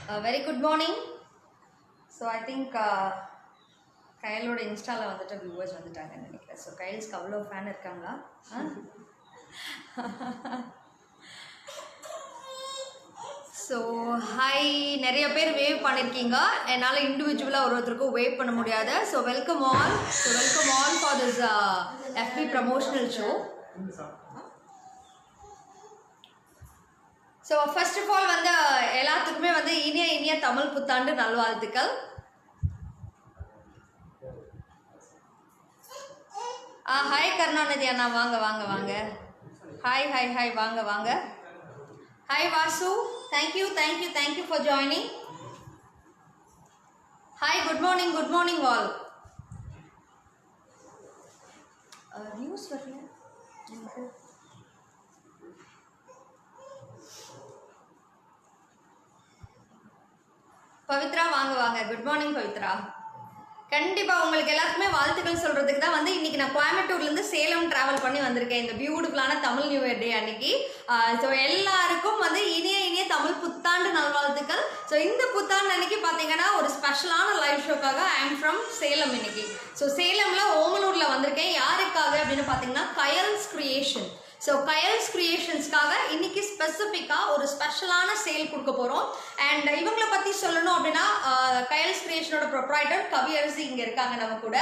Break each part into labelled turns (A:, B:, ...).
A: Very good morning. So I think கையலோட இன்ஸ்டாவில் வந்துட்டு viewers வந்துட்டாங்கன்னு நினைக்கிறேன். ஸோ கைல்ஸ்க்கு அவ்வளோ ஃபேன் இருக்காங்களா? ஸோ ஹாய், நிறைய பேர் வேவ் பண்ணியிருக்கீங்க. என்னால் இண்டிவிஜுவலாக ஒருத்தருக்கும் வேவ் பண்ண முடியாது. So welcome all for this FB promotional show. So first of all வந்து எல்லாத்துக்குமே வந்து இனிய தமிழ் புத்தாண்டு நல்வாழ்த்துக்கள். ஹாய் கருணாநிதி அண்ணா, வாங்க வாங்க வாங்க. ஹாய் வாங்க. Hi Vasu, thank you for joining. Hi, good morning all. News வரல எனக்கு. பவித்ரா வாங்க. Good morning Pavithra. கண்டிப்பாக உங்களுக்கு எல்லாருக்குமே வாழ்த்துக்கள் சொல்கிறதுக்கு தான் வந்து இன்றைக்கி நான் கோயம்புத்தூர்லேருந்து சேலம் ட்ராவல் பண்ணி வந்திருக்கேன் இந்த பியூட்டிஃபுல்லான தமிழ் நியூ இயர் டே அன்னைக்கு. ஸோ எல்லாருக்கும் வந்து இனிய தமிழ் புத்தாண்டு நல்வாழ்த்துக்கள். ஸோ இந்த புத்தாண்டு அன்னைக்கு பார்த்தீங்கன்னா ஒரு ஸ்பெஷலான live ஷோக்காக I am from Salem இன்னைக்கு. ஸோ சேலமில் ஓமலூரில் வந்திருக்கேன். யாருக்காக அப்படின்னு பார்த்தீங்கன்னா கயல்ஸ் கிரியேஷன். ஸோ கயல்ஸ் கிரியேஷன்ஸ்க்காக இன்னைக்கு ஸ்பெசிஃபிக்காக ஒரு ஸ்பெஷலான சேல் கொடுக்க போகிறோம். அண்ட் இவங்களை பற்றி சொல்லணும் அப்படின்னா கயல்ஸ் கிரியேஷனோட ப்ரொப்ரைட்டர் கவியரசி இங்கே இருக்காங்க நம்ம கூட.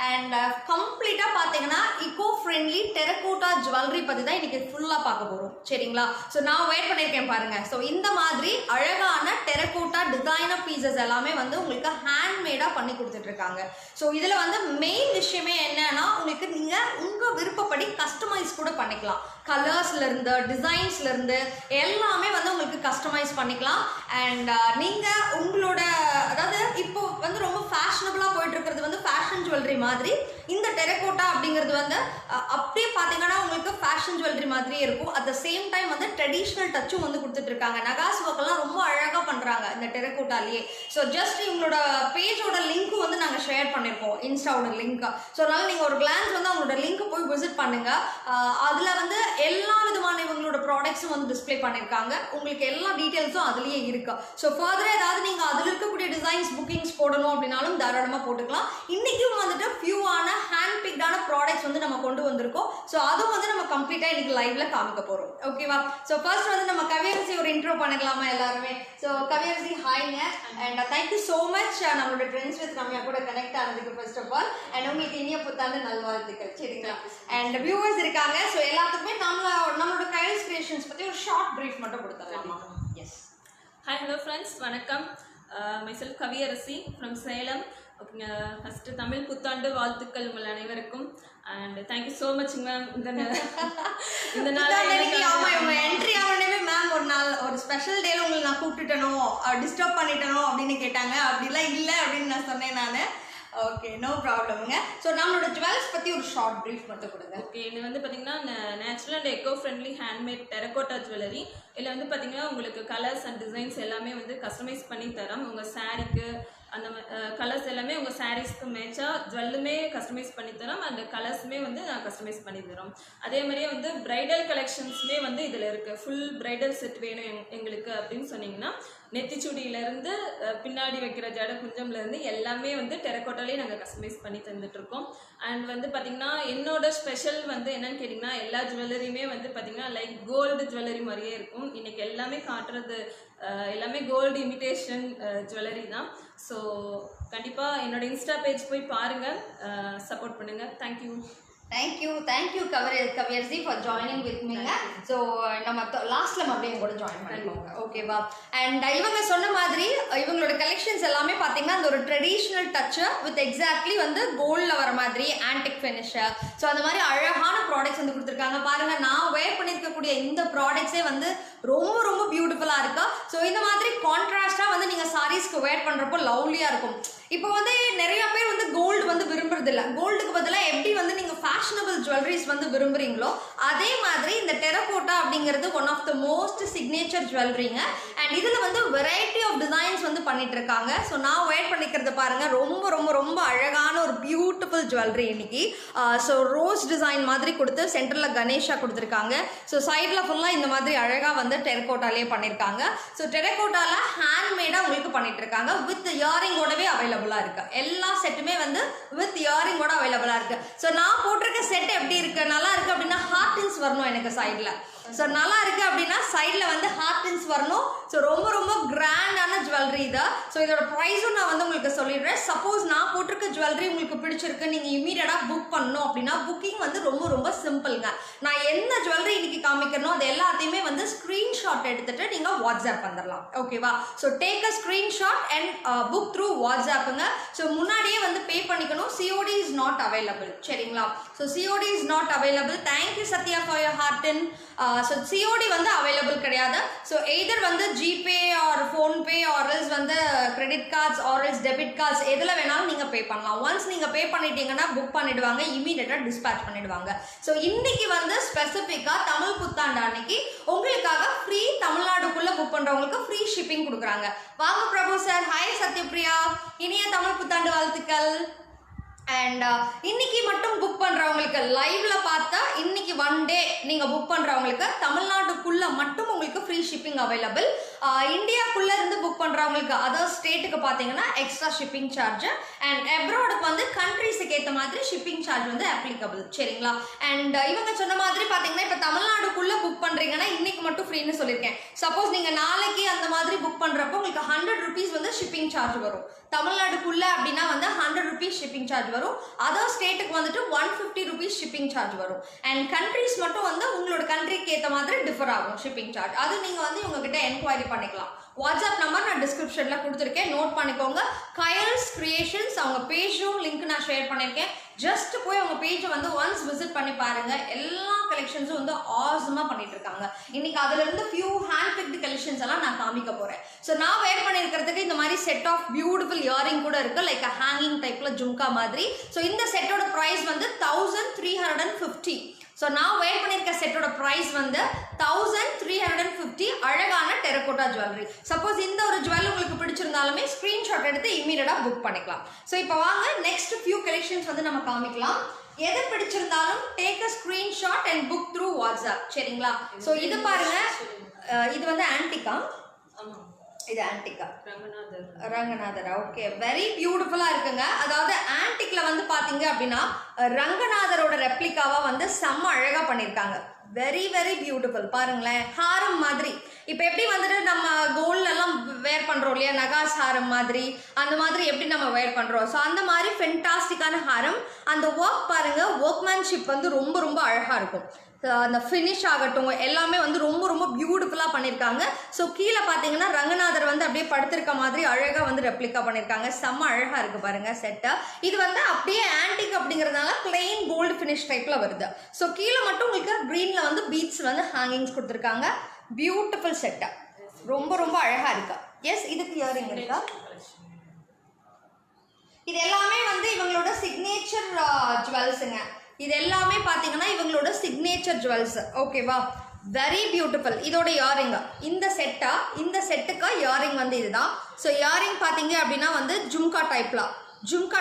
A: அண்ட் கம்ப்ளீட்டாக பார்த்தீங்கன்னா இக்கோ ஃப்ரெண்ட்லி டெரகோட்டா ஜுவல்லரி பற்றி தான் இன்னைக்கு ஃபுல்லாக பார்க்க போகிறோம். சரிங்களா? ஸோ நான் வெயிட் பண்ணியிருக்கேன் பாருங்கள். ஸோ இந்த மாதிரி அழகான டெரகோட்டா டிசைனர் பீசஸ் எல்லாமே வந்து உங்களுக்கு ஹேண்ட்மேடாக பண்ணி கொடுத்துட்ருக்காங்க. ஸோ இதில் வந்து மெயின் விஷயமே என்னன்னா உங்களுக்கு நீங்கள் உங்கள் விருப்பப்படி கஸ்டமைஸ் கூட பண்ணிக்கலாம். கலர்ஸ்லேருந்து டிசைன்ஸ்லேருந்து எல்லாமே வந்து உங்களுக்கு கஸ்டமைஸ் பண்ணிக்கலாம். அண்ட் நீங்கள் உங்களோட அதாவது இப்போ வந்து ரொம்ப ஃபேஷனபுளாக போயிட்டு இருக்கிறது வந்து ஃபேஷன் ஜுவல்லரி மாதிரி. இந்த டெரகோட்டா அப்படிங்கிறது வந்து அப்படியே பார்த்தீங்கன்னா உங்களுக்கு ஃபேஷன் ஜுவல்லரி மாதிரியே இருக்கும். அட் த சேம் டைம் வந்து ட்ரெடிஷ்னல் டச்சும் வந்து கொடுத்துட்ருக்காங்க. நகாஸ் ஒர்க்கெல்லாம் ரொம்ப அழகாக பண்ணுறாங்க இந்த டெரகோட்டாலேயே. ஸோ ஜஸ்ட் இவங்களோட பேஜோட லிங்க்கும் வந்து நாங்கள் ஷேர் பண்ணியிருக்கோம், இன்ஸ்டாவோட லிங்க். ஸோ அதனால் நீங்கள் ஒரு கிளான்ஸ் வந்து அவங்களோட லிங்க்கை போய் விசிட் பண்ணுங்கள். அதில் வந்து எல்லா விதமான இவங்களோட ப்ராடக்ட்ஸும் வந்து டிஸ்பிளே பண்ணியிருக்காங்க. உங்களுக்கு எல்லா டீட்டெயில்ஸும் அதுலேயே இருக்கு. ஸோ ஃபர்தர் ஏதாவது நீங்கள் அதில் இருக்கக்கூடிய டிசைன்ஸ் புக்கிங்ஸ் போடணும் அப்படின்னாலும் தாராளமாக போட்டுக்கலாம். இன்றைக்கும் வந்துட்டு ஃபியூவான ஹேண்ட் பிக்டான ப்ராடக்ட்ஸ் வந்து நம்ம கொண்டு வந்திருக்கோம். ஸோ அதுவும் வந்து நம்ம கம்ப்ளீட்டாக இன்னைக்கு லைவ்ல காமிக்க போகிறோம். ஓகேவா? ஸோ ஃபர்ஸ்ட் வந்து நம்ம கவியரசி ஒரு இன்ட்ரோ பண்ணிக்கலாமா எல்லாருமே? ஸோ கவியரசி ஹாய்ங்க. அண்ட் தேங்க்யூ ஸோ மச் நம்மளோட ட்ரெண்ட்ஸ் வித் ரம்யா கூட கனெக்ட் ஆனதுக்கு ஃபர்ஸ்ட் ஆஃப் ஆல். அண்ட் உங்களுக்கு இனிய புத்தாண்டு நல்வாழ்த்துக்கள். சரிங்களா? அண்ட் வியூவர்ஸ் இருக்காங்க. ஸோ எல்லாத்துக்குமே நம்மளோட கயல்ஸ் கிரியேஷன்ஸ் பற்றி ஒரு ஷார்ட் பிரீஃப் மட்டும் கொடுத்தாங்க. எஸ்.
B: ஹாய், ஹலோ ஃப்ரெண்ட்ஸ், வணக்கம். Myself Kaviyarasi from Salem. ஓகேங்க, ஃபஸ்ட்டு தமிழ் புத்தாண்டு வாழ்த்துக்கள் உங்கள் அனைவருக்கும். And thank you so much ma'am. இந்த நாள்
A: என்ட்ரி ஆகணுமே மேம் ஒரு ஸ்பெஷல் டேல உங்களை நான் கூப்பிட்டுட்டனோ டிஸ்டர்ப் பண்ணிட்டனோ அப்படின்னு கேட்டாங்க. அப்படிலாம் இல்லை அப்படின்னு நான் சொன்னேன் நான். ஓகே, நோ ப்ராப்ளம்ங்க. ஸோ நம்மளோட ஜுவல்ஸ் பற்றி ஒரு ஷார்ட் ப்ரீஃப் மட்டும் கொடுங்க.
B: ஓகே, இது வந்து பார்த்தீங்கன்னா natural and echo friendly handmade terracotta jewellery. இதில் வந்து பார்த்தீங்கன்னா உங்களுக்கு கலர்ஸ் அண்ட் டிசைன்ஸ் எல்லாமே வந்து கஸ்டமைஸ் பண்ணி தரோம். உங்கள் சாரீக்கு அந்த கலர்ஸ் எல்லாமே உங்கள் சாரீஸ்க்கு மேட்சாக ஜுவல்லுமே கஸ்டமைஸ் பண்ணி தரோம். அந்த கலர்ஸுமே வந்து நான் கஸ்டமைஸ் பண்ணி தரோம். அதே மாதிரியே வந்து ப்ரைடல் கலெக்ஷன்ஸுமே வந்து இதில் இருக்குது. ஃபுல் ப்ரைடல் செட் வேணும் எங்களுக்கு அப்படின்னு சொன்னீங்கன்னா நெத்திச்சுடியிலேருந்து பின்னாடி வைக்கிற ஜட குஞ்சம்லேருந்து எல்லாமே வந்து டெரகோட்டாலே நாங்கள் கஸ்டமைஸ் பண்ணி தந்துட்டுருக்கோம். அண்ட் வந்து பார்த்திங்கன்னா என்னோட ஸ்பெஷல் வந்து என்னன்னு கேட்டிங்கன்னா எல்லா ஜுவல்லரியுமே வந்து பார்த்திங்கன்னா லைக் கோல்டு ஜுவல்லரி மாதிரியே இருக்கும். இன்றைக்கி எல்லாமே காட்டுறது எல்லாமே கோல்டு இமிட்டேஷன் ஜுவல்லரி தான். ஸோ கண்டிப்பாக என்னோட இன்ஸ்டா பேஜ் போய் பாருங்கள், சப்போர்ட் பண்ணுங்கள்.
A: Thank you Kaviyarasi for joining with மீங்க. ஸோ நம்ம லாஸ்ட்ல மறுபடியும் கூட ஜாயின் பண்ணிக்கோங்க. ஓகேவா? அண்ட் இவங்க சொன்ன மாதிரி இவங்களோட கலெக்ஷன்ஸ் எல்லாமே பார்த்தீங்கன்னா அந்த ஒரு ட்ரெடிஷ்னல் டச்சு வித் எக்ஸாக்ட்லி வந்து கோல்டில் வர மாதிரி ஆன்டிக் ஃபினிஷர். ஸோ அந்த மாதிரி அழகான ப்ராடக்ட்ஸ் வந்து கொடுத்துருக்காங்க. பாருங்க, நான் வேர் பண்ணியிருக்கக்கூடிய இந்த ப்ராடக்ட்ஸே வந்து ரொம்ப பியூட்டிஃபுல்லாக இருக்கா. ஸோ இந்த மாதிரி கான்ட்ராஸ்டாக வந்து நீங்கள் சாரீஸ்க்கு வேர் பண்ணுறப்போ லவ்லியாக இருக்கும். இப்போ வந்து நிறைய பேர் வந்து கோல்டு வந்து விரும்புறது இல்லை. கோல்டுக்கு பதிலாக எப்படி வந்து நீங்கள் ஃபேஷனபிள் ஜுவல்லரிஸ் வந்து விரும்புறீங்களோ அதே மாதிரி இந்த டெரகோட்டா அப்படிங்கிறது one of the most signature ஜுவல்லரிங்க. அண்ட் இதில் வந்து வெரைட்டி ஆஃப் டிசைன்ஸ் வந்து பண்ணிட்டு இருக்காங்க. ஸோ நான் வேர் பண்ணிக்கிறது பாருங்க, ரொம்ப ரொம்ப ரொம்ப அழகான ஒரு பியூட்டிஃபுல் ஜுவல்லரி இன்னைக்கு. ஸோ ரோஸ் டிசைன் மாதிரி கொடுத்து சென்டரில் கணேஷா கொடுத்துருக்காங்க. ஸோ சைடில் ஃபுல்லாக இந்த மாதிரி அழகாக வந்து டெரகோட்டாலே பண்ணியிருக்காங்க. ஸோ டெரகோட்டால ஹேண்ட்மேடாக உங்களுக்கு பண்ணிட்டு இருக்காங்க. வித் இயரிங்கோடவே அவைலபிளாக இருக்கு. எல்லா செட்டுமே வந்து வித் இயரிங்கோட அவைலபிளாக இருக்கு. ஸோ நான் போட்டிருக்க செட் எப்படி இருக்கு, நல்லா இருக்கு அப்படின்னா ஹார்ட் பின்ஸ் வரணும் எனக்கு சைடில். ஸோ நல்லா இருக்கு அப்படின்னா சைடில் வந்து ஹார்ட் பின்ஸ் வரணும். ஸோ ரொம்ப ரொம்ப கிராண்டான ஜுவல்லரி இது. ஸோ இதோட ப்ரைஸும் நான் வந்து உங்களுக்கு சொல்லிடுறேன். சப்போஸ் நான் போட்டிருக்க ஜுவல்லரி உங்களுக்கு பிடிச்சிருக்கு, நீங்கள் இமீடியட்டாக புக் பண்ணணும் அப்படின்னா புக்கிங் வந்து ரொம்ப ரொம்ப சிம்பிளுங்க. நான் என்ன ஜுவல்லரி இன்னைக்கு காமிக்கணும் அது எல்லாத்தையுமே வந்து ஸ்க்ரீன்ஷாட் எடுத்துட்டு நீங்கள் வாட்ஸ்அப் வந்துடலாம். ஓகேவா? So take a screenshot and book through வாட்ஸ்அப்புங்க. ஸோ முன்னாடியே வந்து பே பண்ணிக்கணும். COD is not available. சரிங்களா? So COD is not available. Thank you Sathya for your heart in. So COD வந்து அவைலபிள் கிடையாது. ஸோ எய்தர் வந்து ஜிபே ஆர் ஃபோன்பே ஆர்எல்ஸ் வந்து credit cards or else debit cards எதில் வேணாலும் நீங்கள் பே பண்ணலாம். ஒன்ஸ் நீங்கள் பே பண்ணிட்டீங்கன்னா புக் பண்ணிடுவாங்க, இமீடியட்டாக டிஸ்பேச் பண்ணிடுவாங்க. ஸோ இன்னைக்கு வந்து ஸ்பெசிஃபிக்காக தமிழ் புத்தாண்டு அன்னைக்கு உங்களுக்காக ஃப்ரீ தமிழ்நாடுக்குள்ளே புக் பண்ணுறவங்களுக்கு ஃப்ரீ ஷிப்பிங் கொடுக்குறாங்க. வாங்க பிரபு சார். ஹாய் சத்யபிரியா, இனிய தமிழ் புத்தாண்டு வாழ்த்துக்கள். அண்ட் இன்னைக்கு மட்டும் புக் பண்ணுறவங்களுக்கு லைவ்ல பார்த்தா இன்னைக்கு ஒன் டே நீங்கள் புக் பண்ணுறவங்களுக்கு தமிழ்நாட்டுக்குள்ள மட்டும் உங்களுக்கு ஃப்ரீ ஷிப்பிங் அவைலபிள். இந்தியாக்குள்ளே இருந்து புக் பண்ணுறவங்களுக்கு அதர் ஸ்டேட்டுக்கு பார்த்தீங்கன்னா எக்ஸ்ட்ரா ஷிப்பிங் சார்ஜ். அண்ட் அப்ராடுக்கு வந்து கண்ட்ரிஸுக்கு ஏற்ற மாதிரி ஷிப்பிங் சார்ஜ் வந்து அப்ளிகபிள். சரிங்களா? அண்ட் இவங்க சொன்ன மாதிரி பார்த்தீங்கன்னா இப்போ தமிழ்நாடுக்குள்ளே புக் பண்ணுறீங்கன்னா இன்னைக்கு மட்டும் ஃப்ரீன்னு சொல்லியிருக்கேன். சப்போஸ் நீங்கள் நாளைக்கு அந்த மாதிரி புக் பண்ணுறப்போ உங்களுக்கு 100 rupees வந்து ஷிப்பிங் சார்ஜ் வரும். தமிழ்நாடுக்குள்ள அப்படின்னா வந்து 100 rupees ஷிப்பிங் சார்ஜ் வரும். அதர் ஸ்டேட்டுக்கு வந்துட்டு 150 rupees ஷிப்பிங் சார்ஜ் வரும். அண்ட் கண்ட்ரிஸ் மட்டும் வந்து உங்களோட கண்ட்ரிக்கு ஏற்ற மாதிரி டிஃபர் ஆகும் ஷிப்பிங் சார்ஜ். அது நீங்கள் வந்து இவங்ககிட்ட என்கொயரி பண்ணிக்கலாம். வாட்ஸ்அப் நம்பர் நான் டிஸ்கிரிப்ஷனில் கொடுத்துருக்கேன், நோட் பண்ணிக்கோங்க. கயல்ஸ் கிரியேஷன்ஸ் அவங்க பேஜும் லிங்க் நான் ஷேர் பண்ணியிருக்கேன். ஜஸ்ட் போய் அவங்க பேஜை வந்து ஒன்ஸ் விசிட் பண்ணி பாருங்க. எல்லா கலெக்ஷன்ஸும் வந்து ஆசமாக பண்ணிட்டு இருக்காங்க. இன்னைக்கு அதுல இருந்து ஃபியூ ஹேண்ட் பிக்டு கலெக்ஷன்ஸ் எல்லாம் நான் காமிக்க போறேன். ஸோ நான் வேர் பண்ணியிருக்கிறதுக்கு இந்த மாதிரி செட் ஆஃப் பியூட்டிஃபுல் இயரிங் கூட இருக்கு, லைக் ஹேங்கிங் டைப்ல ஜும்கா மாதிரி. ஸோ இந்த செட்டோட ப்ரைஸ் வந்து 1350. ஸோ நான் வேர் பண்ணியிருக்க செட்டோட ப்ரைஸ் வந்து 1350. அழகான டெரகோட்டா ஜுவல்லரி. சப்போஸ் இந்த ஒரு ஜுவல் உங்களுக்கு பிடிச்சிருந்தாலுமே ஸ்க்ரீன்ஷாட் எடுத்து இமீடியட்டாக புக் பண்ணிக்கலாம். ஸோ இப்போ வாங்க நெக்ஸ்ட் ஃபியூ கலெக்ஷன்ஸ் வந்து நம்ம காமிக்கலாம். எது பிடிச்சிருந்தாலும் take a screenshot and book through WhatsApp. சரிங்களா? ஸோ இது பாருங்க, இது வந்து ஆன்டிகா. இது ஆன்டிகா ரங்கநாதரா? ஓகே, வெரி பியூட்டிஃபுல்லா இருக்குங்க. அதாவது ஆன்டிக்ல வந்து பாத்தீங்க அப்படின்னா ரங்கநாதரோட ரெப்ளிகாவா வந்து செம்ம அழகா பண்ணிருக்காங்க. Very very beautiful. பாருங்களேன், ஹாரம் மாதிரி. இப்போ எப்படி வந்துட்டு நம்ம கோல்ட்ல எல்லாம் வேர் பண்றோம் இல்லையா, நகாஸ் ஹாரம் மாதிரி, அந்த மாதிரி எப்படி நம்ம வேர் பண்றோம். ஸோ அந்த மாதிரி ஃபென்டாஸ்டிக்கான ஹாரம். அந்த ஒர்க் பாருங்க, ஒர்க்மேன்ஷிப் வந்து ரொம்ப ரொம்ப அழகா இருக்கும். அந்த ஃபினிஷ் ஆகட்டும் எல்லாமே வந்து ரொம்ப ரொம்ப பியூட்டிஃபுல்லாக பண்ணியிருக்காங்க. ஸோ கீழே பார்த்தீங்கன்னா ரங்கநாதர் வந்து அப்படியே படுத்திருக்க மாதிரி அழகாக வந்து ரெப்ளிகா பண்ணியிருக்காங்க. செம்ம அழகாக இருக்குது பாருங்கள் செட்டை. இது வந்து அப்படியே ஆன்டிக் அப்படிங்கிறதுனால பிளெயின் கோல்டு ஃபினிஷ் டைப்பில் வருது. ஸோ கீழே மட்டும் உங்களுக்கு க்ரீனில் வந்து பீட்ஸ் வந்து ஹேங்கிங்ஸ் கொடுத்துருக்காங்க. பியூட்டிஃபுல் செட்டை, ரொம்ப ரொம்ப அழகாக இருக்கா. எஸ், இதுக்கு இயரிங் இருக்கா. இது எல்லாமே வந்து இவங்களோட சிக்னேச்சர் ஜுவல்ஸுங்க. இது எல்லாமே பார்த்தீங்கன்னா இவங்களோட சிக்னேச்சர் ஜுவல்ஸ். ஓகேவா? Very beautiful. இதோட இயரிங் இந்த செட்டுக்கு இயரிங் வந்து இதுதான். ஸோ இயரிங் பார்த்தீங்க அப்படின்னா வந்து ஜும்கா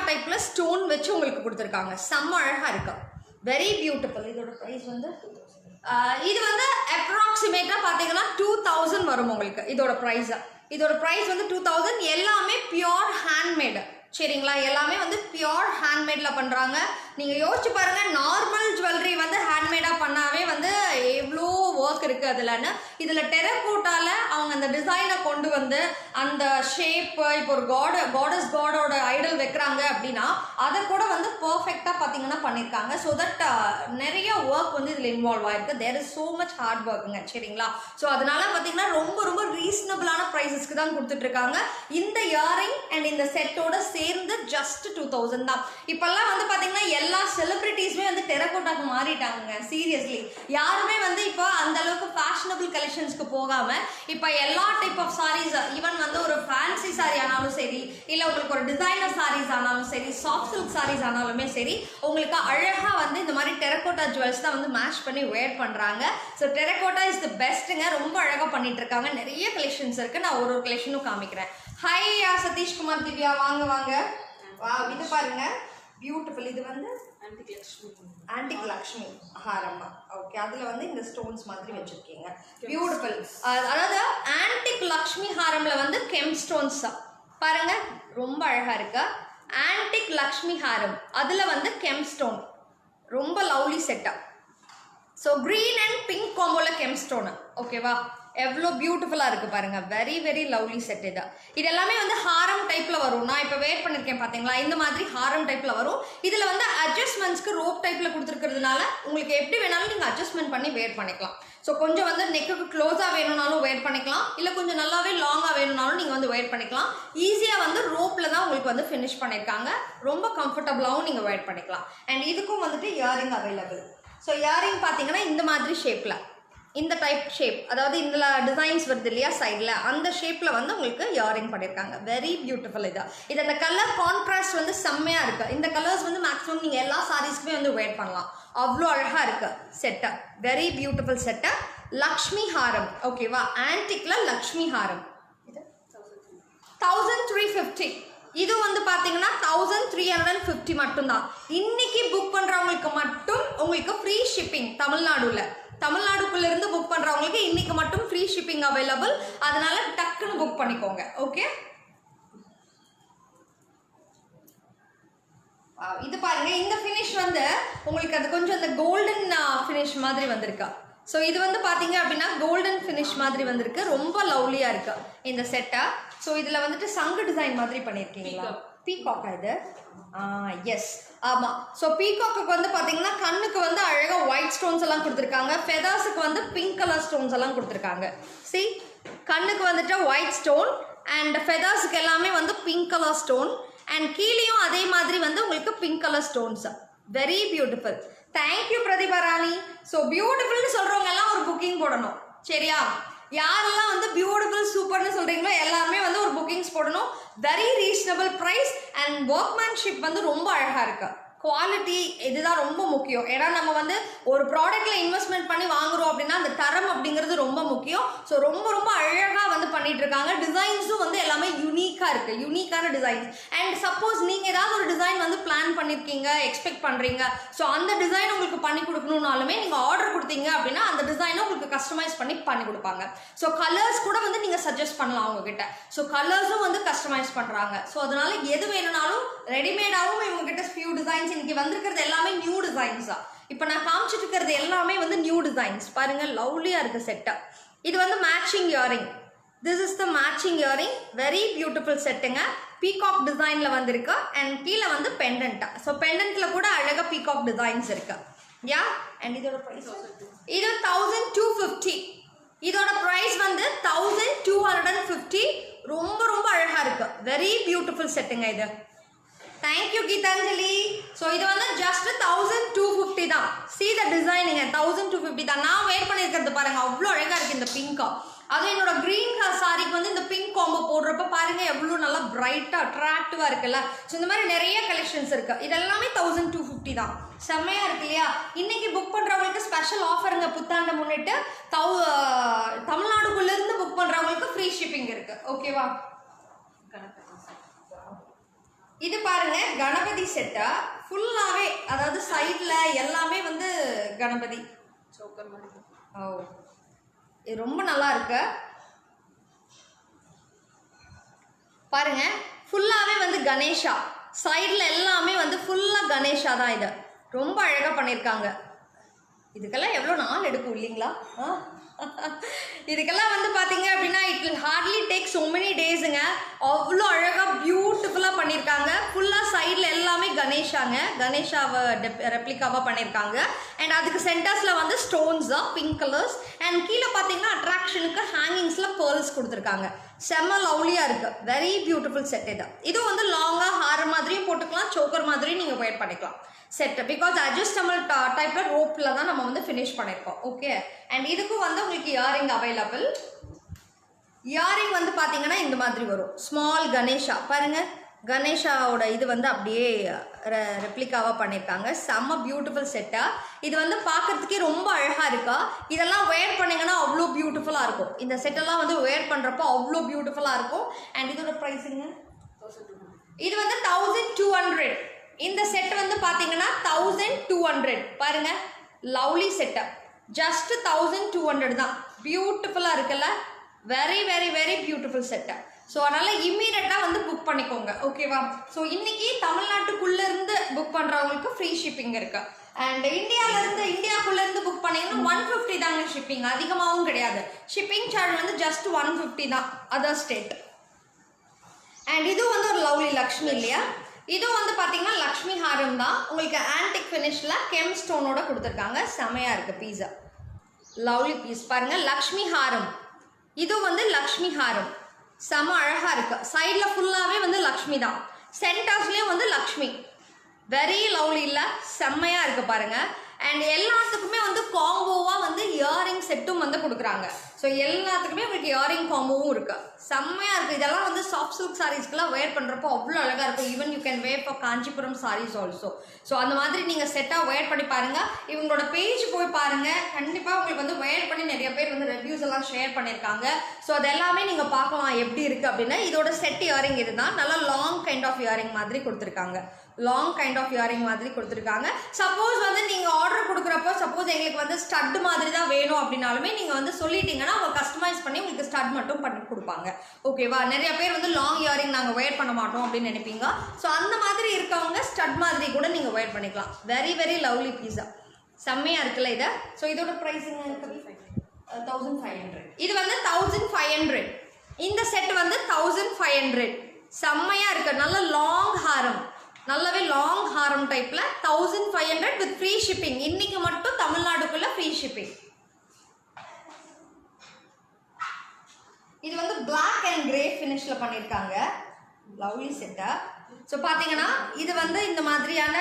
A: டைப்ல ஸ்டோன் வச்சு உங்களுக்கு கொடுத்துருக்காங்க. செம்ம அழகாக இருக்கு. Very beautiful. இதோட ப்ரைஸ் வந்து இது வந்து அப்ராக்சிமேட்டாக பார்த்தீங்கன்னா 2000 வரும் உங்களுக்கு. இதோட ப்ரைஸ் வந்து 2000. எல்லாமே பியோர் ஹேண்ட்மேடு. சரிங்களா? எல்லாமே வந்து பியோர் ஹேண்ட்மேட்ல பண்றாங்க. நீங்க யோசிச்சு பாருங்க, நார்மல் ஜுவல்லரி வந்து ஹேண்ட்மேடா பண்ணாவே வந்து எவ்வளோ ஒர்க் இருக்கு அதுலன்னு. இதுல டெரகோட்டால அவங்க அந்த டிசைனை கொண்டு வந்து அந்த ஷேப், இப்போ ஒரு காடோட ஐடல் வைக்கிறாங்க அப்படின்னா அதை கூட வந்து பர்ஃபெக்டா பாத்தீங்கன்னா பண்ணிருக்காங்க. ஸோ தட் நிறைய ஒர்க் வந்து இதுல இன்வால்வ் ஆயிருக்கு. There is so much hard ஒர்க்குங்க. சரிங்களா? ஸோ அதனால பாத்தீங்கன்னா ரொம்ப ரொம்ப ரீசனபிளான ப்ரைஸஸ்க்கு தான் கொடுத்துட்டு இருக்காங்க. இந்த இயரிங் அண்ட் இந்த செட்டோட சேர்ந்து ஜஸ்ட் 2000 தான். இப்பெல்லாம் வந்து பாத்தீங்கன்னா எல்லா செலிபிரிட்டிஸுமே வந்து டெரகோட்டாக்கு மாறிட்டாங்க. சீரியஸ்லி யாருமே வந்து இப்போ அந்த அளவுக்கு ஃபேஷனபிள் கலெக்ஷன்ஸ்க்கு போகாம இப்போ எல்லா டைப் ஆஃப் சாரீஸ், ஈவன் வந்து ஒரு ஃபேன்சி சாரி ஆனாலும் சரி, இல்லை உங்களுக்கு ஒரு டிசைனர் சாரீஸ் ஆனாலும் சரி, சாஃப்ட் சில்க் சாரீஸ் ஆனாலுமே சரி, உங்களுக்கு அழகாக வந்து இந்த மாதிரி டெரகோட்டா ஜுவல்ஸ் தான் வந்து மேட்ச் பண்ணி வேர் பண்ணுறாங்க. ஸோ டெரகோட்டா இஸ் தி பெஸ்ட்டுங்க. ரொம்ப அழகாக பண்ணிட்டு இருக்காங்க. நிறைய கலெக்ஷன்ஸ் இருக்குது. நான் ஒரு கலெக்ஷனும் காமிக்கிறேன். ஹாய் சதீஷ்குமார் திவ்யா, வாங்க வாங்க. வா, இது பாருங்க பியூட்டிஃபுல். இது வந்து ஆன்டிக் லக்ஷ்மி ஹாரம்மா. ஓகே, அதில் வந்து இந்த ஸ்டோன்ஸ் மாதிரி வச்சுருக்கீங்க. பியூட்டிஃபுல். அதாவது ஆன்டிக் லக்ஷ்மி ஹாரமில் வந்து கெம் ஸ்டோன்ஸ் பாருங்க, ரொம்ப அழகாக இருக்கு. ஆன்டிக் லக்ஷ்மி ஹாரம், அதில் வந்து கெம் ஸ்டோன், ரொம்ப lovely setup. So green and pink காம்போவில் கெம் ஸ்டோனு. ஓகேவா, எவ்வளோ பியூட்டிஃபுல்லாக இருக்குது பாருங்கள். வெரி வெரி லவ்லி செட் இது. இது எல்லாமே வந்து ஹாரம் டைப்பில் வரும். நான் இப்போ வேர் பண்ணியிருக்கேன் பார்த்தீங்களா, இந்த மாதிரி ஹாரம் டைப்பில் வரும். இதில் வந்து அட்ஜஸ்ட்மெண்ட்ஸ்க்கு ரோப் டைப்பில் கொடுத்துருக்கிறதுனால உங்களுக்கு எப்படி வேணாலும் நீங்கள் அட்ஜஸ்ட்மெண்ட் பண்ணி வேர் பண்ணிக்கலாம். ஸோ கொஞ்சம் வந்து நெக்குக்கு க்ளோஸாக வேணும்னாலும் வேர் பண்ணிக்கலாம், இல்லை கொஞ்சம் நல்லாவே லாங்காக வேணும்னாலும் நீங்கள் வந்து வேர் பண்ணிக்கலாம். ஈஸியாக வந்து ரோப்பில் தான் உங்களுக்கு வந்து ஃபினிஷ் பண்ணியிருக்காங்க. ரொம்ப கம்ஃபர்டபுளாகவும் நீங்கள் வேர் பண்ணிக்கலாம். அண்ட் இதுக்கும் வந்துட்டு இயரிங் அவைலபிள். ஸோ இயரிங் பார்த்தீங்கன்னா இந்த மாதிரி ஷேப்பில், இந்த டைப் ஷேப், அதாவது இதில் டிசைன்ஸ் வருது இல்லையா சைடில், அந்த ஷேப்பில் வந்து உங்களுக்கு இயரிங் பண்ணியிருக்காங்க. Very beautiful. இது அந்த கலர் கான்ட்ராஸ்ட் வந்து செம்மையாக இருக்குது. இந்த கலர்ஸ் வந்து மேக்ஸிமம் நீங்கள் எல்லா சாரீஸ்க்குமே வந்து வேர் பண்ணலாம். அவ்வளோ அழகாக இருக்குது செட்டை. வெரி பியூட்டிஃபுல் செட்டை. லக்ஷ்மி ஹாரம். ஓகேவா, ஆன்டிக்கில் லக்ஷ்மி ஹாரம். இது 1350. இது வந்து பார்த்தீங்கன்னா 1350 மட்டும்தான். இன்னைக்கு புக் பண்ணுறவங்களுக்கு மட்டும் உங்களுக்கு ஃப்ரீ ஷிப்பிங். தமிழ்நாடுக்குள்ளேருந்து புக் பண்ணுறவங்களுக்கு இன்னைக்கு மட்டும் ஃப்ரீ ஷிப்பிங் அவைலபிள். அதனால டக்குன்னு புக் பண்ணிக்கோங்க. ஓகே, இது பாருங்க. இந்த ஃபினிஷ் வந்து உங்களுக்கு அது கொஞ்சம் அந்த கோல்டன் ஃபினிஷ் மாதிரி வந்திருக்கா. ஸோ இது வந்து பார்த்தீங்க அப்படின்னா கோல்டன் ஃபினிஷ் மாதிரி வந்திருக்கு. ரொம்ப லவ்லியாக இருக்கு இந்த செட்டை. ஸோ இதில் வந்துட்டு சங்கு டிசைன் மாதிரி பண்ணியிருக்கீங்களா? பீகாக்கா இது? எஸ், ஆமாம். ஸோ பீகாக்கு வந்து பார்த்தீங்கன்னா கண்ணுக்கு வந்து அழகாக ஒயிட் ஸ்டோன்ஸ் எல்லாம் கொடுத்துருக்காங்க. ஃபெதர்ஸுக்கு வந்து பிங்க் கலர் ஸ்டோன்ஸ் எல்லாம் கொடுத்துருக்காங்க. சி, கண்ணுக்கு வந்துட்டு ஒயிட் ஸ்டோன் அண்ட் ஃபெதர்ஸுக்கு எல்லாமே வந்து பிங்க் கலர் ஸ்டோன் அண்ட் கீழேயும் அதே மாதிரி வந்து உங்களுக்கு pink colour stones. Very beautiful. Thank you Prathiba Rani. So பியூட்டிஃபுல்னு சொல்கிறவங்க எல்லாம் ஒரு புக்கிங் போடணும், சரியா? யாரெல்லாம் வந்து பியூட்டிஃபுல் சூப்பர்னு சொல்கிறீங்களோ எல்லாருமே வந்து ஒரு புக்கிங்ஸ் போடணும். Very reasonable price and workmanship வந்து ரொம்ப அழகாக இருக்கு. குவாலிட்டி இதுதான் ரொம்ப முக்கியம். ஏன்னா நம்ம வந்து ஒரு ப்ராடக்ட்ல இன்வெஸ்ட்மெண்ட் பண்ணி வாங்குறோம் அப்படின்னா அந்த தரம் அப்படிங்கிறது ரொம்ப முக்கியம். ஸோ ரொம்ப ரொம்ப அழகாக வந்து பண்ணிட்டு இருக்காங்க. டிசைன்ஸும் வந்து எல்லாமே யூனிக்காக இருக்கு, யூனிக்கான டிசைன்ஸ். அண்ட் சப்போஸ் நீங்கள் ஏதாவது ஒரு டிசைன் வந்து பிளான் பண்ணியிருக்கீங்க, எக்ஸ்பெக்ட் பண்ணுறீங்க, ஸோ அந்த டிசைன் உங்களுக்கு பண்ணி கொடுக்கணும்னாலுமே நீங்கள் ஆர்டர் கொடுத்தீங்க அப்படின்னா அந்த டிசைனை உங்களுக்கு கஸ்டமைஸ் பண்ணி கொடுப்பாங்க. ஸோ கலர்ஸ் கூட வந்து நீங்கள் சஜஸ்ட் பண்ணலாம் அவங்ககிட்ட. ஸோ கலர்ஸும் வந்து கஸ்டமைஸ் பண்ணுறாங்க. ஸோ அதனால எது வேணும்னாலும் ரெடிமேடாகவும் இவங்ககிட்ட ஃபியூ டிசைன்ஸ் இன்னைக்கு வந்திருக்கிறது எல்லாமே நியூ டிசைன்ஸா. இப்போ நான் காமிச்சிட்டு இருக்கிறது எல்லாமே வந்து நியூ டிசைன்ஸ். பாருங்க, லவ்லியா இருக்கு செட்டா. இது வந்து matching earring. This is the matching earring. Very beautiful செட்டுங்க. பீகாக் டிசைன்ல வந்திருக்கு அண்ட் கீழே வந்து பெண்டன்ட்டா. ஸோ பெண்டன்ட்ல கூட அழகா பீகாக் டிசைன்ஸ் இருக்கு. யா, அண்ட் இதோட பிரைஸ் இது 1250. இதோட பிரைஸ் வந்து 1250. ரொம்ப ரொம்ப அழகா இருக்கு. வெரி பியூட்டிஃபுல் செட்டுங்க இது. தேங்க்யூ கீதாஞ்சலி. ஸோ இது வந்து ஜஸ்ட் 1250 தான். see the டிசைனிங்க 1250 தான். நான் வேர் பண்ணியிருக்கிறது பாருங்க, அவ்வளோ அழகாக இருக்குது இந்த பிங்கா. அதுவும் என்னோட க்ரீன் கலர் சாரிக்கு வந்து இந்த பிங்க் காம்போ போடுறப்ப பாருங்க எவ்வளோ நல்லா பிரைட்டாக அட்ராக்டிவாக இருக்குல்ல. ஸோ இந்த மாதிரி நிறைய கலெக்ஷன்ஸ் இருக்கு. இதெல்லாமே 1250 தான். செம்மையா இருக்கு இல்லையா? இன்னைக்கு புக் பண்ணுறவங்களுக்கு ஸ்பெஷல் ஆஃபருங்க. புத்தாண்டை முன்னிட்டு தமிழ்நாடுக்குள்ளேருந்து புக் பண்ணுறவங்களுக்கு ஃப்ரீ ஷிப்பிங் இருக்கு. ஓகேவா? இது பாருங்க, கணபதி செட்டா ஃபுல்லாவே, அதாவது சைட்ல எல்லாமே வந்து கணபதி. ஓ, இது ரொம்ப நல்லா இருக்கு. பாருங்க, ஃபுல்லாவே வந்து கணேஷா. சைட்ல எல்லாமே வந்து ஃபுல்லா கணேஷா தான். இது ரொம்ப அழகா பண்ணியிருக்காங்க. இதுக்கெல்லாம் எவ்வளோ நாள் எடுக்கும் இல்லைங்களா? இதுக்கெல்லாம் வந்து பார்த்தீங்க அப்படின்னா it will hardly take so many daysங்க. அவ்வளோ அழகாக பியூட்டிஃபுல்லாக பண்ணியிருக்காங்க. ஃபுல்லாக சைடில் எல்லாமே கணேஷாவை ரெப்ளிகாவாக பண்ணியிருக்காங்க. அண்ட் அதுக்கு சென்டர்ஸில் வந்து ஸ்டோன்ஸ் தான், பிங்க் கலர்ஸ். அண்ட் கீழே பார்த்தீங்கன்னா அட்ராக்ஷனுக்கு ஹேங்கிங்ஸில் பேர்ல்ஸ் கொடுத்துருக்காங்க. செம்ம லவ்லியாக இருக்குது. வெரி பியூட்டிஃபுல் செட் இது வந்து லாங்காக ஹாரம் மாதிரியும் போட்டுக்கலாம், சோக்கர் மாதிரியும் நீங்கள் வேர் பண்ணிக்கலாம் செட். பிகாஸ் அட்ஜஸ்டபிள் டைப்பில் ரோப்பில் தான் நம்ம வந்து ஃபினிஷ் பண்ணியிருக்கோம். ஓகே, அண்ட் இதுக்கும் வந்து உங்களுக்கு இயரிங் அவைலபிள். இயரிங் வந்து பார்த்தீங்கன்னா இந்த மாதிரி வரும். ஸ்மால் கணேஷா பாருங்கள், கணேஷாவோட இது வந்து அப்படியே ரெப்ளிகாவாக பண்ணியிருக்காங்க. செம்ம பியூட்டிஃபுல் செட்டாக. இது வந்து பார்க்குறதுக்கே ரொம்ப அழகாக இருக்கா. இதெல்லாம் வேர் பண்ணிங்கன்னா அவ்வளோ பியூட்டிஃபுல்லாக இருக்கும். இந்த செட்டெல்லாம் வந்து வேர் பண்ணுறப்போ அவ்வளோ பியூட்டிஃபுல்லாக இருக்கும். அண்ட் இதோட ப்ரைஸிங்க இது வந்து 1200. இந்த செட் வந்து பார்த்தீங்கன்னா 1200 பாருங்க. லவ்லி செட்டப், ஜஸ்ட் 1200 தான். பியூட்டிஃபுல்லாக இருக்குல்ல, very very very beautiful setup. So அதனால் இம்மீடியட்டாக வந்து புக் பண்ணிக்கோங்க. ஓகேவா? ஸோ இன்றைக்கி தமிழ்நாட்டுக்குள்ளேருந்து புக் பண்ணுறவங்களுக்கு ஃப்ரீ ஷிப்பிங் இருக்குது. அண்ட் இந்தியாக்குள்ளேருந்து புக் பண்ணிங்கன்னா 150 தாங்க ஷிப்பிங், அதிகமாகவும் கிடையாது. ஷிப்பிங் சார்ஜ் வந்து ஜஸ்ட் 150 தான் அதர் ஸ்டேட். அண்ட் இது வந்து ஒரு லவ்லி லக்ஷ்மி இல்லையா, இதுவும் வந்து பார்த்தீங்கன்னா லக்ஷ்மி ஹாரம் தான். உங்களுக்கு ஆன்டிக் ஃபினிஷில் கெம் ஸ்டோனோட கொடுத்துருக்காங்க. செமையாக இருக்குது பீஸா, லவ்லி பீஸ் பாருங்கள். லக்ஷ்மி ஹாரம், இது வந்து லக்ஷ்மி ஹாரம் செம அழகாக இருக்குது. சைடில் ஃபுல்லாகவே வந்து லக்ஷ்மி தான், சென்டர்ஸ்லேயும் வந்து லக்ஷ்மி. வெரி லவ்லி இல்லை, செம்மையாக இருக்குது பாருங்கள். அண்ட் எல்லாத்துக்குமே வந்து காம்போவாக வந்து இயரிங் செட்டும் வந்து கொடுக்குறாங்க. ஸோ எல்லாத்துக்குமே உங்களுக்கு இயரிங் காம்போவும் இருக்குது. செம்மையாக இருக்குது. இதெல்லாம் வந்து சாஃப்ட் சில்க் சாரீஸ்க்குலாம் வேர் பண்ணுறப்போ அவ்வளோ அழகாக இருக்கும். Even you can wear for Kanchipuram saris also. So அந்த மாதிரி நீங்கள் செட்டாக வேர் பண்ணி பாருங்கள். இவங்களோட பேஜ் போய் பாருங்கள், கண்டிப்பாக உங்களுக்கு வந்து வேர் பண்ணி நிறைய பேர் வந்து ரிவ்யூஸ் எல்லாம் ஷேர் பண்ணியிருக்காங்க. ஸோ அது எல்லாமே நீங்கள் பார்க்கலாம் எப்படி இருக்குது அப்படின்னா. இதோட செட் இயரிங் இதுதான். நல்லா லாங் கைண்ட் ஆஃப் இயரிங் மாதிரி கொடுத்துருக்காங்க. லாங் கைண்ட் ஆஃப் இயரிங் மாதிரி கொடுத்துருக்காங்க. சப்போஸ் வந்து நீங்கள் ஆர்டர் கொடுக்குறப்போ சப்போஸ் எங்களுக்கு வந்து ஸ்டட் மாதிரி தான் வேணும் அப்படின்னாலுமே நீங்கள் வந்து சொல்லிட்டீங்கன்னா அவங்க கஸ்டமைஸ் பண்ணி உங்களுக்கு ஸ்டட் மட்டும் பண்ணி கொடுப்பாங்க. ஓகேவா? நிறைய பேர் வந்து லாங் இயரிங் நாங்கள் வேர் பண்ண மாட்டோம் அப்படின்னு நினைப்பீங்க. ஸோ அந்த மாதிரி இருக்கவங்க ஸ்டட் மாதிரி கூட நீங்கள் வேர் பண்ணிக்கலாம். வெரி வெரி லவ்லி பீஸா, செம்மையாக இருக்குல்ல இதை. ஸோ இதோட ப்ரைஸிங் 1500. இது வந்து 1500. இந்த செட் வந்து 1500. செம்மையாக இருக்குது. நல்ல லாங் ஹாரம், நல்லாவே லாங் ஹாரம் டைப்பில் 1500 வித் ஃப்ரீ ஷிப்பிங். இன்னைக்கு மட்டும் தமிழ்நாடுக்குள்ள ஃப்ரீ ஷிப்பிங். இது வந்து பிளாக் அண்ட் கிரே ஃபினிஷில் பண்ணியிருக்காங்க. Lovely setup. ஸோ பார்த்தீங்கன்னா இது வந்து இந்த மாதிரியான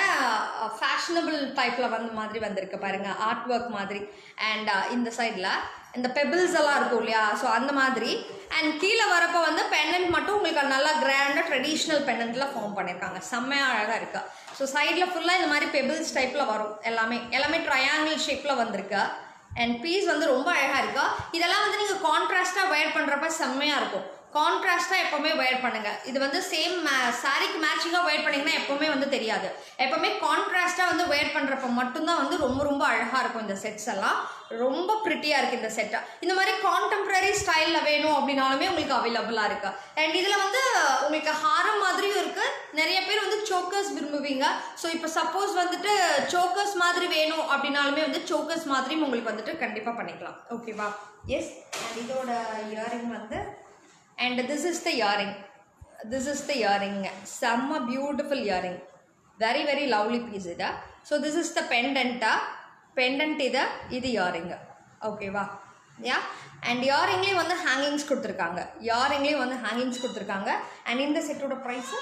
A: ஃபேஷனபிள் டைப்பில் வந்து மாதிரி வந்திருக்கு பாருங்கள், ஆர்ட் ஒர்க் மாதிரி. அண்ட் இந்த சைடில் இந்த பெபிள்ஸ் எல்லாம் இருக்கும் இல்லையா, ஸோ அந்த மாதிரி. அண்ட் கீழே வரப்போ வந்து பெண்டன்ட் மட்டும் உங்களுக்கு நல்லா கிராண்டாக ட்ரெடிஷ்னல் பெண்டன்ட்டில் ஃபார்ம் பண்ணியிருக்காங்க. செம்மையாக அழகாக இருக்கா. ஸோ சைடில் ஃபுல்லாக இந்த மாதிரி பெபிள்ஸ் டைப்பில் வரும். எல்லாமே ட்ரையாங்கிள் ஷேப்பில் வந்திருக்கு. அண்ட் பீஸ் வந்து ரொம்ப அழகாக இருக்கா. இதெல்லாம் வந்து நீங்கள் கான்ட்ராஸ்ட்டாக வேர் பண்ணுறப்ப செம்மையாக இருக்கும். கான்ட்ராஸ்ட்டாக எப்போவுமே வேர் பண்ணுங்கள். இது வந்து சேம் சாரிக்கு மேட்சிங்காக வேர் பண்ணிங்கன்னா எப்போவுமே வந்து தெரியாது. எப்போவுமே கான்ட்ராஸ்ட்டாக வந்து வேர் பண்ணுறப்ப மட்டும்தான் வந்து ரொம்ப ரொம்ப அழகாக இருக்கும். இந்த செட்ஸ் எல்லாம் ரொம்ப ப்ரிட்டியாக இருக்குது இந்த செட்டை. இந்த மாதிரி கான்டெம்பரரி ஸ்டைலில் வேணும் அப்படின்னாலுமே உங்களுக்கு அவைலபிளாக இருக்குது. அண்ட் இதில் வந்து உங்களுக்கு ஹாரம் மாதிரியும் இருக்குது. நிறைய பேர் வந்து சோக்கர்ஸ் விரும்புவீங்க. ஸோ இப்போ சப்போஸ் வந்துட்டு சோக்கர்ஸ் மாதிரி வேணும் அப்படின்னாலுமே வந்து சோக்கர்ஸ் மாதிரியும் உங்களுக்கு வந்துட்டு கண்டிப்பாக பண்ணிக்கலாம். ஓகேவா? எஸ். அண்ட் இதோட இயரிங் வந்து and this is the earring. Samma beautiful earring, very very lovely piece ida. So this is the pendant ida, idu earring. Okay va? Yeah. And earring la vandu hangings kuduthirukanga. And in the set oda price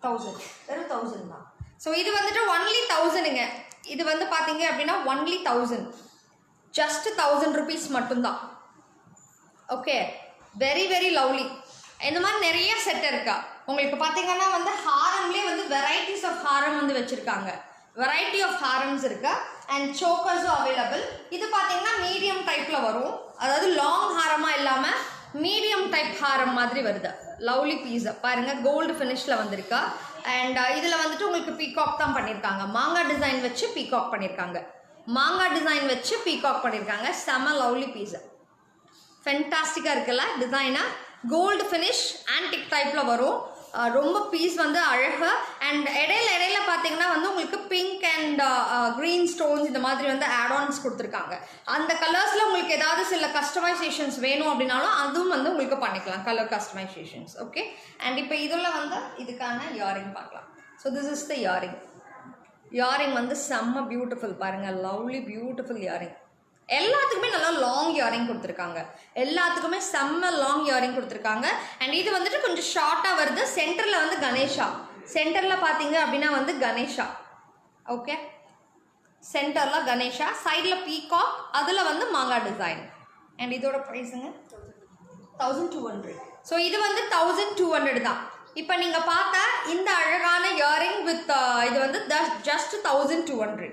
A: 1000. Veru 1000 da. So idu vandu only 1000 inga. Idu vandu pathinga appadina only 1000. Just 1000 rupees mattum da. Okay. Very very lovely. இந்த மாதிரி நிறைய set இருக்கா. உங்களுக்கு பார்த்தீங்கன்னா வந்து ஹாரம்லேயே வந்து varieties of ஹாரம் வந்து வச்சுருக்காங்க. வெரைட்டி ஆஃப் ஹாரம்ஸ் இருக்கு. அண்ட் சோக்கர்ஸும் அவைலபிள். இது பார்த்தீங்கன்னா மீடியம் டைப்பில் வரும். அதாவது லாங் ஹாரமாக இல்லாமல் மீடியம் டைப் ஹாரம் மாதிரி வருது. லவ்லி பீஸ் பாருங்கள், கோல்டு ஃபினிஷில் வந்திருக்கா. அண்ட் இதில் வந்துட்டு உங்களுக்கு பீகாக் தான் பண்ணியிருக்காங்க. மாங்காய் டிசைன் வச்சு பீகாக் பண்ணியிருக்காங்க. செம லவ்லி பீஸ், ஃபென்டாஸ்டிக்காக இருக்குல்ல டிசைனாக. கோல்டு ஃபினிஷ் ஆன்டிக் டைப்பில் வரும். ரொம்ப பீஸ் வந்து அழகாக. அண்ட் இடையில பார்த்தீங்கன்னா வந்து உங்களுக்கு பிங்க் அண்ட் க்ரீன் ஸ்டோன்ஸ் இந்த மாதிரி வந்து ஆட்-ஆன்ஸ் கொடுத்துருக்காங்க. அந்த கலர்ஸில் உங்களுக்கு ஏதாவது சில கஸ்டமைசேஷன்ஸ் வேணும் அப்படின்னாலும் அதுவும் வந்து உங்களுக்கு பண்ணிக்கலாம், கலர் கஸ்டமைசேஷன்ஸ். ஓகே. அண்ட் இப்போ இதில் வந்து இதுக்கான இயரிங் பார்க்கலாம். So this is the earring வந்து செம்ம பியூட்டிஃபுல் பாருங்கள். Lovely beautiful earring. எல்லாத்துக்குமே நல்லா லாங் இயரிங் கொடுத்துருக்காங்க, எல்லாத்துக்குமே செம்ம லாங் இயரிங் கொடுத்துருக்காங்க. அண்ட் இது வந்துட்டு கொஞ்சம் ஷார்ட்டாக வருது. சென்டரில் வந்து கணேஷா, சென்டரில் பார்த்தீங்க அப்படின்னா வந்து கணேஷா. ஓகே, சென்டரில் கணேஷா, சைடில் பீகாக், அதில் வந்து மாங்காய் டிசைன். அண்ட் இதோட ப்ரைஸுங்க 1200. ஸோ இது வந்து 1200 தான். இப்போ நீங்கள் பார்த்தா இந்த அழகான இயரிங் வித் இது வந்து ஜஸ்ட் 1200.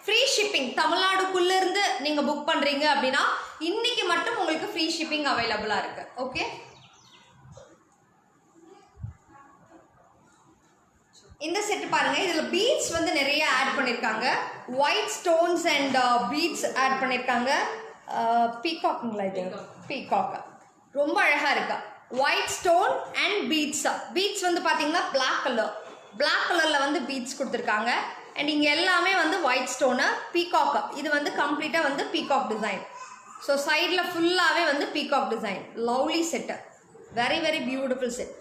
A: ஃப்ரீ ஷிப்பிங், தமிழ்நாடுக்குள்ளேருந்து நீங்கள் புக் பண்ணுறீங்க அப்படின்னா இன்னைக்கு மட்டும் உங்களுக்கு ஃப்ரீ ஷிப்பிங் அவைலபிளாக இருக்குது. ஓகே, இந்த செட் பாருங்க, இதில் பீட்ஸ் வந்து நிறைய ஆட் பண்ணியிருக்காங்க. White stones and beads add பண்ணியிருக்காங்க. பீகாக்குங்களா இது? பீகாக் ரொம்ப அழகாக இருக்கா. White stone and beads. Beads வந்து பார்த்தீங்கன்னா பிளாக் கலரில் வந்து பீட்ஸ் கொடுத்துருக்காங்க. அண்ட் இங்கே எல்லாமே வந்து ஒயிட் ஸ்டோனு, பீகாக். இது வந்து கம்ப்ளீட்டாக வந்து பீகாக் டிசைன். ஸோ சைடில் ஃபுல்லாகவே வந்து peacock design. Lovely set, very very beautiful set.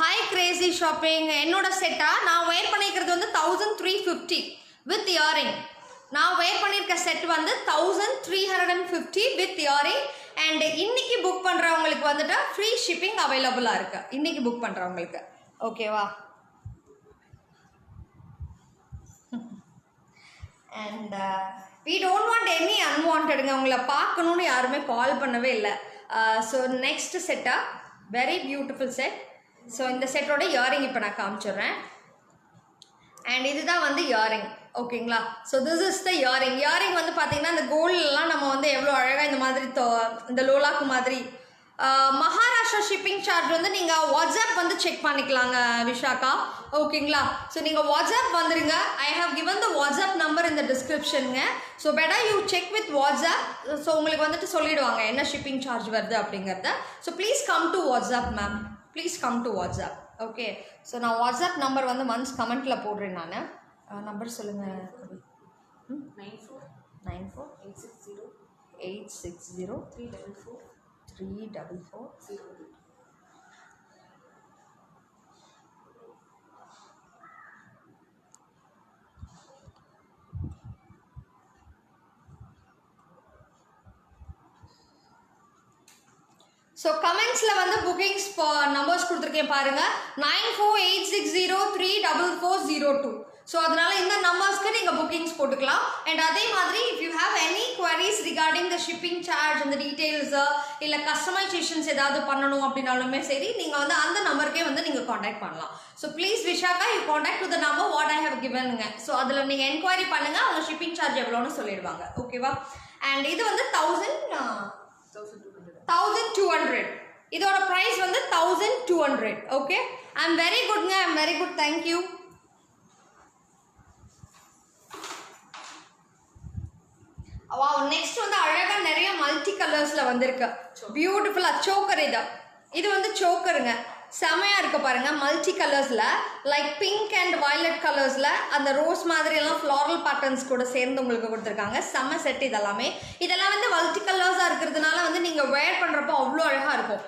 A: High Crazy shopping. என்னோட செட்டாக நான் வேர் பண்ணிக்கிறது வந்து 1350 வித் இயரிங். நான் வேர் பண்ணியிருக்க செட் வந்து 1350 வித் இயரிங். அண்ட் இன்னைக்கு புக் பண்ணுறவங்களுக்கு வந்துட்டு ஃப்ரீ ஷிப்பிங் அவைலபிளாக இருக்கு, இன்னைக்கு புக் பண்ணுறவங்களுக்கு. ஓகேவா? And we don't want any unwantedங்க. உங்களை பார்க்கணுன்னு யாருமே கால் பண்ணவே இல்லை. ஸோ நெக்ஸ்ட் செட்டா வெரி பியூட்டிஃபுல் செட். ஸோ இந்த செட்டோட இயரிங் இப்போ நான் காமிச்சிடுறேன். அண்ட் இதுதான் வந்து இயரிங். ஓகேங்களா? So this is the earring. Earring வந்து பார்த்தீங்கன்னா இந்த கோல்டெலாம் நம்ம வந்து எவ்வளோ அழகாக இந்த மாதிரி இந்த லோலாக்கு மாதிரி. மகாராஷ்டிரா ஷிப்பிங் சார்ஜ் வந்து நீங்கள் வாட்ஸ்அப் வந்து செக் பண்ணிக்கலாங்க விஷாக்கா. ஓகேங்களா? ஸோ நீங்கள் வாட்ஸ்அப் வந்துடுங்க. I have given the WhatsApp number இந்த டிஸ்கிரிப்ஷனுங்க. So better you check with WhatsApp. So உங்களுக்கு வந்துட்டு சொல்லிடுவாங்க என்ன ஷிப்பிங் சார்ஜ் வருது அப்படிங்கிறத. So please come to WhatsApp ma'am, please come to WhatsApp. Okay, so நான் வாட்ஸ்அப் நம்பர் வந்து ஒன்ஸ் கமெண்ட்டில் போடுறேன். நான் நம்பர் சொல்லுங்கள். 94860344. ஸோ கமெண்ட்ஸில் வந்து புக்கிங்ஸ் நம்பர்ஸ் கொடுத்துருக்கேன் பாருங்கள். 9486034402. ஸோ அதனால் இந்த நம்பர்ஸ்க்கு நீங்கள் புக்கிங்ஸ் போட்டுக்கலாம். அண்ட் அதே மாதிரி if you have any queries regarding the shipping charge, அந்த டீட்டெயில்ஸு இல்லை கஸ்டமைசேஷன்ஸ் ஏதாவது பண்ணணும் அப்படின்னாலுமே சரி, நீங்கள் வந்து அந்த நம்பருக்கே வந்து நீங்கள் காண்டாக்ட் பண்ணலாம். So please Vishakha, you contact to the number what I have கிவனுங்க. ஸோ அதில் நீங்கள் என்கொயரி பண்ணுங்கள், அவங்க ஷிப்பிங் சார்ஜ் எவ்வளோன்னு சொல்லிடுவாங்க. ஓகேவா? அண்ட் இது வந்து 1200. இதோட ப்ரைஸ் வந்து 1200. ஓகே, ஐ எம் வெரி குட்ங்க, I am very good, thank you. Wow, next வந்து அழகா நிறைய மல்டி கலர்ஸ்ல வந்திருக்கு. பியூட்டிஃபுல்லா சோக்கர். இது வந்து சோக்கருங்க, செமையா இருக்கு பாருங்க. மல்டி கலர்ஸ்ல லைக் பிங்க் அண்ட் வயலட் கலர்ஸ்ல அந்த ரோஸ் மாதிரி எல்லாம் ஃப்ளாரல் பேட்டர்ன்ஸ் கூட சேர்ந்து உங்களுக்கு கொடுத்துருக்காங்க. செம்ம செட். இதெல்லாம் வந்து மல்டி கலர்ஸா இருக்கிறதுனால வந்து நீங்க வேர் பண்றப்போ அவ்வளோ அழகா இருக்கும்.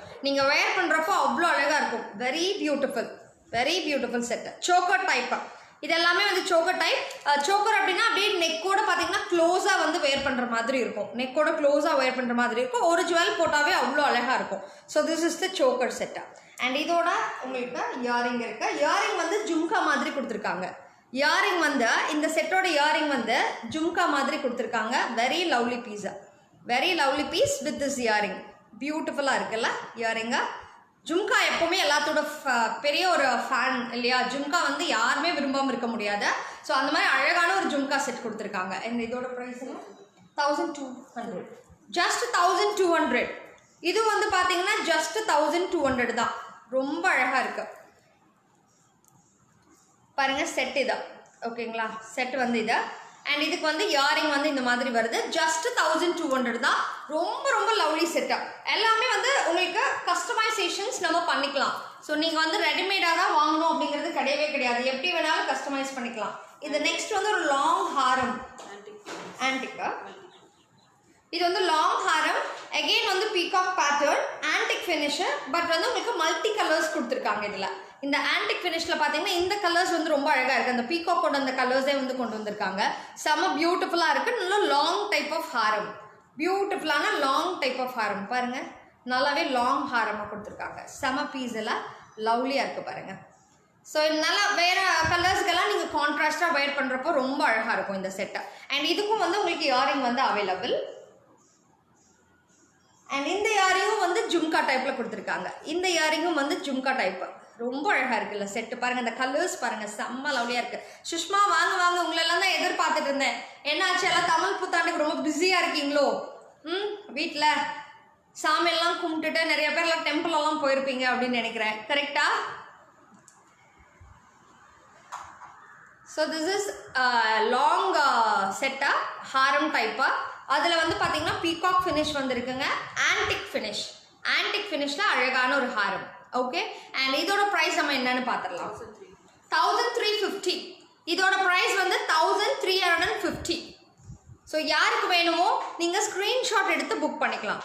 A: Very beautiful set. Choker type. இதெல்லாமே வந்து சோக்கர் டைப். சோக்கர் அப்படின்னா அப்படியே நெக்கோட பார்த்தீங்கன்னா க்ளோஸாக வந்து வேர் பண்ணுற மாதிரி இருக்கும். ஒரு ஜுவல் போட்டாவே அவ்வளோ அழகாக இருக்கும். So this is the choker set. And இதோட உங்களுக்கு இயரிங் இருக்கு. இயரிங் வந்து ஜும்கா மாதிரி கொடுத்துருக்காங்க. இயரிங் வந்து இந்த செட்டோட இயரிங் வந்து ஜும்கா மாதிரி கொடுத்துருக்காங்க. Very lovely piece with this earring. பியூட்டிஃபுல்லாக இருக்குல்ல இயரிங்கா. ஜும்கா எப்போவுமே எல்லாத்தோட பெரிய ஒரு ஃபேன் இல்லையா? ஜும்கா வந்து யாருமே விரும்பாமல் இருக்க முடியாது. ஸோ அந்த மாதிரி அழகான ஒரு ஜும்கா செட் கொடுத்துருக்காங்க. இந்த இதோட ப்ரைஸுங்க 1200. ஜஸ்ட் 1200. இது வந்து பார்த்தீங்கன்னா ஜஸ்ட் 1200 தான். ரொம்ப அழகாக இருக்கு பாருங்க. செட் இதை ஓகேங்களா? செட் வந்து இதை. அண்ட் இதுக்கு வந்து இயரிங் வந்து இந்த மாதிரி வருது. ஜஸ்ட் 1200 தான். ரொம்ப லவ்லி செட்டு. எல்லாமே வந்து உங்களுக்கு கஸ்டமைசேஷன்ஸ் நம்ம பண்ணிக்கலாம். ஸோ நீங்கள் வந்து ரெடிமேடாக தான் வாங்கணும் அப்படிங்கிறது கிடையாது. எப்படி வேணாலும் கஸ்டமைஸ் பண்ணிக்கலாம். இது நெக்ஸ்ட் வந்து ஒரு லாங் ஹாரம். ஆன்டிக்கா. இது வந்து லாங் ஹாரம். அகெயின் வந்து peacock pattern, antique finish. But வந்து உங்களுக்கு மல்டி கலர்ஸ் கொடுத்துருக்காங்க. இதில் இந்த ஆன்டிக் ஃபினிஷில் பார்த்தீங்கன்னா இந்த கலர்ஸ் வந்து ரொம்ப அழகாக இருக்குது. அந்த பீகாக்கோட அந்த கலர்ஸே வந்து கொண்டு வந்திருக்காங்க. செம்ம பியூட்டிஃபுல்லாக இருக்குது. நல்ல லாங் டைப் ஆஃப் ஹாரம். பியூட்டிஃபுல்லான லாங் டைப் ஆஃப் ஹாரம் பாருங்கள், நல்லாவே லாங் ஹாரமாக கொடுத்துருக்காங்க. செம பீஸ் எல்லாம் லவ்லியாக இருக்குது பாருங்கள். ஸோ நல்லா வேறு கலர்ஸ்க்கெல்லாம் நீங்கள் கான்ட்ராஸ்டாக வேர் பண்ணுறப்போ ரொம்ப அழகாக இருக்கும் இந்த செட்டை. அண்ட் இதுக்கும் வந்து உங்களுக்கு இயரிங் வந்து அவைலபிள். அண்ட் இந்த இயரிங்கும் வந்து ஜும்கா டைப்பில் கொடுத்துருக்காங்க. இந்த இயரிங்கும் வந்து ஜும்கா டைப்பு, ரொம்ப அழகாக இருக்குல்ல செட்டு பாருங்கள். இந்த கலர்ஸ் பாருங்கள், செம்ம லவ்லியாக இருக்குது. சுஷ்மா வாங்க வாங்க, உங்களெல்லாம் தான் எதிர்பார்த்துட்டு இருந்தேன். என்னாச்சு, எல்லாம் தமிழ் புத்தாண்டுக்கு ரொம்ப பிஸியாக இருக்கீங்களோ? வீட்டில் சாமியெல்லாம் கும்பிட்டுட்டு நிறைய பேர்லாம் டெம்பிளெல்லாம் போயிருப்பீங்க அப்படின்னு நினைக்கிறேன். கரெக்டா? ஸோ திஸ் இஸ் லாங் செட்டாக ஹாரம் டைப்பாக. அதில் வந்து பார்த்தீங்கன்னா பீகாக் ஃபினிஷ் வந்துருக்குங்க, ஆன்டிக் ஃபினிஷில் அழகான ஒரு ஹாரம். ஓகே, அண்ட் இதோட ப்ரைஸ் நம்ம என்னன்னு பார்த்துடலாம். 1350. இதோட ப்ரைஸ் வந்து 1350. ஸோ யாருக்கு வேணுமோ நீங்கள் ஸ்க்ரீன்ஷாட் எடுத்து புக் பண்ணிக்கலாம்.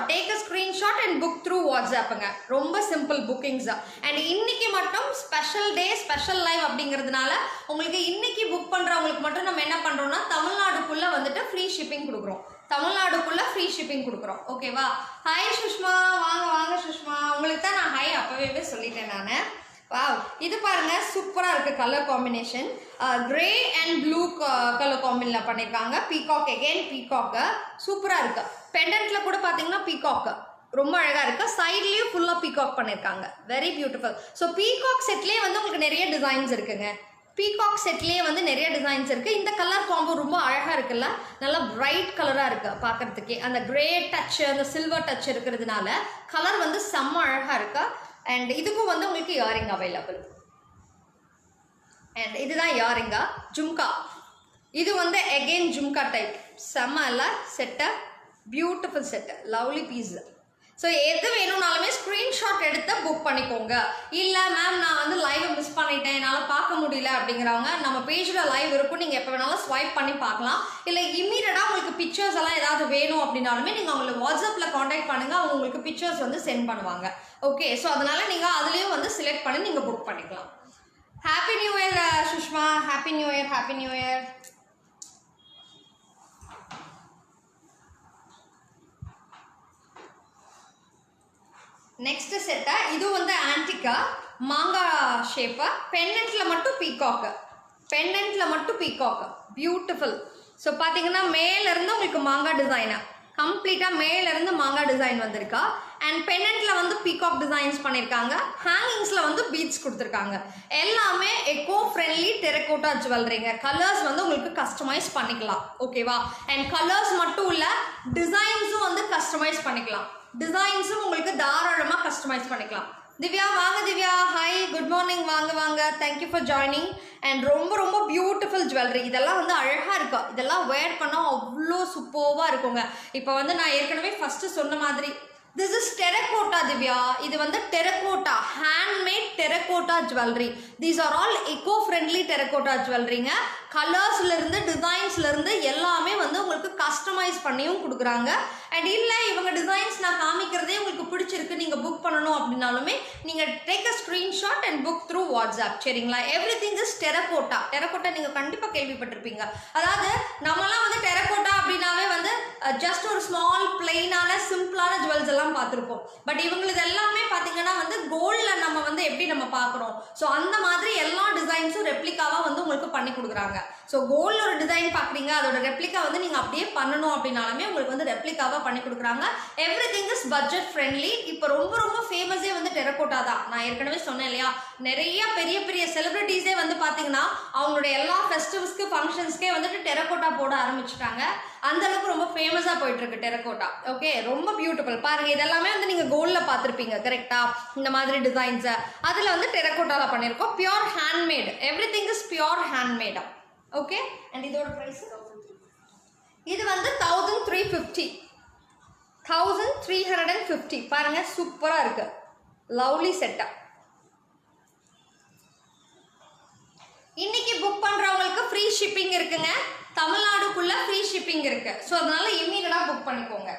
A: Take a screenshot and book through வாட்ஸ்அப்புங்க. ரொம்ப சிம்பிள் புக்கிங்ஸ் தான். அண்ட் இன்னைக்கு மட்டும் ஸ்பெஷல் டே, ஸ்பெஷல் லைவ் அப்படிங்கிறதுனால உங்களுக்கு இன்னைக்கு புக் பண்ணுறவங்களுக்கு மட்டும் நம்ம என்ன பண்ணுறோம்னா தமிழ்நாடுக்குள்ளே வந்துட்டு ஃப்ரீ ஷிப்பிங் கொடுக்குறோம். ஓகேவா? ஹாய் சுஷ்மா, வாங்க வாங்க சுஷ்மா. உங்களுக்கு தான் நான் ஹாய் அப்போவே சொல்லிட்டேன் நான். வாவ், இது பாருங்க சூப்பராக இருக்குது colour combination. Grey and blue colour காம்பினில் பண்ணியிருக்காங்க. பீகாக், எகெயின் பீகாக்கு சூப்பராக இருக்குது. பெண்டன்ட்டில் கூட பார்த்தீங்கன்னா பீகாக்கு ரொம்ப அழகாக இருக்குது. சைட்லேயும் ஃபுல்லாக பீகாக் பண்ணியிருக்காங்க, வெரி பியூட்டிஃபுல். ஸோ பீகாக் செட்லேயே வந்து உங்களுக்கு நிறைய டிசைன்ஸ் இருக்குங்க. இந்த கலர் காம்போ ரொம்ப அழகாக இருக்குல்ல, நல்லா பிரைட் கலராக இருக்குது பார்க்குறதுக்கே. அந்த கிரே டச், அந்த சில்வர் டச் இருக்கிறதுனால கலர் வந்து செம்ம அழகாக இருக்கா. அண்ட் இதுக்கும் வந்து உங்களுக்கு இயரிங் அவைலபிள். அண்ட் இதுதான் இயரிங்கா, ஜும்கா. இது வந்து எகெயின் ஜும்கா டைப், செம்ம இல்லை செட்டை, beautiful set, lovely piece. So எது வேணும்னாலுமே ஸ்க்ரீன்ஷாட் எடுத்து புக் பண்ணிக்கோங்க. இல்லை மேம் நான் வந்து லைவை மிஸ் பண்ணிட்டேன், என்னால் பார்க்க முடியல அப்படிங்கிறவங்க நம்ம பேஜில் லைவ் இருக்கும், நீங்கள் எப்போ வேணாலும் ஸ்வைப் பண்ணி பார்க்கலாம். இல்லை இம்மீடியட்டாக உங்களுக்கு பிக்சர்ஸ் எல்லாம் ஏதாவது வேணும் அப்படின்னாலுமே நீங்கள் அவங்களுக்கு வாட்ஸ்அப்பில் காண்டாக்ட் பண்ணுங்கள், அவங்க உங்களுக்கு பிக்சர்ஸ் வந்து சென்ட் பண்ணுவாங்க. ஓகே, ஸோ அதனால் நீங்கள் அதுலேயும் வந்து செலக்ட் பண்ணி நீங்கள் புக் பண்ணிக்கலாம். Happy new year Sushma, happy new year. Next செட்டா, இது வந்து ஆன்டிக்கா மாங்காய் ஷேப்பா, பெண்டன்ட்டில் மட்டும் பீகாக், பியூட்டிஃபுல். ஸோ பார்த்தீங்கன்னா மேலேருந்து உங்களுக்கு மாங்காய் டிசைனா, கம்ப்ளீட்டாக மேலேருந்து மாங்காய் டிசைன் வந்திருக்கா. அண்ட் பெண்டன்ட்டில் வந்து பீகாக் டிசைன்ஸ் பண்ணியிருக்காங்க. ஹேங்கிங்ஸில் வந்து பீட்ஸ் கொடுத்துருக்காங்க. எல்லாமே எக்கோ ஃப்ரெண்ட்லி டெரகோட்டா ஜுவல்லரிங்க. கலர்ஸ் வந்து உங்களுக்கு கஸ்டமைஸ் பண்ணிக்கலாம். ஓகேவா? அண்ட் கலர்ஸ் மட்டும் இல்லை, டிசைன்ஸும் வந்து கஸ்டமைஸ் பண்ணிக்கலாம். டிசைன்ஸும் உங்களுக்கு தாராளமாக கஸ்டமைஸ் பண்ணிக்கலாம். திவ்யா வாங்க திவ்யா, ஹாய், குட் மார்னிங், வாங்க வாங்க, தேங்க்யூ ஃபார் ஜாயினிங். அண்ட் ரொம்ப ரொம்ப பியூட்டிஃபுல் ஜுவல்லரி. இதெல்லாம் வந்து அழகாக இருக்கும், இதெல்லாம் வேர் பண்ணால் அவ்வளோ சூப்பராக இருக்குங்க. இப்போ வந்து நான் ஏற்கனவே ஃபஸ்ட்டு சொன்ன மாதிரி திஸ் இஸ் டெரகோட்டா திவ்யா. இது வந்து terracotta, handmade terracotta jewellery. These are all eco friendly terracotta ஜுவல்லரிங்க. கலர்ஸ்லேருந்து டிசைன்ஸ்லேருந்து எல்லாமே வந்து உங்களுக்கு கஸ்டமைஸ் பண்ணியும் கொடுக்குறாங்க. அண்ட் இல்லை இவங்க டிசைன்ஸ் நான் காமிக்கிறதே உங்களுக்கு பிடிச்சிருக்கு, நீங்கள் புக் பண்ணணும் அப்படின்னாலுமே நீங்கள் take a screenshot and book through WhatsApp. சரிங்களா? Everything is terracotta. நீங்கள் கண்டிப்பாக கேள்விப்பட்டிருப்பீங்க. அதாவது நம்மலாம் வந்து டெரகோட்டா அப்படின்னாவே வந்து ஜஸ்ட் ஒரு ஸ்மால் பிளெயினான சிம்பிளான ஜுவல்ஸ் எல்லாம் பார்த்துருப்போம். பட் இவங்களுக்கு எல்லாமே பார்த்தீங்கன்னா வந்து கோல்டில் நம்ம வந்து எப்படி நம்ம பார்க்குறோம், ஸோ அந்த மாதிரி எல்லா டிசைன்ஸும் ரெப்ளிகாவாக வந்து உங்களுக்கு பண்ணி கொடுக்குறாங்க. ஸோ கோல்டில் ஒரு டிசைன் பார்க்குறீங்க, அதோட ரெப்ளிகா வந்து நீங்கள் அப்படியே பண்ணணும் அப்படின்னாலுமே உங்களுக்கு வந்து ரெப்ளிகாவாக பண்ணி கொடுக்குறாங்க. Every thing is budget friendly. இப்போ ரொம்ப ரொம்ப ஃபேமஸே வந்து டெரகோட்டா தான். நான் ஏற்கனவே சொன்னேன் இல்லையா, நிறைய பெரிய பெரிய செலிபிரிட்டிஸே வந்து பார்த்தீங்கன்னா அவங்களுடைய எல்லா ஃபெஸ்டிவல்ஸ்க்கு ஃபங்க்ஷன்ஸ்க்கே வந்துட்டு டெரகோட்டா போட ஆரம்பிச்சுட்டாங்க. அந்த அளவுக்கு ரொம்ப ஃபேமஸாக போயிட்டு இருக்கு டெரகோட்டா. ஓகே, ரொம்ப பியூட்டிஃபுல். பாருங்க, இதெல்லாமே வந்து நீங்கள் கோல்டில் பார்த்துருப்பீங்க கரெக்டா, இந்த மாதிரி டிசைன்ஸை. அதில் வந்து டெரகோட்டாவில் பண்ணியிருக்கோம். Pure handmade, everything is pure ஹேண்ட்மேடா. ஓகே, அண்ட் இதோட ப்ரைஸ் இது வந்து 1350. பாருங்க, சூப்பராக இருக்கு, லவ்லி செட்டா. இன்னைக்கு புக் பண்றவங்களுக்கு ஃப்ரீ ஷிப்பிங் இருக்குங்க. தமிழ்நாடுக்குள்ள ஃப்ரீ ஷிப்பிங் இருக்கு. ஸோ அதனால இம்மீடியட்டா புக் பண்ணிக்கோங்க.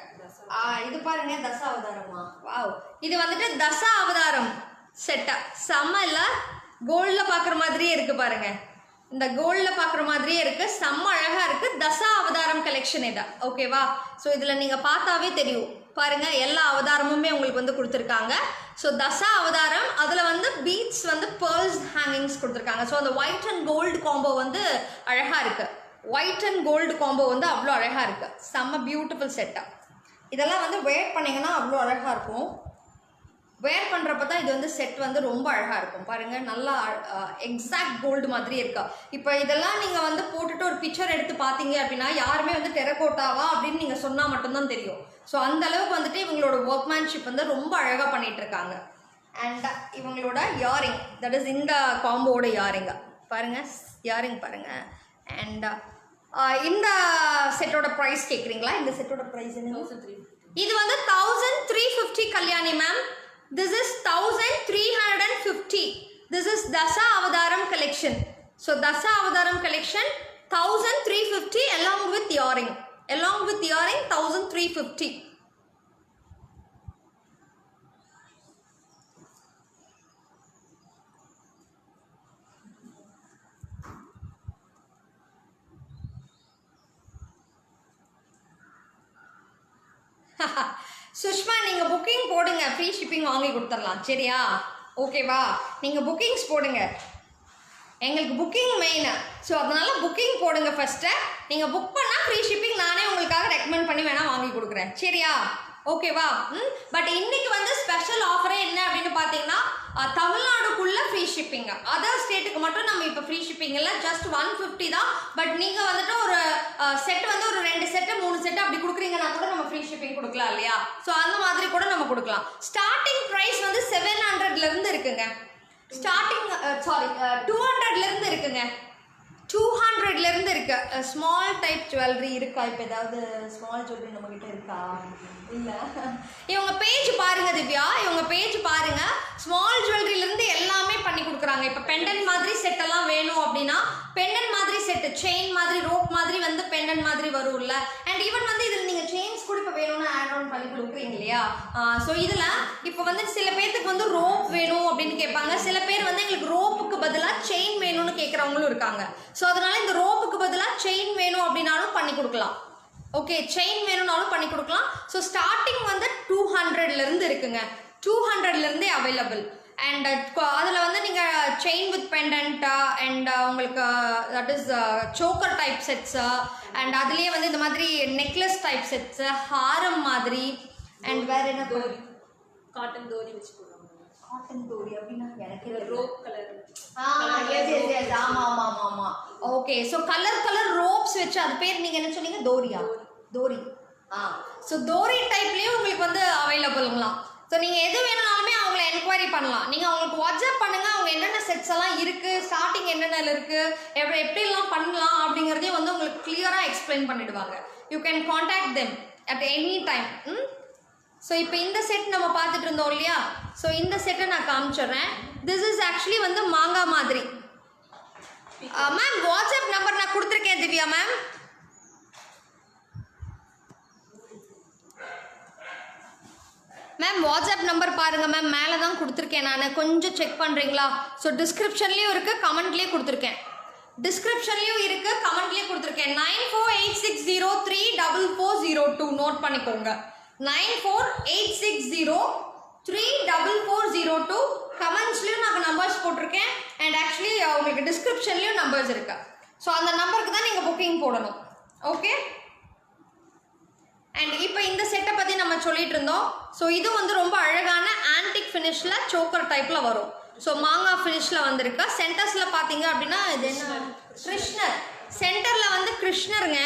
A: இது பாருங்க, தச அவதாரமா, வாவ். இது வந்துட்டு தச அவதாரம் செட்டா, செம்ம இல்ல, கோல்ட்ல பாக்குற மாதிரியே இருக்கு பாருங்க. இந்த கோல்ட்ல பாக்குற மாதிரியே இருக்கு, செம்ம அழகா இருக்கு. தச அவதாரம் கலெக்ஷன் கலெக்ஷன் இது, ஓகேவா? ஸோ இதில் நீங்கள் பார்த்தாவே தெரியும் பாருங்க, எல்லா அவதாரமுமே உங்களுக்கு வந்து கொடுத்துருக்காங்க. ஸோ தசா அவதாரம், அதில் வந்து பீட்ஸ் வந்து பேர்ல்ஸ் ஹேங்கிங்ஸ் கொடுத்துருக்காங்க. ஸோ அந்த ஒயிட் அண்ட் கோல்டு காம்போ வந்து அழகாக இருக்குது. ஒயிட் அண்ட் கோல்டு காம்போ வந்து அவ்வளோ அழகாக இருக்குது. செம்ம பியூட்டிஃபுல் செட்டாக. இதெல்லாம் வந்து வேர் பண்ணிங்கன்னா அவ்வளோ அழகாக இருக்கும். வேர் பண்ணுறப்ப தான் இது வந்து செட் வந்து ரொம்ப அழகாக இருக்கும். பாருங்கள், நல்லா எக்ஸாக்ட் கோல்டு மாதிரி இருக்கா. இப்போ இதெல்லாம் நீங்கள் வந்து போட்டுட்டு ஒரு பிக்சர் எடுத்து பார்த்தீங்க அப்படின்னா யாருமே வந்து டெரகோட்டாவா அப்படின்னு நீங்கள் சொன்னால் மட்டும்தான் தெரியும். ஸோ அந்த அளவுக்கு வந்துட்டு இவங்களோட ஒர்க்மேன்ஷிப் வந்து ரொம்ப அழகாக பண்ணிட்டு இருக்காங்க. அண்ட் இவங்களோட இயரிங், தட் இஸ் இந்த காம்போட இயரிங்க பாருங்கள், இயரிங் பாருங்கள். அண்ட் இந்த செட்டோட ப்ரைஸ் கேட்குறீங்களா? இந்த செட்டோட ப்ரைஸ் என்ன? இது வந்து 1350 Kalyani ma'am. This is 1350. This is Dasa Avadaram collection. So Dasa Avadaram collection 1350 along with earring. Along with earring 1350. Sushma, நீங்கள் புக்கிங் போடுங்க, ஃப்ரீ ஷிப்பிங் வாங்கி கொடுத்துடலாம், சரியா? ஓகேவா? நீங்கள் புக்கிங்ஸ் போடுங்க, எங்களுக்கு புக்கிங் மெயின். ஸோ அதனால் புக்கிங் போடுங்க ஃபஸ்ட்டு. நீங்கள் புக் பண்ணால் ஃப்ரீ ஷிப்பிங் நானே உங்களுக்காக ரெக்கமெண்ட் பண்ணி வேணால் வாங்கி கொடுக்குறேன், சரியா? ஓகேவா? பட் இன்னைக்கு வந்து ஸ்பெஷல் ஆஃபரே என்ன அப்படின்னு பார்த்தீங்கன்னா, தமிழ்நாடுக்குள்ளே ஃப்ரீ ஷிப்பிங்க. அதர் ஸ்டேட்டுக்கு மட்டும் நம்ம இப்போ ஃப்ரீ ஷிப்பிங் இல்லை, ஜஸ்ட் 150 தான். பட் நீங்கள் வந்துட்டு ஒரு செட் வந்து ஒரு 2 செட்டு 3 செட்டு அப்படி கொடுக்குறீங்கன்னா கூட நம்ம ஃப்ரீ ஷிப்பிங் கொடுக்கலாம் இல்லையா? ஸோ அந்த மாதிரி கூட நம்ம கொடுக்கலாம். ஸ்டார்டிங் ப்ரைஸ் வந்து 700லேருந்து இருக்குங்க. ஸ்டார்டிங் 200லேருந்து இருக்குங்க. 200லேருந்து இருக்கு. ஸ்மால் டைப் ஜுவல்லரி இருக்கா? இப்போ ஏதாவது ஸ்மால் ஜுவல்லரி நம்மக்கிட்ட இருக்கா? இல்லை. இவங்க பேஜ் பாருங்க திவ்யா, இவங்க பேஜ் பாருங்க. ஸ்மால் ஜுவல்லரியிலேருந்து எல்லாமே பண்ணி கொடுக்குறாங்க. இப்போ பெண்டன் மாதிரி செட்டெல்லாம் வேணும் அப்படின்னா பெண்டன் மாதிரி செட்டு, செயின் மாதிரி, ரோப் மாதிரி வந்து பெண்டன் மாதிரி வரும்ல. அண்ட் ஈவன் வந்து இதில் நீங்கள் செயின்ஸ் கூட இப்போ வேணும்னு ஆட் ஆன் பண்ணி கொடுக்குறீங்க இல்லையா? ஸோ இதில் இப்போ வந்து சில பேர்த்துக்கு வந்து ரோப் வேணும் அப்படின்னு கேட்பாங்க. சில பேர் வந்து எங்களுக்கு ரோப்புக்கு பதிலாக செயின் வேணும்னு கேட்குறவங்களும் இருக்காங்க. ஸோ அதனால இந்த ரோப்புக்கு பதிலாக செயின் வேணும் அப்படின்னாலும் பண்ணி கொடுக்கலாம். ஓகே, செயின் வேணும்னாலும் பண்ணி கொடுக்கலாம். ஸோ ஸ்டார்டிங் வந்து 200லேருந்து இருக்குங்க. 200லேருந்தே அவைலபிள். அண்ட் அதில் வந்து நீங்கள் செயின் வித் பெண்டன்ட்டா அண்ட் உங்களுக்கு that is choker type sets, and அதுலேயே வந்து இந்த மாதிரி நெக்லஸ் டைப் செட்ஸு, ஹாரம் மாதிரி, அண்ட் வேறு என்ன
B: காட்டன் தோரி வச்சு போடுவாங்க.
A: காட்டன் தோரி அப்படின்னா எனக்கு
B: ரோப் கலர்.
A: ஆமாம். ஓகே, ஸோ கலர் ரோப்ஸ் வச்சு, அது பேர் நீங்கள் என்ன சொன்னீங்க? தோரியா? தோரி. ஸோ தோரி டைப்லேயும் உங்களுக்கு வந்து அவைலபிள்ங்களாம். ஸோ நீங்கள் எது வேணும்னாலுமே அவங்கள என்கொயரி பண்ணலாம். நீங்கள் அவங்களுக்கு வாட்ஸ்அப் பண்ணுங்கள், அவங்க என்னென்ன செட்ஸ் எல்லாம் இருக்குது, ஸ்டார்டிங் என்னென்ன இருக்குது, எப்படிலாம் பண்ணலாம் அப்படிங்கிறதையும் வந்து உங்களுக்கு கிளியராக எக்ஸ்பிளைன் பண்ணிடுவாங்க. You can contact them at any time. So இப்போ இந்த செட் நம்ம பார்த்துட்டு இருந்தோம் இல்லையா? ஸோ இந்த செட்டை நான் காமிச்சிடுறேன். திஸ் இஸ் ஆக்சுவலி வந்து மாங்காய் மாதிரி. மேம் வாட்ஸ்அப் நம்பர் நான் கொடுத்துருக்கேன் Divya ma'am. Ma'am WhatsApp number பாருங்கள் மேம், மேலே தான் கொடுத்துருக்கேன் நான், கொஞ்சம் செக் பண்ணுறீங்களா? ஸோ டிஸ்கிரிப்ஷன்லேயும் இருக்குது, கமெண்ட்லேயும் கொடுத்துருக்கேன். டிஸ்கிரிப்ஷன்லேயும் இருக்குது, கமெண்ட்லேயும் கொடுத்துருக்கேன். 9486034402 நோட் பண்ணிக்கோங்க. 9486034402 கமெண்ட்ஸ்லேயும் நான் நம்பர்ஸ் போட்டிருக்கேன். அண்ட் ஆக்சுவலி உங்களுக்கு டிஸ்கிரிப்ஷன்லேயும் நம்பர்ஸ் இருக்கு. ஸோ அந்த நம்பருக்கு தான் நீங்கள் புக்கிங் போடணும். ஓகே, அண்ட் இப்போ இந்த செட்டை பற்றி நம்ம சொல்லிட்டு இருந்தோம். ஸோ இது வந்து ரொம்ப அழகான ஆன்டிக் ஃபினிஷில் சோக்கர் டைப்பில் வரும். ஸோ மாங்காய் ஃபினிஷில் வந்திருக்கா. சென்டர்ஸில் பார்த்தீங்க அப்படின்னா இது என்ன? கிருஷ்ணர். சென்டரில் வந்து கிருஷ்ணருங்க,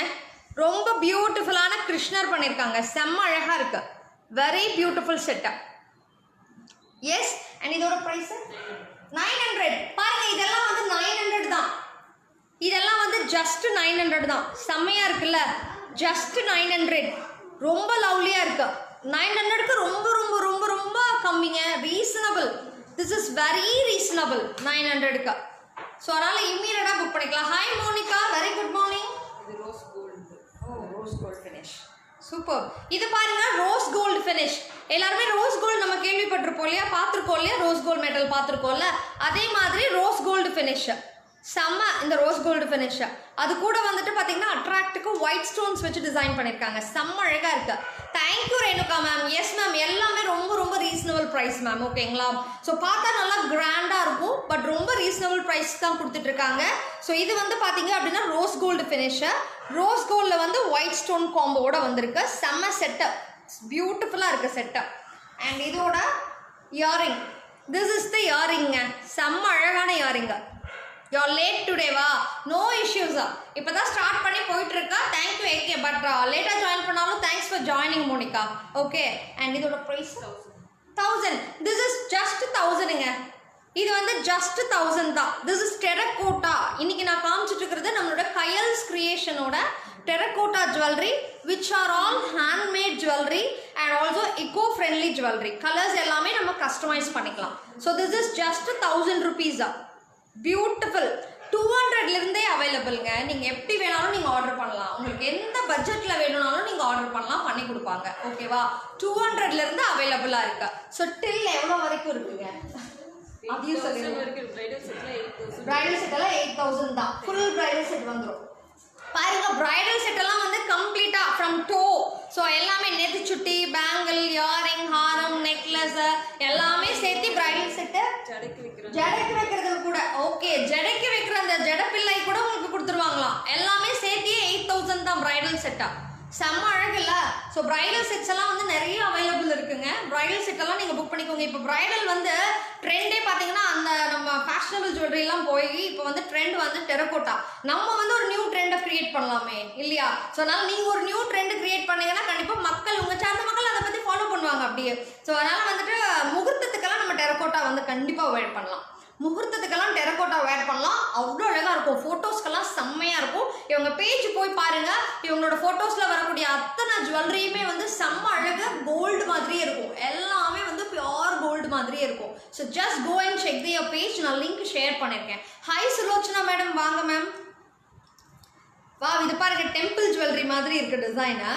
A: ரொம்ப பியூட்டிஃபுல்லான கிருஷ்ணர் பண்ணியிருக்காங்க. செம்ம அழகாக இருக்கு. Very beautiful setup. Yes, and இதோட ப்ரைஸ் 900. பாருங்க, இதெல்லாம் வந்து 900 தான். இதெல்லாம் வந்து ஜஸ்ட் 900 தான். செம்மையாக இருக்குல்ல? ஜஸ்ட் 900. ரொம்ப லவ்லியாக இருக்கு. 900க்கு ரொம்ப ரொம்ப ரொம்ப ரொம்ப கம்மிங்க. Reasonable. This is very reasonable 900க்கு. ஸோ அதனால் இம்மீடியட்டாக புக் பண்ணிக்கலாம். Hi Monica, very good morning.
B: இது rose gold.
A: Rose gold finish, super. இது பாருங்க, ரோஸ் கோல்டு ஃபினிஷ். எல்லாருமே ரோஸ் கோல்டு நம்ம கேள்விப்பட்டிருப்போம் இல்லையா? பார்த்துருக்கோம் இல்லையா? ரோஸ் கோல்டு மெட்டல் பார்த்துருக்கோம்ல, அதே மாதிரி ரோஸ் கோல்டு ஃபினிஷ். செம்ம இந்த ரோஸ் கோல்டு ஃபினிஷ். அது கூட வந்துட்டு பார்த்தீங்கன்னா அட்ராக்ட்டுக்கு ஒயிட் ஸ்டோன்ஸ் வச்சு டிசைன் பண்ணியிருக்காங்க. செம்ம அழகாக இருக்குது. Thank you Renuka ma'am. Yes ma'am, எல்லாமே ரொம்ப ரொம்ப ரீசனபிள் ப்ரைஸ் மேம். ஓகேங்களா? ஸோ பார்த்தா நல்லா கிராண்டாக இருக்கும், பட் ரொம்ப ரீசனபிள் ப்ரைஸ் தான் கொடுத்துட்ருக்காங்க. ஸோ இது வந்து பார்த்தீங்க அப்படின்னா ரோஸ் கோல்டு ஃபினிஷு. ரோஸ் கோல்டில் வந்து ஒயிட் ஸ்டோன் காம்போவோட வந்திருக்கு. செம்ம செட்டப், பியூட்டிஃபுல்லாக இருக்குது செட்டப். அண்ட் இதோட இயரிங், திஸ் இஸ் த இயரிங்க. செம்ம அழகான இயரிங்க. யூஆர் லேட் டுடேவா? நோ இஷ்யூஸா, இப்போ தான் ஸ்டார்ட் பண்ணி போயிட்டு இருக்கா. தேங்க்யூ ஏகே, பட் லேட்டாக ஜாயின் பண்ணாலும் thanks for joining Monica. Okay, and இதோட ப்ரைஸ் 1000. திஸ் இஸ் ஜஸ்ட் 1000ங்க. இது வந்து ஜஸ்ட் 1000 தான். This is terracotta. இன்னைக்கு நான் காமிச்சிட்டு இருக்கிறது நம்மளோட கயல்ஸ் கிரியேஷனோட terracotta jewelry, which are all handmade jewelry and also eco-friendly jewelry. Colors எல்லாமே நம்ம customize பண்ணிக்கலாம். So this is just 1000 rupees. Beautiful. 200ல இருந்தே அவைலபிள்ங்க. நீங்க எப்படி வேணாலும் நீங்க ஆர்டர் பண்ணலாம். உங்களுக்கு எந்த பட்ஜெட்ல வேணும்னாலும் நீங்க ஆர்டர் பண்ணலாம், பண்ணி கொடுப்பாங்க. ஓகேவா? 200ல இருந்து அவைலபிளா இருக்கு. ஸோ டில் எவ்வளோ வரைக்கும் இருக்குங்க? அதையும் சொல்லுங்க. பிரைடல் செட் எல்லாம் 8000 தான். ஃபுல் பிரைடல் செட் வந்துடும். பாருங்க, பிரைடல் செட் எல்லாம் வந்து கம்ப்ளீட்டா ஃப்ரம் டோ. ஸோ எல்லாமே நெத்தி சுட்டி, பேங்கிள், இயரிங், ஹாரம், நெக்லஸ் எல்லாமே சேர்த்து பிரைடல் செட்டு. ஜடைக்கு வைக்கிறது கூட ஓகே, ஜடைக்கு வைக்கிற அந்த ஜடப்பிள்ளை கூட உங்களுக்கு கொடுத்துருவாங்களாம். எல்லாமே சேர்த்தியே 8000 தான் பிரைடல் செட்டா. செம்ம அழகு இல்லை? ஸோ பிரைடல் செட்ஸ் எல்லாம் வந்து நிறைய அவைலபிள் இருக்குங்க. பிரைடல் செட் எல்லாம் நீங்கள் புக் பண்ணிக்கோங்க. இப்போ பிரைடல் வந்து ட்ரெண்டே பார்த்தீங்கன்னா அந்த நம்ம ஃபேஷனபிள் ஜுவல்லரிலாம் போய் இப்போ வந்து ட்ரெண்ட் வந்து டெரகோட்டா. நம்ம வந்து ஒரு நியூ ட்ரெண்டை கிரியேட் பண்ணலாமே இல்லையா? ஸோ அதனால் நீங்கள் ஒரு நியூ ட்ரெண்ட் கிரியேட் பண்ணீங்கன்னா கண்டிப்பாக மக்கள், உங்கள் சார்ந்த மக்கள் அதை பற்றி ஃபாலோ பண்ணுவாங்க அப்படியே. ஸோ அதனால் வந்துட்டு முகூர்த்தத்துக்கெல்லாம் நம்ம டெரகோட்டா வந்து கண்டிப்பாக அவாய்ட் பண்ணலாம். முகூர்த்தத்துக்கெல்லாம் டெரகோட்டா வேர் பண்ணலாம். அவ்வளோ அழகாக இருக்கும். ஃபோட்டோஸ்க்கெல்லாம் செம்மையாக இருக்கும். இவங்க பேஜ் போய் பாருங்கள். இவங்களோட ஃபோட்டோஸில் வரக்கூடிய அத்தனை ஜுவல்லரியுமே வந்து செம்ம அழகாக கோல்டு மாதிரியே இருக்கும். எல்லாமே வந்து பியோர் கோல்டு மாதிரியே இருக்கும். So just go and check their page. நான் லிங்க் ஷேர் பண்ணியிருக்கேன். ஹாய் சுலோச்சனா மேடம், வாங்க மேம். வா, இது பாருங்க, டெம்பிள் ஜுவல்லரி மாதிரி இருக்கு. டிசைனு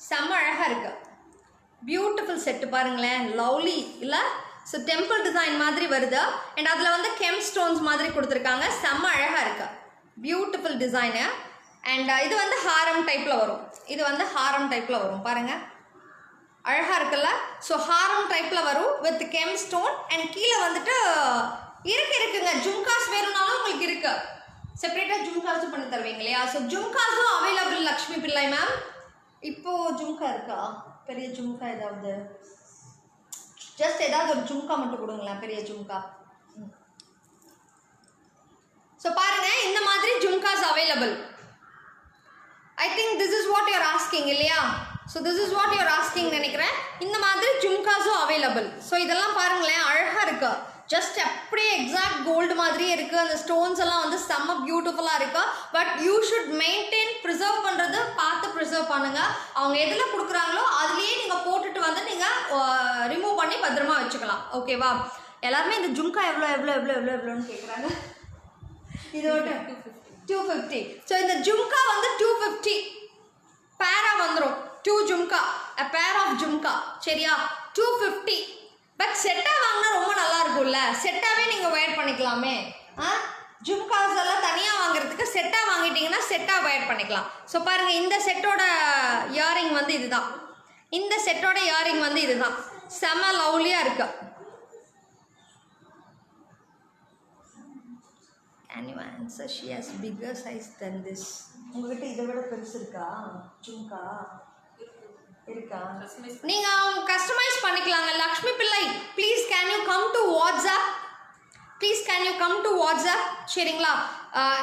A: செம்ம அழகாக இருக்கு. பியூட்டிஃபுல் செட்டு பாருங்களேன், லவ்லி இல்லை? ஸோ டெம்பிள் டிசைன் மாதிரி வருது. அண்ட் அதில் வந்து கெம் ஸ்டோன்ஸ் மாதிரி கொடுத்துருக்காங்க. செம்ம அழகாக இருக்கு. Beautiful design. அண்ட் இது வந்து ஹாரம் டைப்பில் வரும். இது வந்து ஹாரம் டைப்பில் வரும் பாருங்கள், அழகாக இருக்குல்ல? ஸோ ஹாரம் டைப்பில் வரும் வித் கெம் ஸ்டோன். அண்ட் கீழே வந்துட்டு இருக்குங்க ஜும்காஸ் வேணும்னாலும் உங்களுக்கு இருக்கு. செப்பரேட்டாக ஜும்காஸும் பண்ணி தருவீங்க இல்லையா? ஸோ ஜும்காஸும் அவைலபிள் லக்ஷ்மி பிள்ளை மேம். இப்போது ஜும்கா இருக்கா? பெரிய ஜும்கா ஏதாவது, ஜஸ்ட் ஏதாவது ஒரு ஜும்கா மட்டும் கொடுங்களேன், பெரிய ஜும்கா. ஸோ பாருங்க, இந்த மாதிரி jhumkas available. I think this is what you are asking இல்லையா? So this is what you are asking நினைக்கிறேன். இந்த மாதிரி ஜும்காஸும் அவைலபிள். ஸோ இதெல்லாம் பாருங்களேன், அழகாக இருக்கு. ஜஸ்ட் அப்படியே எக்ஸாக்ட் கோல்டு மாதிரியே இருக்குது. அந்த ஸ்டோன்ஸ் எல்லாம் வந்து செம்ம பியூட்டிஃபுல்லாக இருக்கு. But you should maintain, preserve பண்ணுறது பார்த்து ப்ரிசர்வ் பண்ணுங்கள். அவங்க எதில் கொடுக்குறாங்களோ அதுலேயே நீங்கள் போட்டுட்டு வந்து நீங்கள் ரிமூவ் பண்ணி பத்திரமா வச்சுக்கலாம். ஓகேவா? எல்லாருமே இந்த ஜும்கா எவ்வளோன்னு கேட்குறாங்க. இதோட 250. ஸோ இந்த ஜும்கா வந்து 250 பேரா வந்துடும். 2 jhumka, a pair of jhumka, சரியா? 250. பட் செட்டாக வாங்கினா ரொம்ப நல்லா இருக்கும்ல? செட்டாகவே நீங்கள் வேர் பண்ணிக்கலாமே. ஜும்காஸ் எல்லாம் தனியாக வாங்குறதுக்கு செட்டாக வாங்கிட்டீங்கன்னா செட்டாக வேர் பண்ணிக்கலாம். ஸோ பாருங்கள், இந்த செட்டோட இயரிங் வந்து இதுதான். இந்த செட்டோட இயரிங் வந்து இதுதான். செம லவ்லியாக இருக்கு. Can you answer? She has bigger size than this. உங்ககிட்ட இதை விட பெருசு இருக்கா ஜும்கா? இருக்கா? நீங்க கஸ்டமைஸ் பண்ணிக்கலாங்க. Lakshmi Pillai, please can you come to WhatsApp? Please can you come to WhatsApp? சரிங்களா?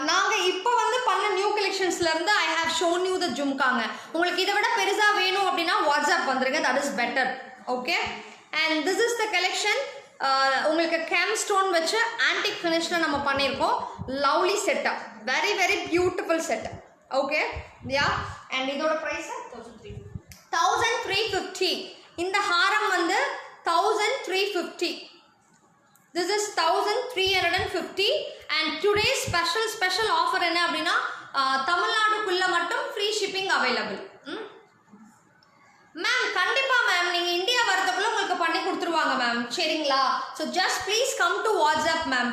A: நாங்கள் இப்போ வந்து பண்ண நியூ கலெக்ஷன்ஸ்லேருந்து I have shown you the ஜும்காங்க. உங்களுக்கு இதை விட பெருசாக வேணும் அப்படின்னா வாட்ஸ்அப் வந்துருங்க. That is better. Okay, and this is the collection. உங்களுக்கு கேம் ஸ்டோன் வச்சு ஆன்டிக் ஃபினிஷில் நம்ம பண்ணியிருக்கோம். Lovely setup, very very beautiful setup. Okay yeah. And இதோட ப்ரைஸ் 1350. இந்த ஹாரம் வந்து 1350. This is 1350. And today's special offer என்ன அப்படின்னா தமிழ்நாடுக்குள்ள மட்டும் ஃப்ரீ ஷிப்பிங் அவைலபிள். மேம் கண்டிப்பா மேம், நீங்க இந்தியா வரதுக்குள்ள உங்களுக்கு பண்ணி கொடுத்துருவாங்க மேம். சரிங்களா? So just please come to WhatsApp ma'am.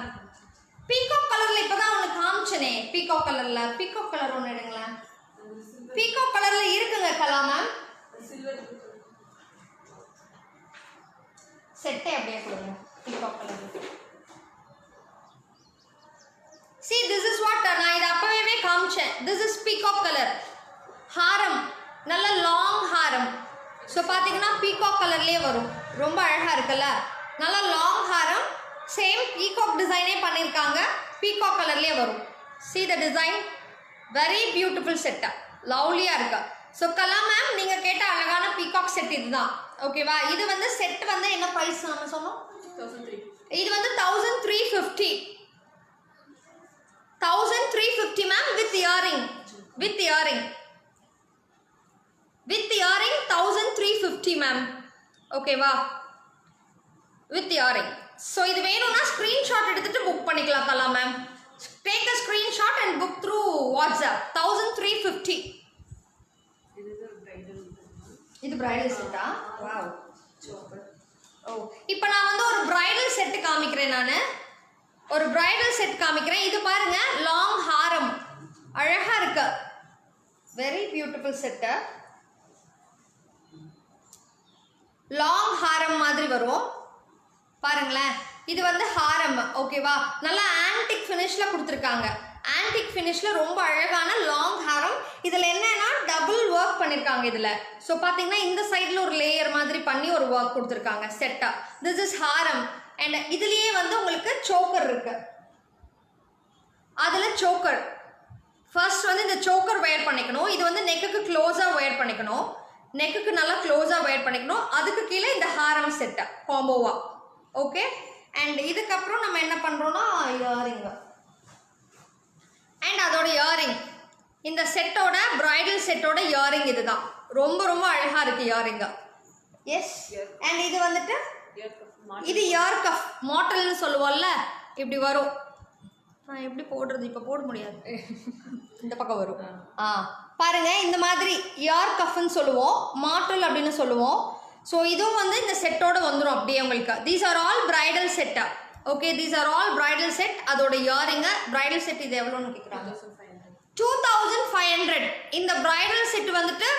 A: Peacock கலர்ல இப்பதான் ஒன்று காமிச்சனே, பீகாக் கலர்ல. பீகாக் கலர் ஒன்று எடுங்களேன். பீகாக் கலர்ல இருக்குங்க கலா மேம். செட்டே அப்படியே கொடுங்க peacock colour. See, this is what நான் இது அப்பவே காமிச்சேன். This is peacock color. ஹாரம், நல்ல லாங் ஹாரம். ஸோ பார்த்தீங்கன்னா பீகாக் கலர்லேயே வரும். ரொம்ப அழகாக இருக்குல்ல, நல்ல லாங் ஹாரம். சேம் பீகாக் டிசைனே பண்ணியிருக்காங்க, பீகாக் கலர்லேயே வரும். See the design, very beautiful செட்டாக லவ்லியாக இருக்கா. ஸோ கலா மேம் நீங்கள் கேட்ட அழகான பீகாக் செட் இதுதான். ஓகேவா? இது வந்து செட் வந்து என்ன ப்ரைஸ் நம்ம சொன்னோம்? 1300. இது வந்து 1350. 1350 ma'am with earring. With earring. With earring 1350 ma'am. Okay வா? With earring. So இது வேணும்னா screenshot எடுத்துட்டு book பண்ணிக்கலாம் கலா ma'am. Take a screenshot and book through WhatsApp. 1350. இது bridal set ஆ? Wow. Oh. இப்போ நான் வந்து ஒரு bridal set காமிக்கிறேன் நானு. ஒரு பிரைடல் செட் காமிக்கிறேன். இது பாருங்க, லாங் ஹாரம் அழகா இருக்கு. Very beautiful set. லாங் ஹாரம் மாதிரி வரும் பாருங்களேன். இது வந்து ஹாரம். ஓகேவா? நல்லா ஆன்டிக் ஃபினிஷ்ல கொடுத்துருக்காங்க. ஆன்டிக் ஃபினிஷ்ல ரொம்ப அழகான லாங் ஹாரம். இதுல என்னன்னா டபுள் ஒர்க் பண்ணிருக்காங்க இதுல. ஸோ பாத்தீங்கன்னா இந்த சைட்ல ஒரு லேயர் மாதிரி பண்ணி ஒரு ஒர்க் கொடுத்துருக்காங்க செட்டா. This is Haram. அண்ட் இதுலயே வந்து உங்களுக்கு சோக்கர் இருக்கு. அதுல சோக்கர் ஃபர்ஸ்ட் வந்து இந்த சோக்கர் வேர் பண்ணிக்கணும். இது வந்து நெக்குக்கு க்ளோஸா வேர் பண்ணிக்கணும். நெக்குக்கு நல்லா க்ளோஸா வேர் பண்ணிக்கணும். அதுக்கு கீழே இந்த ஹாரம் செட்டா காம்போவா. ஓகே. அண்ட் இதுக்கப்புறம் நம்ம என்ன பண்றோம்னா இயரிங். அண்ட் அதோட இயரிங், இந்த செட்டோட பிரைடல் செட்டோட இயரிங் இதுதான். ரொம்ப ரொம்ப அழகா இருக்கு இயரிங். எஸ். அண்ட் இது வந்துட்டு இது இயர் கஃப் மாட்டல்னு சொல்லுவோம்ல, இப்படி வரும். நான் எப்படி போடுறது? இப்போ போட முடியாது, இந்த பக்கம் வரும். பாருங்க, இந்த மாதிரி இயர் கஃப்னு சொல்லுவோம், மாட்டல் அப்படின்னு சொல்லுவோம். ஸோ இதுவும் வந்து இந்த செட்டோட வந்துடும் அப்படியே உங்களுக்கு. தீஸ் ஆர் ஆல் பிரைடல் செட்டா. Okay, these are all bridal set. அதோட இயரிங்க பிரைடல் செட் இது எவ்வளோன்னு கேட்குறாங்க? 2500. இந்த பிரைடல் செட் வந்துட்டு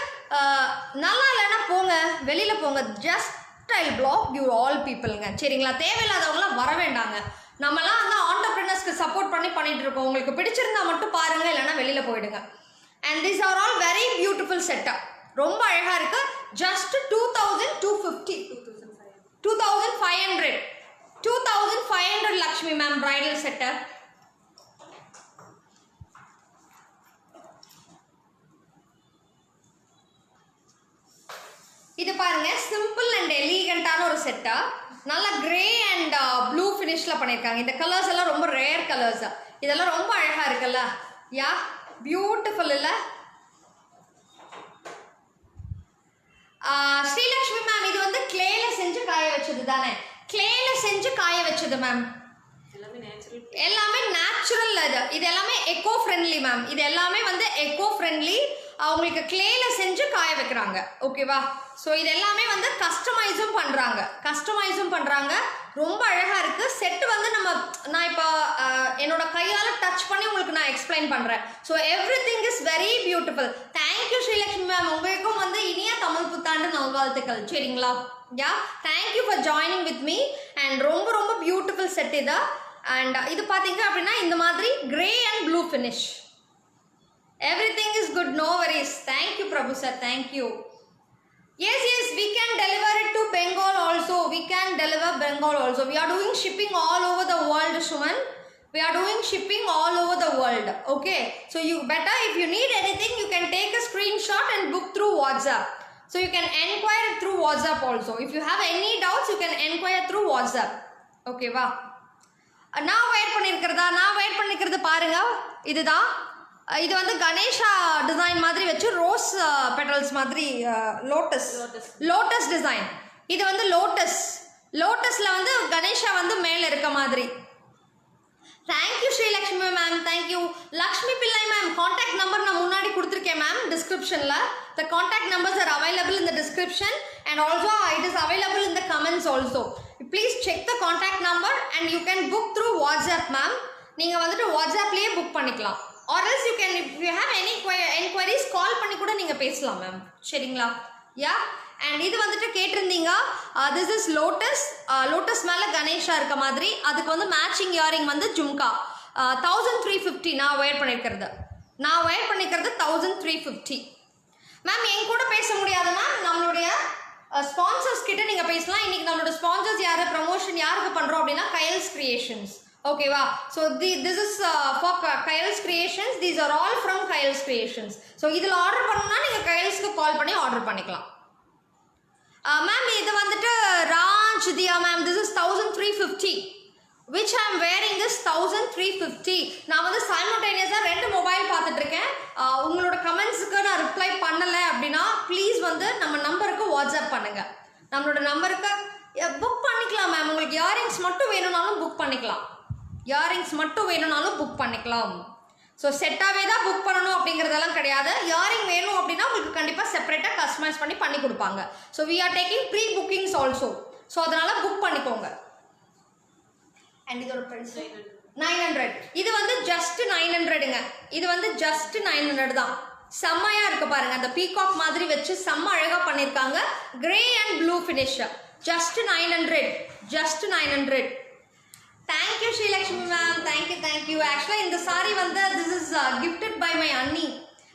A: நல்லா இல்லைன்னா போங்க, வெளியில் போங்க. Just I'll block you all peopleங்க. சரிங்களா? தேவையில்லாதவங்களாம் வர வேண்டாங்க. நம்மலாம் வந்து ஆண்டர்பிரினர்ஸ்க்கு சப்போர்ட் பண்ணிட்டு இருக்கோம். உங்களுக்கு பிடிச்சிருந்தா மட்டும் பாருங்க, இல்லைன்னா வெளியில போயிடுங்க. And these are all very beautiful setup. ரொம்ப அழகா இருக்கு. Just 2250. 2500. 2500 Lakshmi ma'am bridal setup. இது பாருங்க, சிம்பிள் அண்ட் எலிகண்டான ஒரு செட்டா. நல்ல கிரே அண்ட் ப்ளூ ஃபினிஷ்ல பண்ணியிருக்காங்க. இந்த கலர்ஸ் எல்லாம் ரொம்ப ரேர் கலர்ஸ். இதெல்லாம் ரொம்ப அழகா இருக்குல்ல? யா, பியூட்டிஃபுல் இல்ல? ஸ்ரீலக்ஷ்மி மேம், இது வந்து கிளேல செஞ்சு காய வச்சது தானே? கிளேல செஞ்சு காய வச்சது மேம். எல்லாமே நேச்சுரல். இது எல்லாமே எக்கோ ஃப்ரெண்ட்லி மேம். இது எல்லாமே வந்து எக்கோ ஃப்ரெண்ட்லி. அவங்களுக்கு கிளேல செஞ்சு காய வைக்கிறாங்க. ஓகேவா? ஸோ இது எல்லாமே வந்து கஸ்டமைஸும் பண்ணுறாங்க. ரொம்ப அழகாக இருக்குது. செட்டு வந்து நான் இப்போ என்னோட கையால் டச் பண்ணி உங்களுக்கு நான் எக்ஸ்பிளைன் பண்ணுறேன். So everything is very beautiful. Thank you Srilakshmi ma'am. உங்களுக்கும் வந்து இனிய தமிழ் புத்தாண்டு நல்வாழ்த்துக்கள். சரிங்களா? Yeah, thank you for joining with me. And ரொம்ப ரொம்ப பியூட்டிஃபுல் செட் இது. அண்ட் இது பார்த்தீங்க அப்படின்னா இந்த மாதிரி grey and blue finish. Everything is good, no worries. Thank you, Prabhu sir. Thank you. Yes, we can deliver it to Bengal also. We can deliver Bengal also. We are doing shipping all over the world, Shuman. We are doing shipping all over the world. Okay. So you better, if you need anything, you can take a screenshot and book through WhatsApp. So you can enquire through WhatsApp also. If you have any doubts, you can enquire through WhatsApp. Okay, வா. நான் wait பண்ணிருக்கிறது பாருங்க. இதுதான். இது வந்து Ganesha design மாதிரி வச்சு rose petals மாதிரி lotus design. இது வந்து லோட்டஸ்ல வந்து கணேஷா வந்து மேல இருக்க மாதிரி. Thank you Srilakshmi ma'am. Thank you Lakshmi பிள்ளை மேம். கான்டாக்ட் நம்பர் நான் முன்னாடி கொடுத்துருக்கேன் மேம் டிஸ்கிரிப்ஷன்ல. The contact numbers are available in the description and also it is available in the comments also. Please check the contact number and you can book through WhatsApp ma'am. நீங்கள் வந்துட்டு வாட்ஸ்அப்லேயே book பண்ணிக்கலாம். Or else you can, if you have any enquiries call பண்ணி கூட நீங்கள் பேசலாம் ma'am. சரிங்களா? யா. And இது வந்துட்டு கேட்டிருந்தீங்க, திஸ் இஸ் லோட்டஸ். லோட்டஸ் மேலே கணேஷா இருக்க மாதிரி, அதுக்கு வந்து மேட்சிங் இயரிங் வந்து ஜும்கா 1350. நான் வேர் பண்ணியிருக்கிறது 1350. மேம் என் கூட பேச முடியாது மேம், நம்மளுடைய ஸ்பான்சர்ஸ் கிட்ட நீங்கள் பேசலாம். இன்னைக்கு நம்மளோட ஸ்பான்சர்ஸ் யார், ப்ரமோஷன் யாருக்கு பண்ணுறோம் அப்படின்னா கைல்ஸ் கிரியேஷன்ஸ். ஓகேவா? So this is for Giles creations. These are all from Giles creations. So இதில் ஆர்டர் பண்ணணும்னா நீங்கள் கைல்ஸ்க்கு கால் பண்ணி ஆர்டர் பண்ணிக்கலாம். மேம் இது வந்துட்டு Raj Dhiya ma'am, this is 1350. which I am wearing is 1350. நான் வந்து சைமல்டேனியஸாக 2 மொபைல் பார்த்துட்டு இருக்கேன். உங்களோட கமெண்ட்ஸுக்கு நான் ரிப்ளை பண்ணலை அப்படின்னா ப்ளீஸ் வந்து நம்ம நம்பருக்கு வாட்ஸ்அப் பண்ணுங்க. நம்மளோட நம்பருக்கு புக் பண்ணிக்கலாம் மேம். உங்களுக்கு இயரிங்ஸ் மட்டும் வேணும்னாலும் புக் பண்ணிக்கலாம். ஸோ செட்டாகவே தான் புக் பண்ணணும் அப்படிங்கிறதெல்லாம் கிடையாது. இயரிங் வேணும் அப்படின்னா உங்களுக்கு கண்டிப்பாக செப்பரேட்டாக கஸ்டமைஸ் பண்ணி கொடுப்பாங்க. So we are taking pre bookings also. So அதனால் புக் பண்ணிக்கோங்க. அண்ட் இதோட ப்ரைஸ் 900. இது வந்து ஜஸ்ட் 900ங்க. இது வந்து ஜஸ்ட் 900 தான். செம்மையாக இருக்கு பாருங்க. அந்த பீகாக் மாதிரி வச்சு செம்ம அழகாக பண்ணியிருக்காங்க. Grey and blue finish. Just 900. Thank you Srilakshmi ma'am. Thank you. ஆக்சுவலாக இந்த சாரி வந்து this is gifted by my அண்ணி.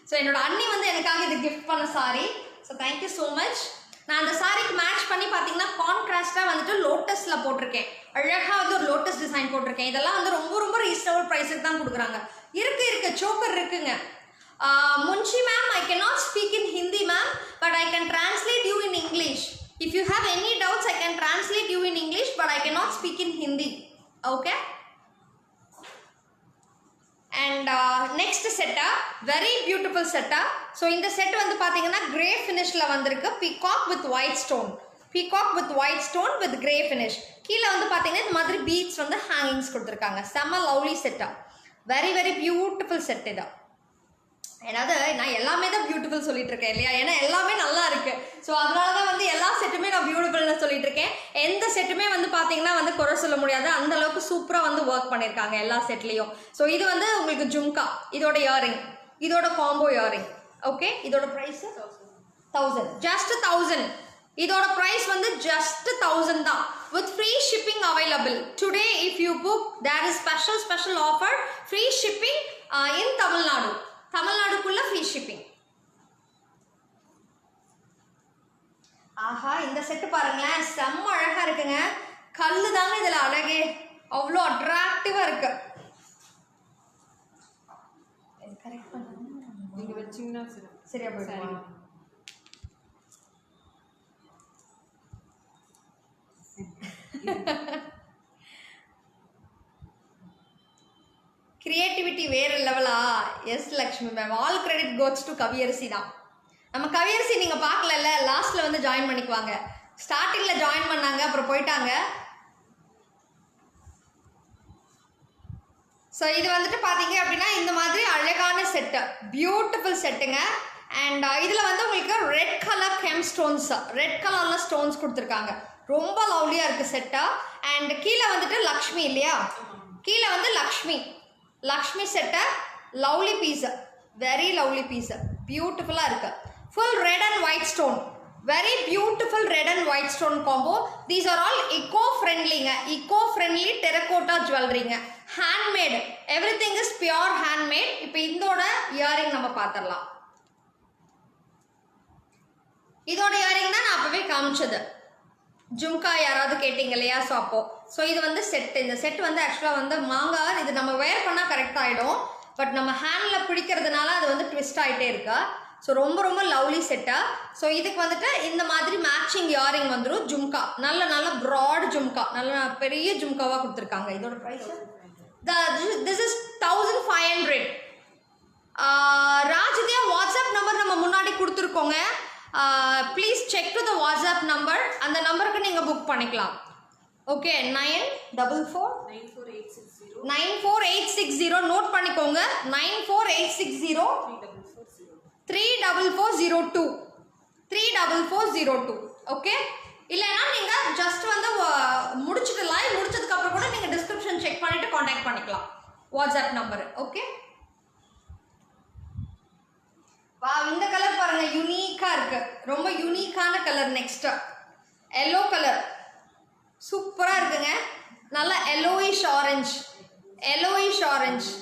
A: ஸோ என்னோட அண்ணி வந்து எனக்காக இது கிஃப்ட் பண்ண sari. So thank you so much. நான் அந்த சாரிக்கு மேட்ச் பண்ணி பார்த்தீங்கன்னா கான்ட்ராஸ்டாக வந்துட்டு லோட்டஸில் போட்டிருக்கேன். அழகாக வந்து ஒரு லோட்டஸ் டிசைன் போட்டிருக்கேன். இதெல்லாம் வந்து ரொம்ப ரொம்ப ரீசனபிள் ப்ரைஸுக்கு தான் கொடுக்குறாங்க. இருக்கு சோக்கர் இருக்குங்க. Munshi ma'am, I can not speak in Hindi ma'am, but I can translate you in English. If you have any doubts I can translate you in English, but I can not speak in Hindi. Okay. And next செட்டா, very beautiful செட்டா. So இந்த set வந்து பார்த்தீங்கன்னா grey ஃபினிஷில் வந்திருக்கு. Peacock with white stone with grey finish. கீழே வந்து பார்த்தீங்கன்னா இந்த மாதிரி பீட்ஸ் வந்து ஹேங்கிங்ஸ் கொடுத்துருக்காங்க. செம்ம லவ்லி செட்டா. வெரி வெரி பியூட்டிஃபுல் செட் இதான். ஏன்னாவது நான் எல்லாமே தான் பியூட்டிஃபுல் சொல்லிட்டு இருக்கேன் இல்லையா? ஏன்னா எல்லாமே நல்லா இருக்கு. ஸோ அதனால தான் வந்து எல்லா செட்டுமே நான் பியூட்டிஃபுல்னு சொல்லிட்டு இருக்கேன். எந்த செட்டுமே வந்து பார்த்தீங்கன்னா வந்து குறை சொல்ல முடியாது. அந்த அளவுக்கு சூப்பராக வந்து ஒர்க் பண்ணியிருக்காங்க எல்லா செட்லேயும். ஸோ இது வந்து உங்களுக்கு ஜும்கா, இதோட இயரிங், இதோட காம்போ இயரிங். ஓகே. இதோட ப்ரைஸ் 1000. ஜஸ்ட் 1000. இதோட ப்ரைஸ் வந்து ஜஸ்ட் 1000 தான். with free shipping available. Today if you book there is special offer, free shipping in Tamil Nadu. தமிழ்நாடுக்குள்ள ஃப்ரீ ஷிப்பிங். ஆஹா, இந்த செட்டு பாருங்களேன், செம்ம அழகா இருக்குங்க. கல்லு தாங்க இதுல அழகே, அவ்வளோ அட்ராக்டிவா இருக்கு. கரெக்ட் பண்ணுங்க, நீங்க வெச்சீங்கன்னா சரியா போயிடும். கிரியேட்டிவிட்டி வேறு லெவலா? Yes Lakshmi ma'am, all credit goes to Kaviyarasi தான். நம்ம கவியரசி நீங்கள் பார்க்கலல்ல, லாஸ்ட்டில் வந்து ஜாயின் பண்ணிக்குவாங்க. ஸ்டார்டிங்கில் ஜாயின் பண்ணாங்க, அப்புறம் போயிட்டாங்க. ஸோ இது வந்துட்டு பார்த்தீங்க அப்படின்னா இந்த மாதிரி அழகான செட்டு, பியூட்டிஃபுல் செட்டுங்க. அண்ட் இதில் வந்து உங்களுக்கு red colour gem stones, red கலரில் ஸ்டோன்ஸ் கொடுத்துருக்காங்க. ரொம்ப லவ்லியாக இருக்குது செட்டா. அண்ட் கீழே வந்துட்டு லக்ஷ்மி இல்லையா? கீழே வந்து லக்ஷ்மி செட்டை, lovely piece, very lovely piece, பியூட்டிஃபுல்லாக இருக்கு. Full red and white stone, very beautiful red and white stone combo. These are all eco ஃப்ரெண்ட்லிங்க, இக்கோ ஃப்ரெண்ட்லி டெரகோட்டா ஜுவல்லரிங்க, handmade, everything is pure handmade. இப்போ இதோட இயரிங் நம்ம பார்த்துடலாம். இதோட earring தான் நான் அப்பவே காமிச்சது. ஜும்கா யாராவது கேட்டிங்க இல்லையா? ஸோ அப்போ ஸோ இது வந்து செட்டு. இந்த செட் வந்து ஆக்சுவலாக வந்து மாங்காய், இது நம்ம வேர் பண்ணால் கரெக்ட் ஆகிடும். பட் நம்ம ஹேண்டில் பிடிக்கிறதுனால அது வந்து ட்விஸ்ட் ஆகிட்டே இருக்கா. ஸோ ரொம்ப ரொம்ப லவ்லி செட்டா. ஸோ இதுக்கு வந்துட்டு இந்த மாதிரி மேட்சிங் இயரிங் வந்துடும். ஜும்கா நல்ல ப்ராட் ஜும்கா, நல்ல பெரிய ஜும்காவாக கொடுத்துருக்காங்க. இதோட price this is 1500. Rajdhiya WhatsApp number நம்ம முன்னாடி கொடுத்துருக்கோங்க. Please check to the WhatsApp number. அந்த நம்பருக்கு நீங்கள் புக் பண்ணிக்கலாம். ஓகே, 9448660 நோட் பண்ணிக்கோங்க. 94860 34402. ஓகே. இல்லைன்னா நீங்கள் ஜஸ்ட் வந்து முடிச்சுட்டு லைவ் முடிச்சதுக்கப்புறம் கூட நீங்கள் டிஸ்கிரிப்ஷன் செக் பண்ணிவிட்டு காண்டாக்ட் பண்ணிக்கலாம். WhatsApp number. ஓகே, வா இந்த கலர் பாருங்க, யூனிக்கா இருக்கு, ரொம்ப யூனிக்கான கலர். நெக்ஸ்ட் எல்லோ கலர் சூப்பரா இருக்குங்க, நல்ல எல்லோயிஷ் ஆரஞ்சு. எல்லோயிஷ் ஆரஞ்சு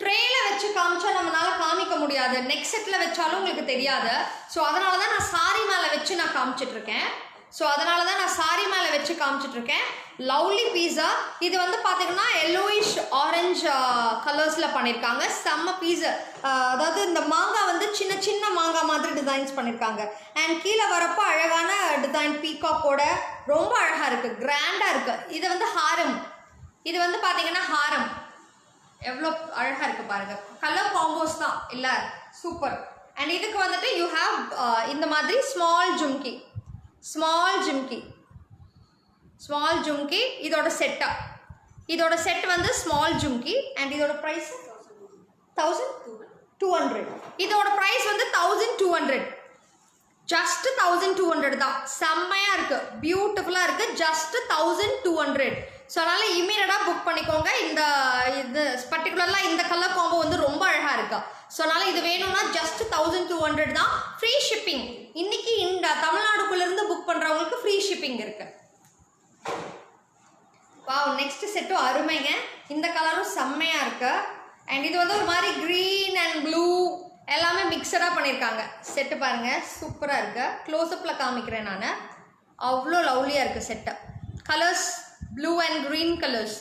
A: ட்ரேல வச்சு காமிச்சா நம்மளால காமிக்க முடியாது, நெக் செட்ல வச்சாலும் உங்களுக்கு தெரியாது. ஸோ அதனால தான் நான் சாரி மேலே வச்சு நான் காமிச்சிட்டு இருக்கேன். லவ்லி பீஸா. இது வந்து பார்த்தீங்கன்னா எல்லோயிஷ் ஆரஞ்ச் கலர்ஸில் பண்ணியிருக்காங்க. செம்ம பீஸு. அதாவது இந்த மாங்காய் வந்து சின்ன சின்ன மாங்காய் மாதிரி டிசைன்ஸ் பண்ணியிருக்காங்க. அண்ட் கீழே வரப்போ அழகான டிசைன் பீகாக்கோட ரொம்ப அழகாக இருக்குது, கிராண்டாக இருக்குது. இது வந்து ஹாரம். இது வந்து பார்த்தீங்கன்னா ஹாரம் எவ்வளோ அழகாக இருக்குது பாருங்கள். கலர் காம்போஸ் தான் இல்லை, சூப்பர். அண்ட் இதுக்கு வந்துட்டு யூ ஹாவ் இந்த மாதிரி ஸ்மால் ஜும்கி. இதோட செட்டா, இதோட செட் வந்து ஸ்மால் ஜும்கி. அண்ட் இதோட ப்ரைஸ் 1200. இதோட ப்ரைஸ் வந்து 1200, ஜஸ்ட் 1200 தான். செம்மையாக இருக்குது, பியூட்டிஃபுல்லாக இருக்குது, ஜஸ்ட் 1200. ஸோ அதனால் இமீடியட்டாக புக் பண்ணிக்கோங்க. இது பர்டிகுலர்லாம் இந்த கலர் காம்போ வந்து ரொம்ப அழகாக இருக்கா. ஸோ அதனால் இது வேணும்னா ஜஸ்ட் 1200 தான். Free shipping. இன்னைக்கு இந்த தமிழ்நாடுக்குள்ளேருந்து புக் பண்ணுறவங்களுக்கு ஃப்ரீ ஷிப்பிங் இருக்கு. வாவ், நெக்ஸ்ட் செட்டும் அருமைங்க. இந்த கலரும் செம்மையாக இருக்கு. அண்ட் இது வந்து ஒரு மாதிரி க்ரீன் அண்ட் ப்ளூ எல்லாமே மிக்சடாக பண்ணியிருக்காங்க. செட்டு பாருங்கள், சூப்பராக இருக்கு. க்ளோஸ்அப்பில் காமிக்கிறேன் நான். அவ்வளோ லவ்லியாக இருக்குது set. Colours blue and green colors,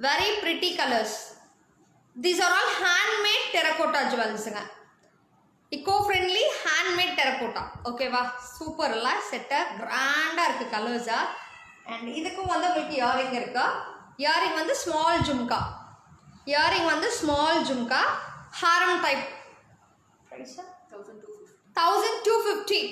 A: very pretty colors. These are all handmade terracotta jewels. Eco friendly handmade terracotta. Okay va, super la set grand ah irukku colors ah. And idukku vandu ungalku earring irukku. Earring vandu small jhumka, haram type. Price 1250.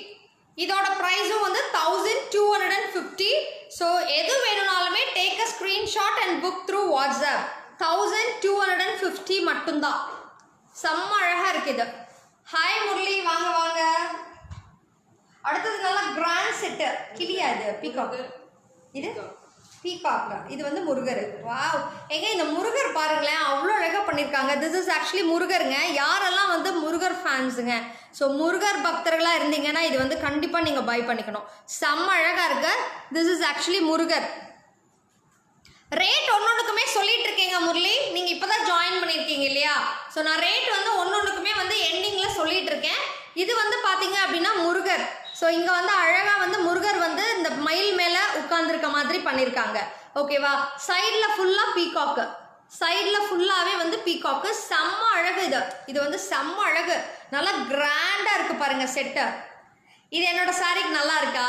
A: இதோட ப்ரைஸும் வந்து 1250. So எது வேணும்னாலுமே take a screenshot and book through WhatsApp. 1250 மட்டும்தான். செம்ம அழகாக இருக்குது. Hi Murali, வாங்க வாங்க. அடுத்தது நல்லா கிராண்ட் செட்டு. கிளியா இது? பீகாக். இது பீகாக்ல. இது வந்து முருகர். வாவ், எங்க இந்த முருகர் பாருங்களேன், அவ்வளோ அழகாக பண்ணியிருக்காங்க. திஸ் இஸ் ஆக்சுவலி முருகருங்க. யாரெல்லாம் வந்து முருகர் ஃபேன்ஸுங்க, ஸோ முருகர் பக்தர்களாக இருந்தீங்கன்னா இது வந்து கண்டிப்பாக நீங்கள் பை பண்ணிக்கணும். செம்ம அழகாக இருக்கு. This is actually Murugar. Rate ஒன்னொன்றுக்குமே சொல்லிட்டு இருக்கீங்க முரளி, நீங்கள் இப்போ தான் ஜாயின் பண்ணியிருக்கீங்க இல்லையா? ஸோ நான் ரேட் வந்து ஒன்னொன்றுக்குமே வந்து எண்டிங்கில் சொல்லிட்டு இருக்கேன். இது வந்து பார்த்தீங்க அப்படின்னா முருகர். ஸோ இங்கே வந்து அழகாக வந்து முருகர் வந்து இந்த மயில் மேலே உட்கார்ந்துருக்க மாதிரி பண்ணியிருக்காங்க. ஓகேவா? சைடில் ஃபுல்லாக பீகாக்கு, சைடில் ஃபுல்லாகவே வந்து பீகாக்கு. செம்ம அழகு இது வந்து செம்ம அழகு, நல்லா கிராண்டாக இருக்குது பாருங்கள் செட்டு. இது என்னோட சாரிக்கு நல்லா இருக்கா?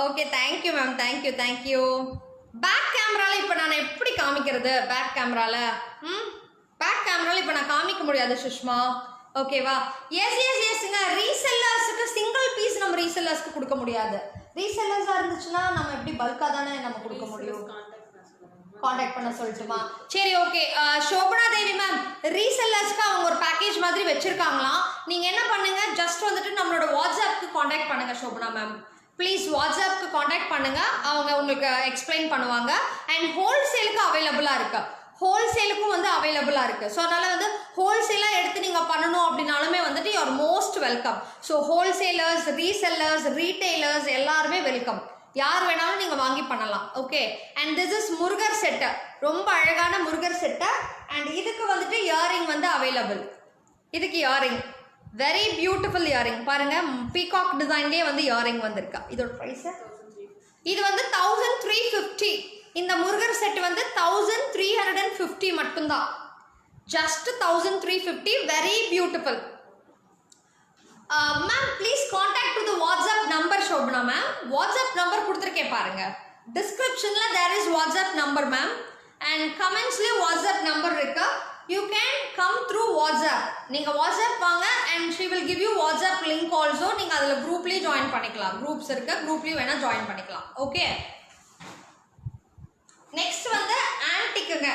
A: Okay, thank you ma'am, thank you. Back கேமராவில் இப்போ நான் எப்படி காமிக்கிறது? பேக் கேமராவில் இப்போ நான் காமிக்க முடியாது சுஷ்மா. ஓகேவா? எஸ்ங்க. ரீசெல்லர்ஸுக்கு சிங்கிள் பீஸ் நம்ம ரீசெல்லர்ஸ்க்கு கொடுக்க முடியாது. ரீசெல்லர்ஸாக இருந்துச்சுன்னா நம்ம எப்படி பல்காக தானே நம்ம கொடுக்க முடியும். காண்டாக்ட் பண்ண சொல்லட்டுமா? சரி, ஓகே. சோபனா தேவி மேம், ரீசெல்லர்ஸ்க்கு அவங்க ஒரு பேக்கேஜ் மாதிரி வச்சிருக்காங்களாம். நீங்கள் என்ன பண்ணுங்க, ஜஸ்ட் வந்துட்டு நம்மளோட வாட்ஸ்அப்க்கு காண்டாக்ட் பண்ணுங்க சோபனா மேம். ப்ளீஸ் வாட்ஸ்அப்க்கு காண்டாக்ட் பண்ணுங்க, அவங்க உங்களுக்கு எக்ஸ்பிளைன் பண்ணுவாங்க. அண்ட் ஹோல்சேலுக்கு அவைலபிளாக இருக்கு, ஹோல்சேலுக்கும் வந்து அவைலபிளாக இருக்குது. ஸோ அதனால் வந்து ஹோல்சேலாக எடுத்து நீங்கள் பண்ணணும் அப்படின்னாலுமே வந்துட்டு you are most welcome. So wholesalers, resellers, retailers எல்லாருமே வெல்கம். யார் வேணாலும் நீங்கள் வாங்கி பண்ணலாம். Okay. And this is Murugar set, ரொம்ப அழகான முருகர் செட்டு. அண்ட் இதுக்கு வந்துட்டு இயரிங் வந்து அவைலபிள். இதுக்கு இயரிங் வெரி பியூட்டிஃபுல் இயரிங் பாருங்க, பீகாக் டிசைன்லேயே வந்து இயரிங் வந்திருக்கா. இதோட ப்ரைஸ் இது வந்து 1350. இந்த முருகர் செட் வந்து 1350 மட்டும்தான். Just 1350. Very beautiful. Ma'am please contact to the WhatsApp number. Shobana ma'am, WhatsApp number கொடுத்துருக்கேன் பாருங்க. டிஸ்கிரிப்ஷனில் there is WhatsApp number ma'am. And கமெண்ட்ஸ்லேயும் வாட்ஸ்அப் நம்பர் இருக்கு. You can come through WhatsApp. நீங்கள் வாட்ஸ்அப் வாங்க and she will give you WhatsApp link also. நீங்கள் அதில் குரூப்லேயே join பண்ணிக்கலாம். குரூப்ஸ் இருக்கு, குரூப்லேயும் வேணால் ஜாயின் பண்ணிக்கலாம். ஓகே. நெக்ஸ்ட் வந்து ஆன்டிக்குங்க,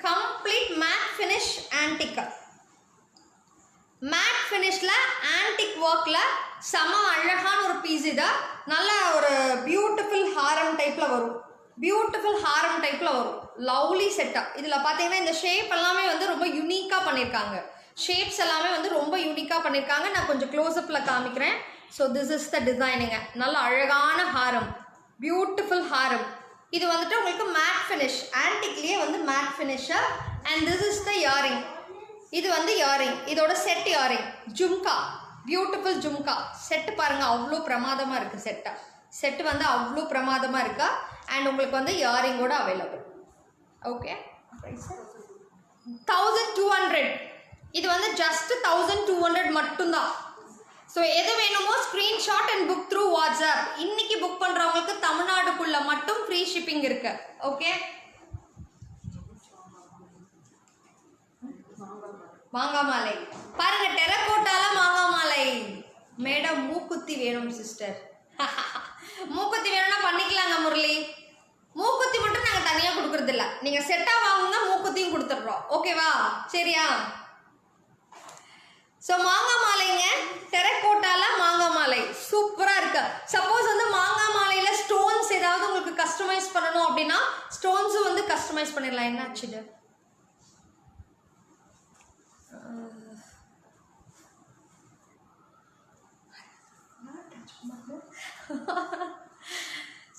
A: complete matte finish antique. Matte ஃபினிஷ்ல ஆன்டிக் ஒர்க்ல செம அழகான ஒரு பீஸ். இது நல்ல ஒரு பியூட்டிஃபுல் ஹாரம் டைப்ல வரும். பியூட்டிஃபுல் ஹாரம் டைப்பில் வரும். லவ்லி செட்டாக. இதில் பார்த்தீங்கன்னா இந்த ஷேப் எல்லாமே வந்து ரொம்ப யூனிக்காக பண்ணியிருக்காங்க. ஷேப்ஸ் எல்லாமே வந்து ரொம்ப யூனிக்காக பண்ணியிருக்காங்க. நான் கொஞ்சம் க்ளோஸ்அப்பில் காமிக்கிறேன். ஸோ திஸ் இஸ் த டிசைனுங்க. நல்ல அழகான ஹாரம், பியூட்டிஃபுல் ஹாரம். இது வந்துட்டு உங்களுக்கு மேட் ஃபினிஷ், ஆன்டிக்லேயே வந்து matte finish. And this is the earring. இது வந்து இயரிங், இதோட set earring. Jhumka, beautiful jhumka set பாருங்கள், அவ்வளோ பிரமாதமாக இருக்குது. செட்டு வந்து அவ்வளோ பிரமாதமாக இருக்கா. அண்ட் உங்களுக்கு வந்து இயரிங்கோட அவைலபிள். ஓகே, 1200. இது வந்து ஜஸ்ட் 1200 மட்டும்தான். ஸோ எது வேணுமோ screenshot and book through WhatsApp. இன்னைக்கு புக் பண்ணுறவங்களுக்கு தமிழ்நாடுக்குள்ள மட்டும் ஃப்ரீ ஷிப்பிங் இருக்கு. ஓகே, மாங்காய் மாலை பாருங்க, டெரகோட்டால மாங்காய் மாலை. மேடம் மூக்குத்தி வேணும் சிஸ்டர். மூக்குத்தி வேணும்னா பண்ணிக்கலாங்க முரளி. மூக்குத்தி மட்டும் நாங்கள் தனியாக கொடுக்கறது இல்லை. நீங்கள் செட்டாக வாங்குங்க, மூக்குத்தியும் கொடுத்துட்றோம். ஓகேவா? சரியா? ஸோ மாங்காய் மாலைங்க, டெரகோட்டால மாங்காய் மாலை சூப்பராக இருக்கு. சப்போஸ் வந்து மாங்காய் மாலையில் ஸ்டோன்ஸ் ஏதாவது உங்களுக்கு கஸ்டமைஸ் பண்ணணும் அப்படின்னா ஸ்டோன்ஸும் வந்து கஸ்டமைஸ் பண்ணிடலாம். என்னாச்சு?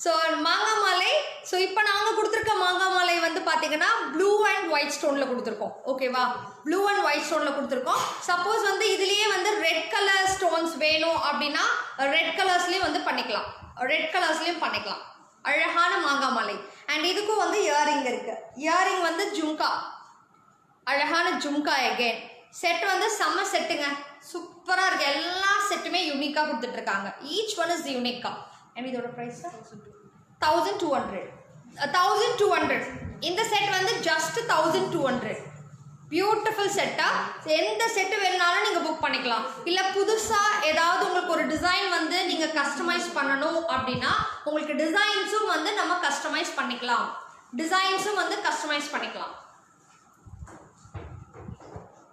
A: ஸோ மாங்காய் மாலை. ஸோ இப்போ நாங்கள் கொடுத்துருக்க மாங்காய் மாலை வந்து பார்த்தீங்கன்னா ப்ளூ அண்ட் ஒயிட் ஸ்டோனில் கொடுத்துருக்கோம். ஓகேவா? ப்ளூ அண்ட் ஒயிட் ஸ்டோனில் கொடுத்துருக்கோம். சப்போஸ் வந்து இதுலேயே வந்து ரெட் கலர் ஸ்டோன்ஸ் வேணும் அப்படின்னா ரெட் கலர்ஸ்லேயும் வந்து பண்ணிக்கலாம். அழகான மாங்காய் மாலை. அண்ட் இதுக்கும் வந்து இயரிங் இருக்குது. இயரிங் வந்து ஜும்கா, அழகான ஜும்கா. எகெயின் செட் வந்து செம்ம செட்டுங்க, சூப்பராக இருக்குது. எல்லா செட்டுமே யூனிக்காக கொடுத்துட்ருக்காங்க. ஈச் ஒன் இஸ் யூனிக்கா. அண்ட் இதோட ப்ரைஸ் 1200. இந்த செட் வந்து ஜஸ்ட் 1200. பியூட்டிஃபுல் செட்டாக. எந்த செட்டு வேணுனாலும் நீங்கள் புக் பண்ணிக்கலாம். இல்லை புதுசாக ஏதாவது உங்களுக்கு ஒரு டிசைன் வந்து நீங்கள் கஸ்டமைஸ் பண்ணணும் அப்படின்னா உங்களுக்கு டிசைன்ஸும் வந்து நம்ம கஸ்டமைஸ் பண்ணிக்கலாம்.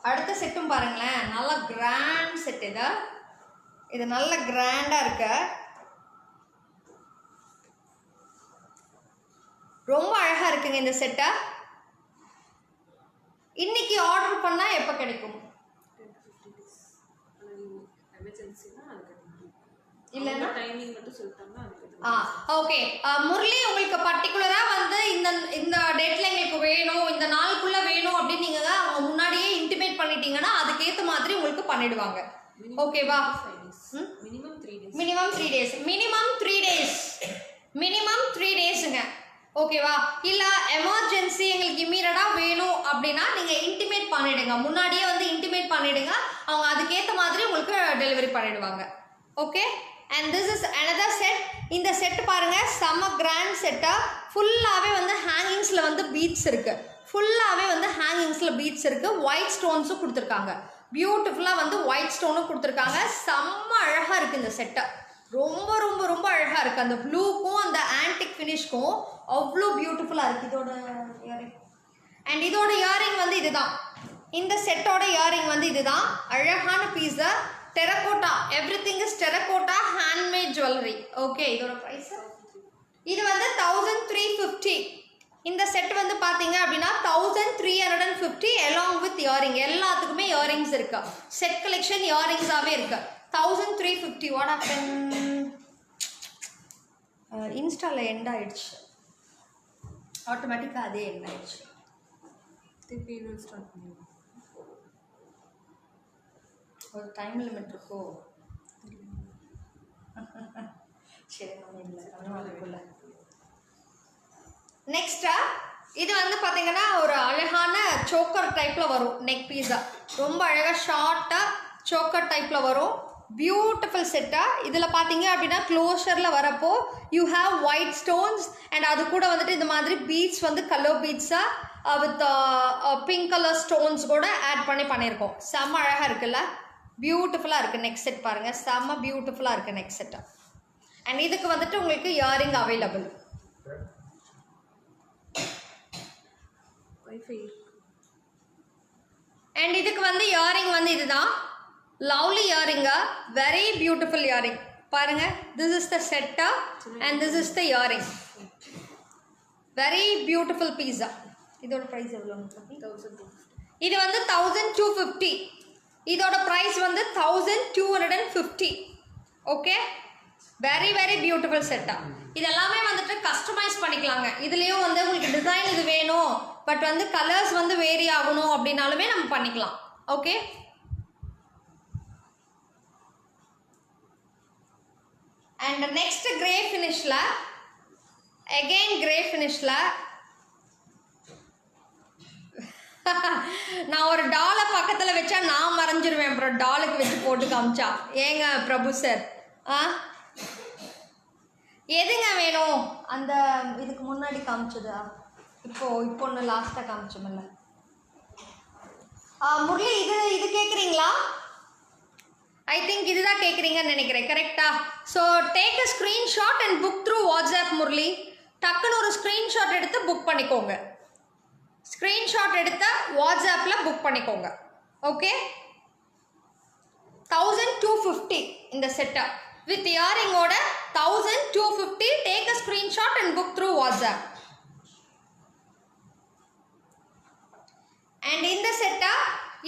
A: அடுத்த செட்டும் பாருங்களேன், நல்ல கிராண்ட் செட். இது நல்ல கிராண்டாக இருக்கு, ரொம்ப அழகாக இருக்குங்க இந்த செட்டை. இன்னைக்கு ஆர்டர் பண்ணால் எப்போ கிடைக்கும்? இல்லைன்னா
B: டைமிங் மட்டும் சொல்லிட்டாங்கன்னா
A: ஓகே. முரளி, உங்களுக்கு பர்டிகுலராக வந்து இந்த டேட்டில் எங்களுக்கு வேணும், இந்த நாளுக்குள்ளே வேணும் அப்படின்னு நீங்கள் அவங்க முன்னாடியே இன்டிமேட் பண்ணிட்டீங்கன்னா அதுக்கேற்ற மாதிரி உங்களுக்கு பண்ணிடுவாங்க. ஓகேவா? மினிமம் 3 டேஸுங்க. ஓகேவா? இல்லை எமர்ஜென்சி எங்களுக்கு இம்மீடியட்டாக வேணும் அப்படின்னா நீங்கள் இன்டிமேட் பண்ணிவிடுங்க. முன்னாடியே வந்து இன்டிமேட் பண்ணிவிடுங்க, அவங்க அதுக்கேற்ற மாதிரி உங்களுக்கு டெலிவரி பண்ணிவிடுவாங்க. Okay. And this is another set. இந்த செட் பாருங்கள், செம்ம கிராண்ட் செட்டாக. ஃபுல்லாகவே வந்து ஹேங்கிங்ஸில் வந்து பீட்ஸ் இருக்குது. ஒயிட் ஸ்டோன்ஸும் கொடுத்துருக்காங்க. பியூட்டிஃபுல்லாக வந்து ஒயிட் ஸ்டோனும் கொடுத்துருக்காங்க. செம்ம அழகாக இருக்குது இந்த செட்டை. ரொம்ப ரொம்ப ரொம்ப அழகாக இருக்குது. அந்த ப்ளூக்கும் அந்த ஆன்டிக் ஃபினிஷ்க்கும் அவ்வளோ பியூட்டிஃபுல்லாக இருக்குது இதோட இயரிங். அண்ட் இதோட இயரிங் வந்து இதுதான். இந்த செட்டோட இயரிங் வந்து இதுதான். அழகான பீஸை, terracotta, everything is terracotta handmade jewellery. Okay, இதோட ப்ரைஸ் இது வந்து 1350. இந்த செட் வந்து பார்த்தீங்க அப்படின்னா 1350 along with இயரிங். எல்லாத்துக்குமே இயரிங்ஸ் இருக்கு. செட் கலெக்ஷன் இயரிங்ஸாகவே இருக்கு. 1350. What happen? இன்ஸ்டாவில் எண்ட் ஆயிடுச்சு, ஆட்டோமேட்டிக்காக அதே எண்ட் ஆயிடுச்சு.
B: திருப்பி ஸ்டார்ட் பண்ணுவோம்.
A: ஒரு டைம் லிமிட் இருக்கோ? சரி, நம்ம இல்லை. நெக்ஸ்டா இது வந்து பார்த்தீங்கன்னா ஒரு அழகான சோக்கர் டைப்பில் வரும். நெக் பீஸா ரொம்ப அழகாக ஷார்ட்டாக சோக்கர் டைப்பில் வரும். பியூட்டிஃபுல் செட்டாக. இதில் பார்த்தீங்க அப்படின்னா க்ளோஷரில் வரப்போ you have white stones and அது கூட வந்துட்டு இந்த மாதிரி பீட்ஸ் வந்து கலர் பீட்ஸாக வித் பிங்க் கலர் ஸ்டோன்ஸ் கூட ஆட் பண்ணியிருக்கோம். செம்ம அழகாக இருக்குல்ல, பியூட்டிஃபுல்லாக இருக்குது. நெக் செட் பாருங்கள், செம்ம பியூட்டிஃபுல்லாக இருக்குது நெக் செட்டை. அண்ட் இதுக்கு வந்துட்டு உங்களுக்கு இயரிங் அவைலபிள். அண்ட் இதுக்கு வந்து இயரிங் வந்து இதுதான். லவ்லி இயரிங்கா, வெரி பியூட்டிஃபுல் இயரிங் பாருங்க. திஸ் இஸ் த செட்டா and this is the earring. Very beautiful பீஸா. இதோட ப்ரைஸ் எவ்வளோ?
B: 1250.
A: இது வந்து 1250. இதோட ப்ரைஸ் வந்து 1250. ஓகே, வெரி வெரி பியூட்டிஃபுல் செட்டா. இது எல்லாமே வந்துட்டு கஸ்டமைஸ் பண்ணிக்கலாங்க. இதுலேயும் வந்து உங்களுக்கு டிசைன் இது வேணும், பட் வந்து கலர்ஸ் வந்து வேரி ஆகணும் அப்படின்னாலுமே நம்ம பண்ணிக்கலாம். ஓகே, அண்ட் நெக்ஸ்ட் கிரே ஃபினிஷில், அகெயின் கிரே ஃபினிஷில் நான் ஒரு டாலை பக்கத்தில் வச்சா நான் மறைஞ்சிருவேன், அப்புறம் டாலுக்கு வச்சு போட்டு காமிச்சா. ஏங்க பிரபு சார், எதுங்க வேணும்? அந்த இதுக்கு முன்னாடி காமிச்சதா? இப்போ ஒன்று லாஸ்ட்டாக காமிச்சோம்ல. முரளி, இது கேட்குறீங்களா? ஐ திங்க் இதுதான் கேட்குறீங்கன்னு நினைக்கிறேன். கரெக்டா? So take a screenshot and book through WhatsApp. Murali, டக்குன்னு ஒரு ஸ்க்ரீன்ஷாட் எடுத்து புக் பண்ணிக்கோங்க. ஸ்க்ரீன்ஷாட் எடுத்து வாட்ஸ்அப்பில் புக் பண்ணிக்கோங்க. ஓகே, 1250 இந்த செட்டை வித் இயரிங்கோட 1250. Take a screenshot and book through WhatsApp. And இந்த செட்டா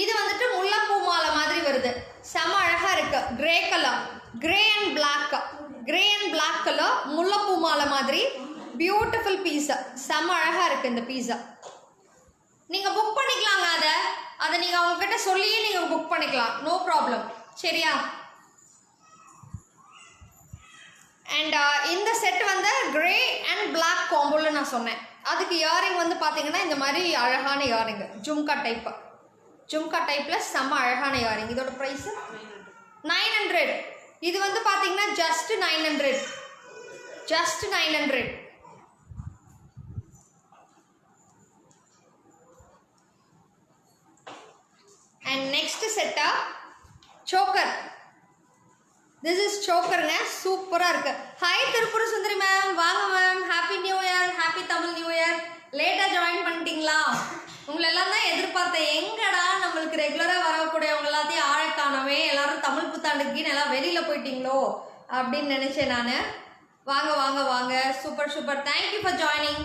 A: இது வந்துட்டு முல்லைப்பூ மாலை மாதிரி வருது. செம அழகாக இருக்கு. Grey colour, grey and black, grey and black colour முல்லைப்பூ மாலை மாதிரி பியூட்டிஃபுல் பீஸா. செம அழகாக இருக்குது இந்த பீஸா. நீங்கள் புக் பண்ணிக்கலாங்க. அதை நீங்கள் அவங்கக்கிட்ட சொல்லியே நீங்கள் புக் பண்ணிக்கலாம், நோ ப்ராப்ளம். சரியா? அண்ட் இந்த செட் வந்து கிரே அண்ட் பிளாக் காம்போல நான் சொன்னேன். அதுக்கு இயரிங் வந்து பார்த்தீங்கன்னா இந்த மாதிரி அழகான இயரிங், ஜும்கா டைப்பு, ஜும்கா டைப்பில் செம்ம அழகான இயரிங். இதோட ப்ரைஸு 900. இது வந்து பார்த்தீங்கன்னா ஜஸ்ட் 900, ஜஸ்ட் 900. அண்ட் நெக்ஸ்ட் செட்டா சோக்கர். திஸ் இஸ் சோக்கருங்க, சூப்பராக இருக்கு. ஹாய் திருப்பூர் சுந்தரி மேம், வாங்க ma'am. Happy new year, happy Tamil new year. லேட்டாக ஜாயின் பண்ணிட்டீங்களா? உங்களை எல்லாம் தான் எதிர்பார்த்தேன். எங்கடா நம்மளுக்கு ரெகுலராக வரக்கூடியவங்க எல்லாத்தையும் ஆழ காணவே, எல்லாரும் தமிழ் புத்தாண்டுக்குன்னு எல்லாம் வெளியில் போயிட்டீங்களோ அப்படின்னு நினச்சேன் நான். வாங்க வாங்க வாங்க, super super. Thank you for joining.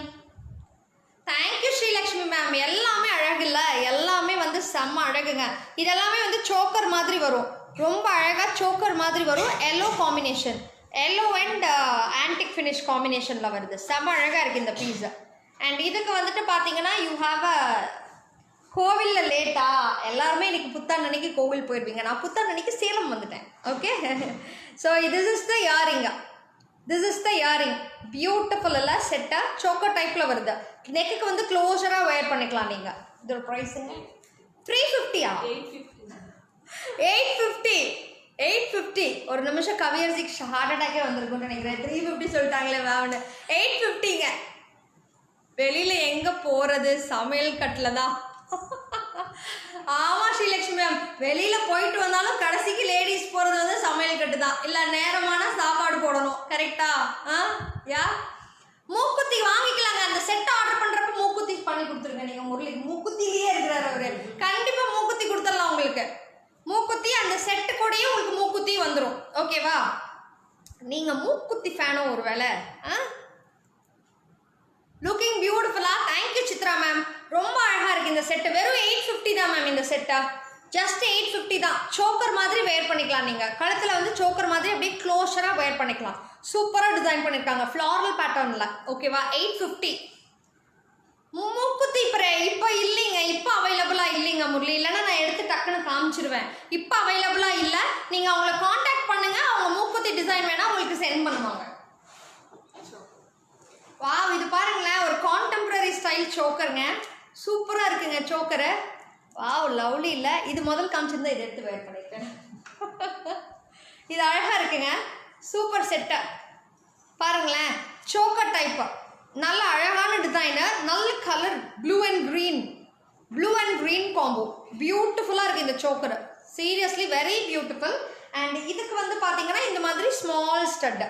A: Thank you Srilakshmi ma'am. எல்லாமே அழகு இல்லை, எல்லாமே வந்து செம்ம அழகுங்க. இதெல்லாமே வந்து சோக்கர் மாதிரி வரும், ரொம்ப அழகாக சோக்கர் மாதிரி வரும். Yellow combination, yellow and antique finish காம்பினேஷனில் வருது. செம்ம அழகாக இருக்குது இந்த பீஸா. அண்ட் இதுக்கு வந்துட்டு பார்த்தீங்கன்னா யூ ஹாவ் அ கோவிலில் லேட்டா எல்லாருமே இன்றைக்கி புத்தாண்டு அன்னைக்கு கோவில் போயிடுவீங்க. நான் புத்தாண்டு அன்னைக்கு சேலம் வந்துட்டேன். Okay, so this is the இயரிங்கா, this is the earring. Beautiful இல்லை செட்டாக சோக்கர் டைப்பில் வருது. நெக்குக்கு வந்து க்ளோஸராக வேர் பண்ணிக்கலாம் நீங்கள். இதோட ப்ரைஸுங்க 350. 850. 850. ஒரு நிமிஷம் கவியரசிக்கு ஹார்ட் அட்டாக்கே வந்திருக்கும்னு நினைக்கிறேன். 350 சொல்லிட்டாங்களே மேம்னு. 850ங்க. வெளியில் எங்கே போகிறது? சமையல் கட்டில் தான். ஆமாம் ஸ்ரீலக்ஷ்மி மேம், வெளியில் போயிட்டு வந்தாலும் கடைசிக்கு லேடிஸ் போகிறது வந்து சமையல் கட்டு தான். இல்லை நேரமான சாப்பாடு போடணும். கரெக்டா? யா, மூக்குத்தி வாங்கிக்கலாங்க. அந்த செட்டை ஆர்டர் பண்ணுறப்ப மூக்குத்தி பண்ணி கொடுத்துருங்க. நீங்கள் முரளிக்கு மூக்குத்திலேயே இருக்கிறார் அவரு, கண்டிப்பாக மூக்குத்தி கொடுத்துடலாம் உங்களுக்கு. மூக்குத்தி அந்த செட்டு கூடயே உங்களுக்கு மூக்குத்தி வந்துடும். ஓகேவா? நீங்கள் மூக்குத்தி ஃபேனோ ஒரு வேலை. லுக்கிங் பியூட்டிஃபுல்லா. தேங்க்யூ சித்ரா மேம், ரொம்ப அழகாக இருக்குது இந்த செட்டு. வெறும் 850 தான் மேம் இந்த செட்டா. ஜஸ்ட் 850 தான். சோக்கர் மாதிரி வேர் பண்ணிக்கலாம். நீங்கள் கழுத்தில் வந்து சோக்கர் மாதிரி அப்படியே க்ளோஸராக வேர் பண்ணிக்கலாம். சூப்பராக டிசைன் பண்ணியிருக்காங்க ஃப்ளாரல் பேட்டர்னில். ஓகேவா? 850. மூக்குத்தி இப்போ இல்லைங்க, இப்போ அவைலபிளாக இல்லைங்க முரளி. இல்லைன்னா நான் எடுத்து டக்குன்னு காமிச்சிருவேன். இப்போ அவைலபிளாக இல்லை. நீங்கள் அவங்கள காண்டாக்ட் பண்ணுங்கள், அவங்க மூக்குத்தி டிசைன் வேணால் உங்களுக்கு சென்ட் பண்ணுவாங்க. வா, இது பாருங்களேன், ஒரு கான்டெம்பரரி ஸ்டைல் சோக்கருங்க. சூப்பராக இருக்குங்க சோக்கரு. வாவ், லவ்லி இல்லை. இது முதல் காமிச்சிருந்தா இதை எடுத்து வேர் பண்ணிட்டேன். இது அழகாக இருக்குங்க, சூப்பர் செட்டை பாருங்களேன். சோக்கர் டைப்பு, நல்ல அழகான டிசைனர், நல்ல colour, blue and green combo. பியூட்டிஃபுல்லாக இருக்குது இந்த choker. Seriously very beautiful. And இதுக்கு வந்து பார்த்தீங்கன்னா இந்த மாதிரி ஸ்மால் ஸ்டட்டு.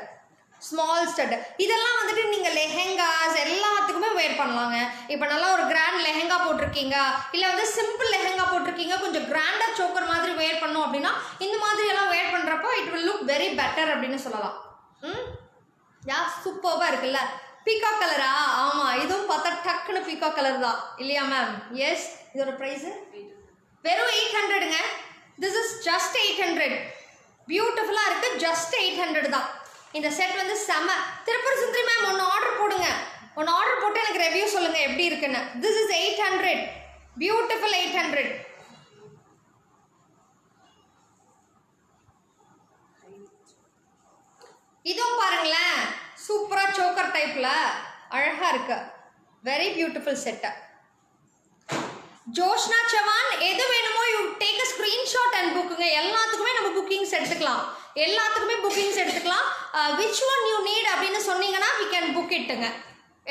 A: இதெல்லாம் வந்துட்டு நீங்கள் லெஹெங்காஸ் எல்லாத்துக்குமே வேர் பண்ணலாங்க. இப்போ நல்லா ஒரு கிராண்ட் லெஹெங்கா போட்டிருக்கீங்க, இல்லை வந்து சிம்பிள் லெஹெங்கா போட்டிருக்கீங்க, கொஞ்சம் கிராண்டாக சோக்கர் மாதிரி வேர் பண்ணோம் அப்படின்னா இந்த மாதிரி எல்லாம் வேர் பண்ணுறப்போ it will look very better அப்படின்னு சொல்லலாம். யா, சூப்பராக இருக்குல்ல. பீகாக் கலரா? ஆமாம், இதுவும் பார்த்தா டக்குன்னு பீகாக் கலர் தான் இல்லையா மேம்? எஸ். இதோட ப்ரைஸு வெறும் 800ங்க. This is just 800. பியூட்டிஃபுல்லாக இருக்குது. ஜஸ்ட் 800 தான். இந்த செட் வந்து செம. திருப்பூர் சுந்தரி மேம் ஒன்று ஆர்டர் போடுங்க. ஒன்று ஆர்டர் போட்டு எனக்கு ரிவ்யூ சொல்லுங்கள் எப்படி இருக்குன்னு. This is 800. பியூட்டிஃபுல் 800. இதுவும் பாருங்களேன், சூப்பராக சோக்கர் டைப்பில் அழகாக இருக்கு. Very beautiful set. Joshna Chavan, எது வேணுமோ you take a screenshot and புக்குங்க. எல்லாத்துக்குமே நம்ம புக்கிங்ஸ் எடுத்துக்கலாம். எல்லாத்துக்குமே புக்கிங்ஸ் எடுத்துக்கலாம். விச் ஒன் யூ நீட் அப்படின்னு சொன்னீங்கன்னா வி கேன் புக் இட்டுங்க.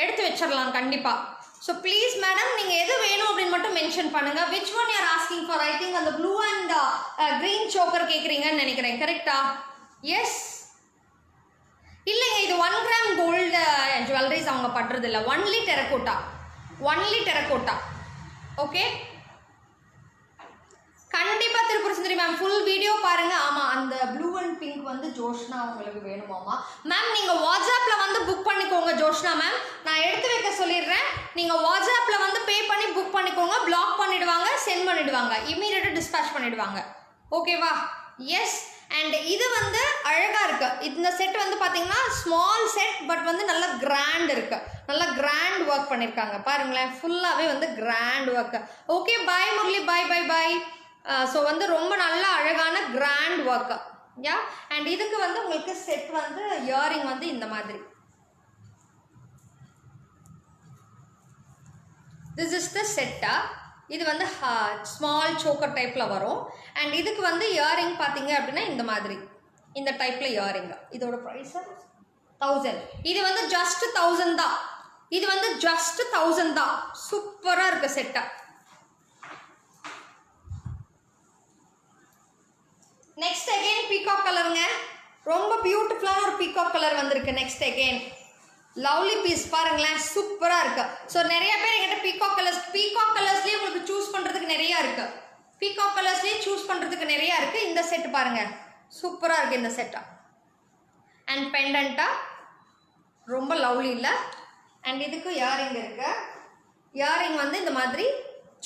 A: எடுத்து வச்சிடலாம் கண்டிப்பாக. ஸோ ப்ளீஸ் மேடம், நீங்கள் எது வேணும் அப்படின்னு மட்டும் மென்ஷன் பண்ணுங்கள். Which one you are asking for? I think அந்த ப்ளூ அண்ட் க்ரீன் சோக்கர் கேட்குறீங்கன்னு நினைக்கிறேன். கரெக்டா? எஸ். இல்லைங்க, இது 1 கிராம் கோல்டு ஜுவல்லரிஸ் அவங்க பண்ணுறது இல்லை. Only terracotta. Only terracotta. Okay, கண்டிப்பாக Tiruppur Sundari ma'am full video பாருங்கள். ஆமாம், அந்த ப்ளூ அண்ட் பிங்க் வந்து ஜோஷ்னா உங்களுக்கு வேணுமாம்மா மேம்? நீங்கள் வாட்ஸ்அப்பில் வந்து புக் பண்ணிக்கோங்க ஜோஷ்னா மேம். நான் எடுத்து வைக்க சொல்லிடுறேன். நீங்கள் வாட்ஸ்அப்பில் வந்து பே பண்ணி புக் பண்ணிக்கோங்க. பிளாக் பண்ணிவிடுவாங்க, சென்ட் பண்ணிவிடுவாங்க, இம்மீடியட்டாக டிஸ்பேச் பண்ணிவிடுவாங்க. ஓகேவா? எஸ். அண்ட் இது வந்து அழகாக இருக்குது. இந்த செட் வந்து பார்த்தீங்கன்னா ஸ்மால் செட், பட் வந்து நல்லா கிராண்ட் இருக்குது. நல்லா கிராண்ட் ஒர்க் பண்ணியிருக்காங்க பாருங்களேன். ஃபுல்லாகவே வந்து கிராண்ட் ஒர்க்கு. ஓகே, பாய் முரளி, பாய் பாய் பாய். ஸோ வந்து ரொம்ப நல்ல அழகான கிராண்ட் ஒர்க்கு. யா. அண்ட் இதுக்கு வந்து உங்களுக்கு செட் வந்து இயரிங் வந்து இந்த மாதிரி. திஸ் இஸ் த செட்டா. இது வந்து ஸ்மால் சோக்கர் டைப்பில் வரும். அண்ட் இதுக்கு வந்து இயரிங் பார்த்தீங்க அப்படின்னா இந்த மாதிரி இந்த டைப்பில் இயரிங். இதோட ப்ரைஸு 1000. இது வந்து ஜஸ்ட் 1000 தான். இது வந்து ஜஸ்ட் 1000 தான். சூப்பராக இருக்குது செட்டா. நெக்ஸ்ட் அகெயின் பீகாக் கலருங்க. ரொம்ப பியூட்டிஃபுல்லான ஒரு பீகாக் கலர் வந்திருக்கு. நெக்ஸ்ட் அகெயின் லவ்லி பீஸ் பாருங்களேன், சூப்பராக இருக்கு. ஸோ நிறைய பேர் என்கிட்ட பீகாக் கலர்ஸ்லேயே உங்களுக்கு சூஸ் பண்ணுறதுக்கு நிறையா இருக்கு. பீகாக் கலர்ஸ்லேயே சூஸ் பண்ணுறதுக்கு நிறையா இருக்குது. இந்த செட்டு பாருங்கள், சூப்பராக இருக்குது இந்த செட்டா. அண்ட் பெண்டண்ட்டா ரொம்ப லவ்லி இல்லை. அண்ட் இதுக்கு இயரிங் இருக்கு. இயரிங் வந்து இந்த மாதிரி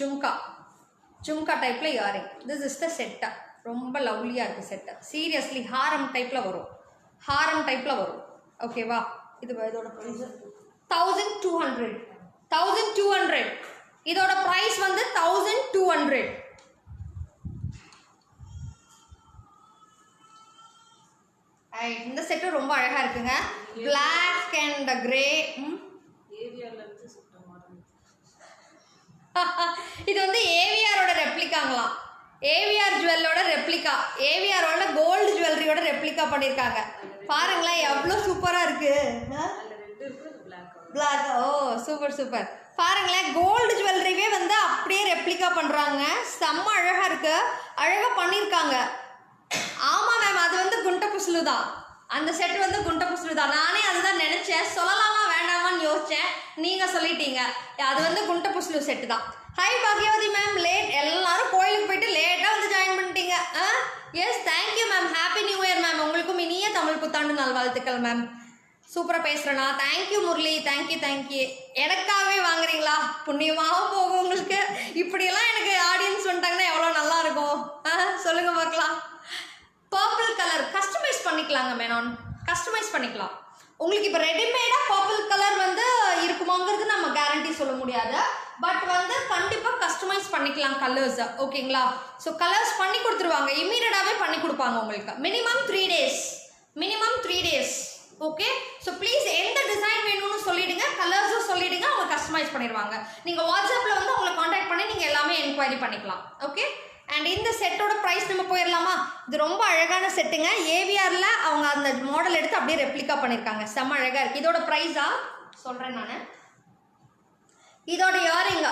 A: ஜும்கா டைப்பில் இயரிங். திஸ் இஸ் த செட்டா. ரொம்ப லவ்லியாக இருக்குது செட்டை. சீரியஸ்லி ஹாரம் டைப்பில் வரும். ஹாரம் டைப்பில் வரும். ஓகேவா? இதோட ப்ரைஸ் 1200. 1200. இதோட ப்ரைஸ் வந்து 1200. இந்த செட்டும் ரொம்ப அழகாக இருக்குங்க. Black and grey. இது வந்து ஏவிஆரோட ரெப்ளிகாங்களாம். ஏவிஆர் ஜுவல்லோட ரெப்ளிகா. ஏவிஆரோட கோல்டு ஜுவல்லரியோட ரெப்ளிகா பண்ணியிருக்காங்க. பாருங்களேன் எவ்வளோ சூப்பராக இருக்குது. பிளாக். Oh super super. பாருங்களேன், கோல்டு ஜுவல்லரிவே வந்து அப்படியே ரெப்ளிகா பண்ணுறாங்க. செம்ம அழகாக இருக்குது. அழகாக பண்ணியிருக்காங்க. ஆமாம் மேம், அது வந்து குண்ட புஸ்லு தான். அந்த செட் வந்து குண்ட புஸ்லு தான். நானே அதுதான் நினச்சேன், சொல்லலாமா வேண்டாமான்னு யோசித்தேன். நீங்கள் சொல்லிட்டீங்க, அது வந்து குண்ட புஸ்லு செட்டு தான். ஹாய் பாக்யவதி மேம், லேட் எல்லாரும் கோயிலுக்கு போயிட்டு லேட்டாக வந்து ஜாயின் பண்ணிட்டீங்க. Yes, thank you ma'am. Happy new year ma'am. உங்களுக்கும் இனிய தமிழ் புத்தாண்டு நல்வாழ்த்துக்கள் மேம். சூப்பராக பேசுகிறேண்ணா. Thank you Murali, thank you. எனக்காகவே வாங்குறீங்களா? புண்ணியமாக போகும் உங்களுக்கு. இப்படியெல்லாம் எனக்கு ஆடியன்ஸ் வந்துட்டாங்கன்னா எவ்வளோ நல்லா இருக்கும். சொல்லுங்கள் பார்க்கலாம். பர்பிள் கலர் கஸ்டமைஸ் பண்ணிக்கலாங்க மேனான். கஸ்டமைஸ் பண்ணிக்கலாம். உங்களுக்கு இப்போ ரெடிமேடாக பர்பிள் கலர் வந்து இருக்குமாங்கிறது நம்ம கேரண்டி சொல்ல முடியாது. பட் வந்து கண்டிப்பாக கஸ்டமைஸ் பண்ணிக்கலாம் கலர்ஸ். ஓகேங்களா? ஸோ கலர்ஸ் பண்ணி கொடுத்துருவாங்க. இம்மீடியட்டாகவே பண்ணி கொடுப்பாங்க உங்களுக்கு. Minimum 3 days. Okay. So please எந்த டிசைன் வேணும்னு சொல்லிவிடுங்க, கலர்ஸும் சொல்லிவிடுங்க, அவங்க கஸ்டமைஸ் பண்ணிடுவாங்க. நீங்கள் வாட்ஸ்அப்பில் வந்து உங்களை காண்டாக்ட் பண்ணி நீங்கள் எல்லாமே என்கொயரி பண்ணிக்கலாம். ஓகே. அண்ட் இந்த செட்டோட ப்ரைஸ் நம்ம போயிடலாமா? இது ரொம்ப அழகான செட்டுங்க. ஏவிஆரில் அவங்க அந்த மாடல் எடுத்து அப்படியே ரெப்ளிகா பண்ணியிருக்காங்க. செம்ம அழகாக இருக்குது. இதோட ப்ரைஸா சொல்கிறேன் நான். இதோட இயரிங்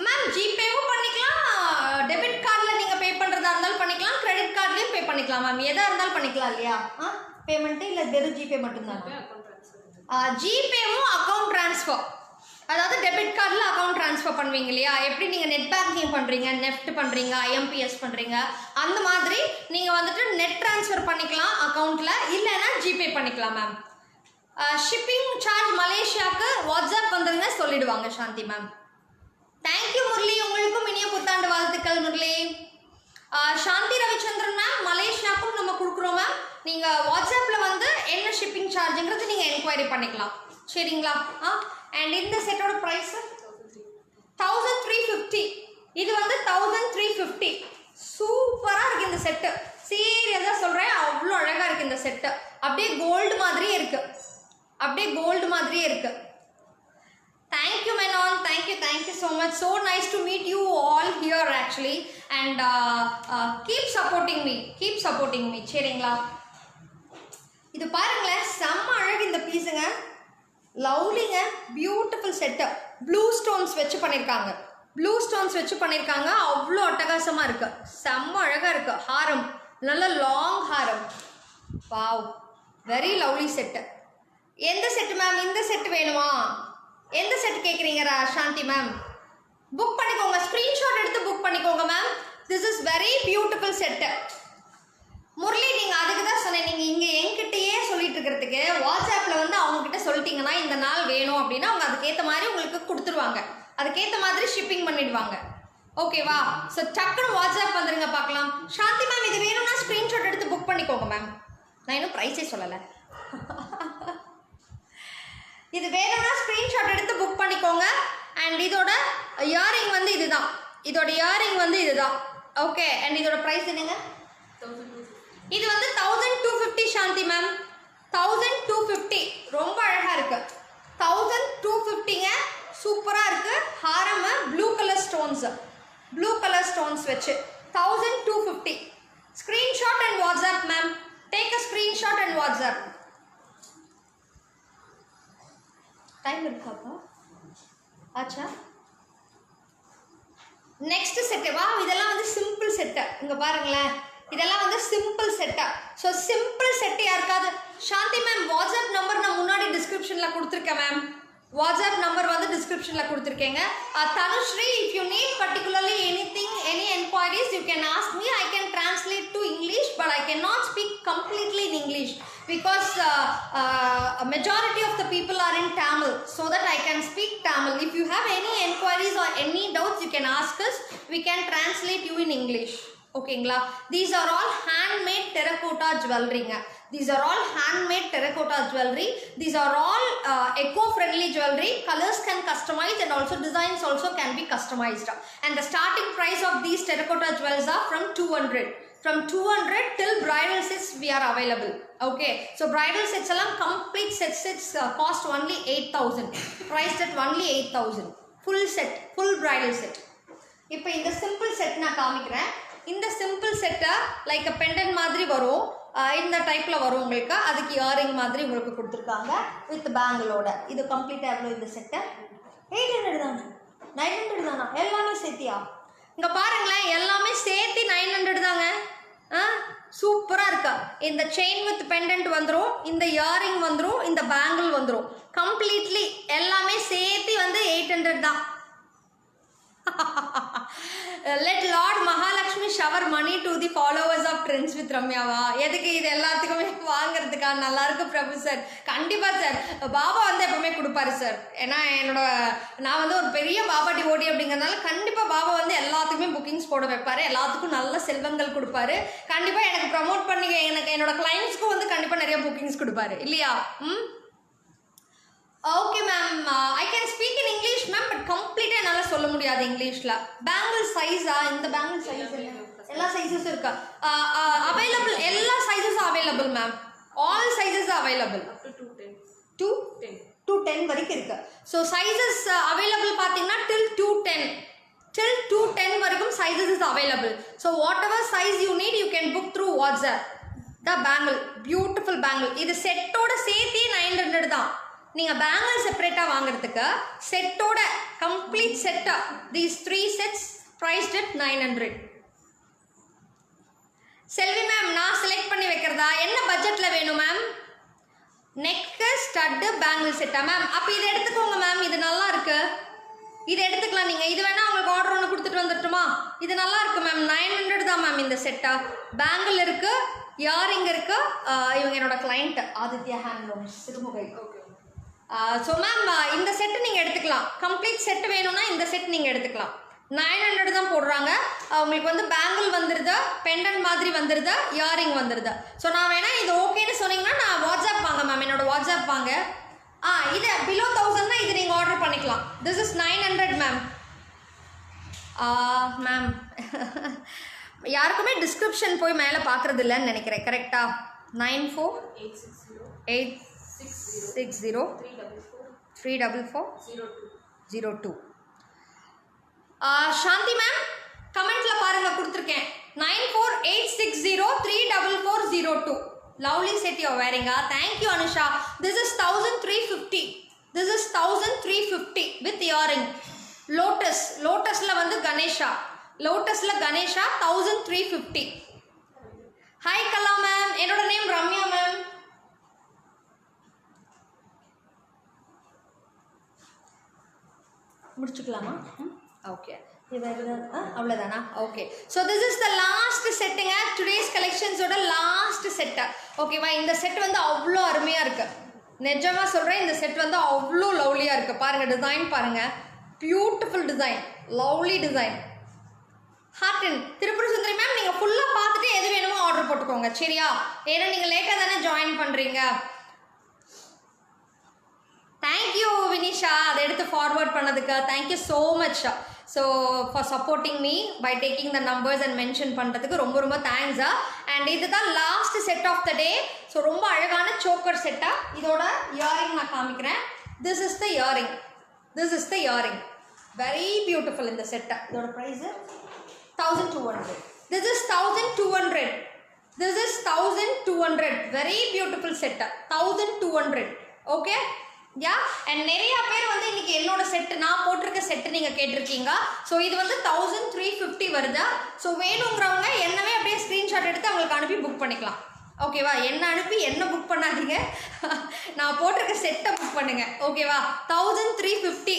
A: மேம் ஜிபேவும் பண்ணிக்கலாம், டெபிட் கார்டில் நீங்கள் பே பண்ணுறதா இருந்தாலும் பண்ணிக்கலாம், கிரெடிட் கார்ட்லேயும் பே பண்ணிக்கலாம் மேம். எதாக இருந்தாலும் பண்ணிக்கலாம் இல்லையா? பேமெண்ட்டு இல்லை வெறும் ஜிபே மட்டும்தான். ஜிபேவும் அக்கௌண்ட் ட்ரான்ஸ்ஃபர், அதாவது டெபிட் கார்டில் அக்கௌண்ட் ட்ரான்ஸ்ஃபர் பண்ணுவீங்க இல்லையா? எப்படி நீங்கள் நெட் பேங்கிங் பண்ணுறீங்க, நெஃப்ட் பண்ணுறீங்க, ஐஎம்பிஎஸ் பண்ணுறீங்க, அந்த மாதிரி நீங்கள் வந்துட்டு நெட் ட்ரான்ஸ்ஃபர் பண்ணிக்கலாம் அக்கௌண்ட்டில், இல்லைன்னா ஜிபே பண்ணிக்கலாம் மேம். ஷிப்பிங் சார்ஜ் மலேசியாவுக்கு வாட்ஸ்அப் வந்துருங்க சொல்லிடுவாங்க சாந்தி மேம். தேங்க்யூ முரளி, உங்களுக்கும் இனிய புத்தாண்டு வாழ்த்துக்கள் முரளி. சாந்தி ரவிச்சந்திரன் மேம், மலேசியாவுக்கும் நம்ம கொடுக்குறோம் மேம். நீங்கள் வாட்ஸ்அப்பில் வந்து என்ன ஷிப்பிங் சார்ஜுங்கிறது நீங்கள் என்கொயரி பண்ணிக்கலாம் சரிங்களா. அண்ட் இந்த செட்டோட ப்ரைஸ் 1350. இது வந்து 1350. சூப்பராக இருக்குது இந்த செட்டு, சீரியஸாக சொல்கிறேன், அவ்வளோ அழகாக இருக்குது இந்த செட்டு. அப்படியே கோல்டு மாதிரியே இருக்குது, அப்படியே கோல்டு மாதிரியே இருக்குது. Thank you Menon, thank you so much. So nice to meet you all here actually. And keep supporting me சரிங்களா. இது பாருங்களேன், செம்ம அழகு இந்த பீஸுங்க, லவ்லிங்க, பியூட்டிஃபுல் செட்டு. ப்ளூ ஸ்டோன்ஸ் வச்சு பண்ணியிருக்காங்க, அவ்வளோ அட்டகாசமாக இருக்குது, செம்ம அழகாக இருக்குது. ஹாரம், நல்ல லாங் ஹாரம், வாவ், வெரி லவ்லி செட்டு. எந்த செட்டு மேம்? இந்த செட்டு வேணுமா? எந்த செட்டு கேட்குறீங்க சாந்தி மேம்? புக் பண்ணிக்கோங்க, ஸ்க்ரீன்ஷாட் எடுத்து புக் பண்ணிக்கோங்க ma'am. This is very beautiful set. Murali, நீங்கள் அதுக்கு தான் சொன்னேன், நீங்கள் இங்கே என்கிட்டயே சொல்லிட்டு இருக்கிறதுக்கு வாட்ஸ்அப்பில் வந்து அவங்கக்கிட்ட சொல்லிட்டீங்கன்னா இந்த நாள் வேணும் அப்படின்னா அவங்க அதுக்கேற்ற மாதிரி உங்களுக்கு கொடுத்துருவாங்க, அதுக்கேற்ற மாதிரி ஷிப்பிங் பண்ணிடுவாங்க ஓகேவா. ஸோ டக்குன்னு வாட்ஸ்அப் வந்துருங்க பார்க்கலாம். சாந்தி மேம், இது வேணும்னா ஸ்க்ரீன்ஷாட் எடுத்து புக் பண்ணிக்கோங்க மேம். நான் இன்னும் ப்ரைஸே சொல்லலை. இது வேணும்னா ஸ்க்ரீன்ஷாட் எடுத்து புக் பண்ணிக்கோங்க. அண்ட் இதோட இயரிங் வந்து இதுதான், ஓகே. அண்ட் இதோட ப்ரைஸ் என்னங்க? இது வந்து 1250 சாந்தி மேம், 1250. ரொம்ப அழகாக இருக்கு, 1250ங்க, சூப்பராக இருக்கு. ஹாரம் ப்ளூ கலர் ஸ்டோன்ஸ் வச்சு 1250. Screenshot and WhatsApp ma'am, take a screenshot and WhatsApp. Time இருக்காப்பா? ஆச்சா. நெக்ஸ்ட் செட்டு வா. இதெல்லாம் வந்து சிம்பிள் செட்டு, இங்கே பாருங்களேன், இதெல்லாம் வந்து சிம்பிள் செட்டா. ஸோ சிம்பிள் செட்டு யாருக்காவது சாந்தி மேம் வாட்ஸ்அப் நம்பர் நான் முன்னாடி டிஸ்கிரிப்ஷனில் கொடுத்துருக்கேன் மேம், வாட்ஸ்அப் நம்பர் வந்து டிஸ்கிரிப்ஷனில் கொடுத்துருக்கேங்க. Dhanushree, if you need particularly any enquiries you can ask me. I can translate to English but I cannot speak completely in English because a majority of the people are in Tamil, so that I can speak Tamil. If you have any enquiries or any doubts you can ask us, we can translate you in English. ஓகேங்களா. These are all handmade terracotta ஜுவல்லரிங்க. These are all handmade terracotta jewelry. These are all eco-friendly jewelry. Colors can customize and also designs also can be customized. And the starting price of these terracotta jewels are from 200. From 200 till bridal sets we are available. Okay. So bridal sets along complete sets cost only 8,000. Priced at only 8,000. Full set, full bridal set. இப்போ இந்த simple set நான் காமிக்கிறேன். இந்த simple செட்டை like அ pendant மாதிரி வரும், இந்த டைப்பில் வரும் உங்களுக்கு. அதுக்கு இயரிங் மாதிரி உங்களுக்கு கொடுத்துருக்காங்க வித் பேங்கிளோட. இது கம்ப்ளீட்டாக எவ்வளோ இந்த செட்டை? 800 தானே, 900 தானா? எல்லாமே சேர்த்தியா? இங்கே பாருங்களேன், எல்லாமே சேர்த்து 900 தாங்க. சூப்பராக இருக்கா. இந்த செயின் வித் பெண்டன்ட் வந்துடும், இந்த இயரிங் வந்துடும், இந்த பேங்கிள் வந்துடும். கம்ப்ளீட்லி எல்லாமே சேர்த்து வந்து 800 தான். Let Lord Mahalakshmi shower money to the followers of Trends with Ramyaவா? எதுக்கு இது எல்லாத்துக்குமே வாங்குறதுக்கா? நல்லா இருக்கு பிரபு சார். கண்டிப்பாக சார், பாபா வந்து எப்பவுமே கொடுப்பாரு சார். ஏன்னா நான் வந்து ஒரு பெரிய பாபா டிவோட்டி அப்படிங்கிறதுனால கண்டிப்பாக பாபா வந்து எல்லாத்துக்குமே புக்கிங்ஸ் போட வைப்பாரு, எல்லாத்துக்கும் நல்ல செல்வங்கள் கொடுப்பாரு. கண்டிப்பாக எனக்கு ப்ரமோட் பண்ணி எனக்கு என்னோட கிளைண்ட்ஸ்க்கும் வந்து கண்டிப்பாக நிறைய புக்கிங்ஸ் கொடுப்பாரு இல்லையா? Okay ma'am, I can speak in English ma'am, but கம்ப்ளீட்டாக என்னால் சொல்ல முடியாது இங்கிலீஷில். பேங்கிள் சைஸா? இந்த பேங்கிள் சைஸ் எல்லா சைஸஸும் இருக்கா? அவைலபிள், எல்லா சைஸஸும் available ma'am, all sizes available. 210 வரைக்கும் இருக்கு. ஸோ சைஸஸ் அவைலபிள் பார்த்தீங்கன்னா till 210 வரைக்கும் sizes is available. So whatever size you need you can book through WhatsApp. The bangle, beautiful bangle. இது செட்டோட சேர்த்தே 900 தான். நீங்கள் பேங்கிள் செப்பரேட்டாக வாங்குறதுக்கு செட்டோட கம்ப்ளீட் செட்டாக these 3 sets priced at 900. Selvi ma'am, நான் செலக்ட் பண்ணி வைக்கிறதா? என்ன பட்ஜெட்டில் வேணும் மேம்? நெக்கு ஸ்டட்டு பேங்கிள் செட்டா மேம்? அப்போ இதை எடுத்துக்கோங்க மேம், இது நல்லா இருக்கு, இது எடுத்துக்கலாம் நீங்கள். இது வேணா உங்களுக்கு ஆர்டர் ஒன்று கொடுத்துட்டு வந்துட்டுமா? இது நல்லா இருக்கு மேம், 900 தான் மேம் இந்த இந்த செட்டா. பேங்கிள் இருக்கு, இயரிங் இருக்கு. இவங்க என்னோட client Aditya handlooms Sirumugai. So ma'am இந்த செட்டு நீங்கள் எடுத்துக்கலாம். கம்ப்ளீட் செட் வேணும்னா இந்த செட் நீங்கள் எடுத்துக்கலாம். 900 தான் போடுறாங்க. உங்களுக்கு வந்து பேங்கிள் வந்துடுது, பெண்டன்ட் மாதிரி வந்துடுது, இயரிங் வந்துடுது. ஸோ நான் வேணா இது ஓகேன்னு சொன்னீங்கன்னா நான் வாட்ஸ்அப் வாங்க மேம், என்னோட வாட்ஸ்அப் வாங்க. இது பிலோ 1000 இது நீங்கள் ஆர்டர் பண்ணிக்கலாம். This is 900 ma'am. மேம் யாருக்குமே டிஸ்கிரிப்ஷன் போய் மேலே பார்க்குறது இல்லைன்னு நினைக்கிறேன். கரெக்டா? 9486034402. சாந்தி மேம் கமெண்ட்ல பாருங்க, கொடுத்துருக்கேன் 9486034402. லவ்லி செட் யூ வேரிங்கா. Thank you Anusha. This is 1350. This is 1350 with earring. லோட்டஸ்ல வந்து கணேஷா, லோட்டஸ்ல கணேஷா 1350. ஹாய் கலா மேம், என்னோட நேம் ரம்யா மேம். முடிச்சுக்கலாமா? ஓகே, அவ்வளோதானா? Okay. So this is the last செட்டுங்க, டுடேஸ் கலெக்ஷன்ஸோட லாஸ்ட் செட்டு. ஓகேவா? இந்த செட் வந்து அவ்வளோ அருமையாக இருக்கு. நிஜமாக சொல்கிறேன், இந்த செட் வந்து அவ்வளோ லவ்லியாக இருக்குது. பாருங்கள், டிசைன் பாருங்கள், பியூட்டிஃபுல் டிசைன், லவ்லி டிசைன். ஹார்டன் திருப்புர சுந்தரி மேம், நீங்கள் ஃபுல்லாக பார்த்துட்டு எது வேணுமோ ஆர்டர் போட்டுக்கோங்க, சரியா? ஏன்னா நீங்கள் லேட்டாக தானே ஜாயின் பண்ணுறீங்க. தேங்க்யூ வினிஷா, அதை எடுத்து ஃபார்வர்ட் பண்ணதுக்கு thank you so much. So for supporting me by taking the numbers and mention பண்ணுறதுக்கு ரொம்ப ரொம்ப தேங்க்ஸா. அண்ட் இதுதான் last set of the day. So ரொம்ப அழகான சோக்கர் செட்டாக. இதோட இயரிங் நான் காமிக்கிறேன். This is the earring. This is the earring. Very beautiful இந்த செட்டை. இதோட price 1200. This is 1200. This is 1200. Very beautiful set. 1200. Okay? Yeah. And நிறைய பேர் வந்து இன்னைக்கு என்னோட செட், நான் போட்டிருக்க செட் நீங்க கேட்டிருக்கீங்க. ஸோ இது வந்து 1350 வருது. ஸோ வேணுங்கிறவங்க என்னவே அப்படியே ஸ்க்ரீன்ஷாட் எடுத்து அவங்களுக்கு அனுப்பி புக் பண்ணிக்கலாம். ஓகேவா? என்ன அனுப்பி என்ன புக் பண்ணாதீங்க, நான் போட்டிருக்க செட்டை புக் பண்ணுங்க. ஓகேவா? 1350.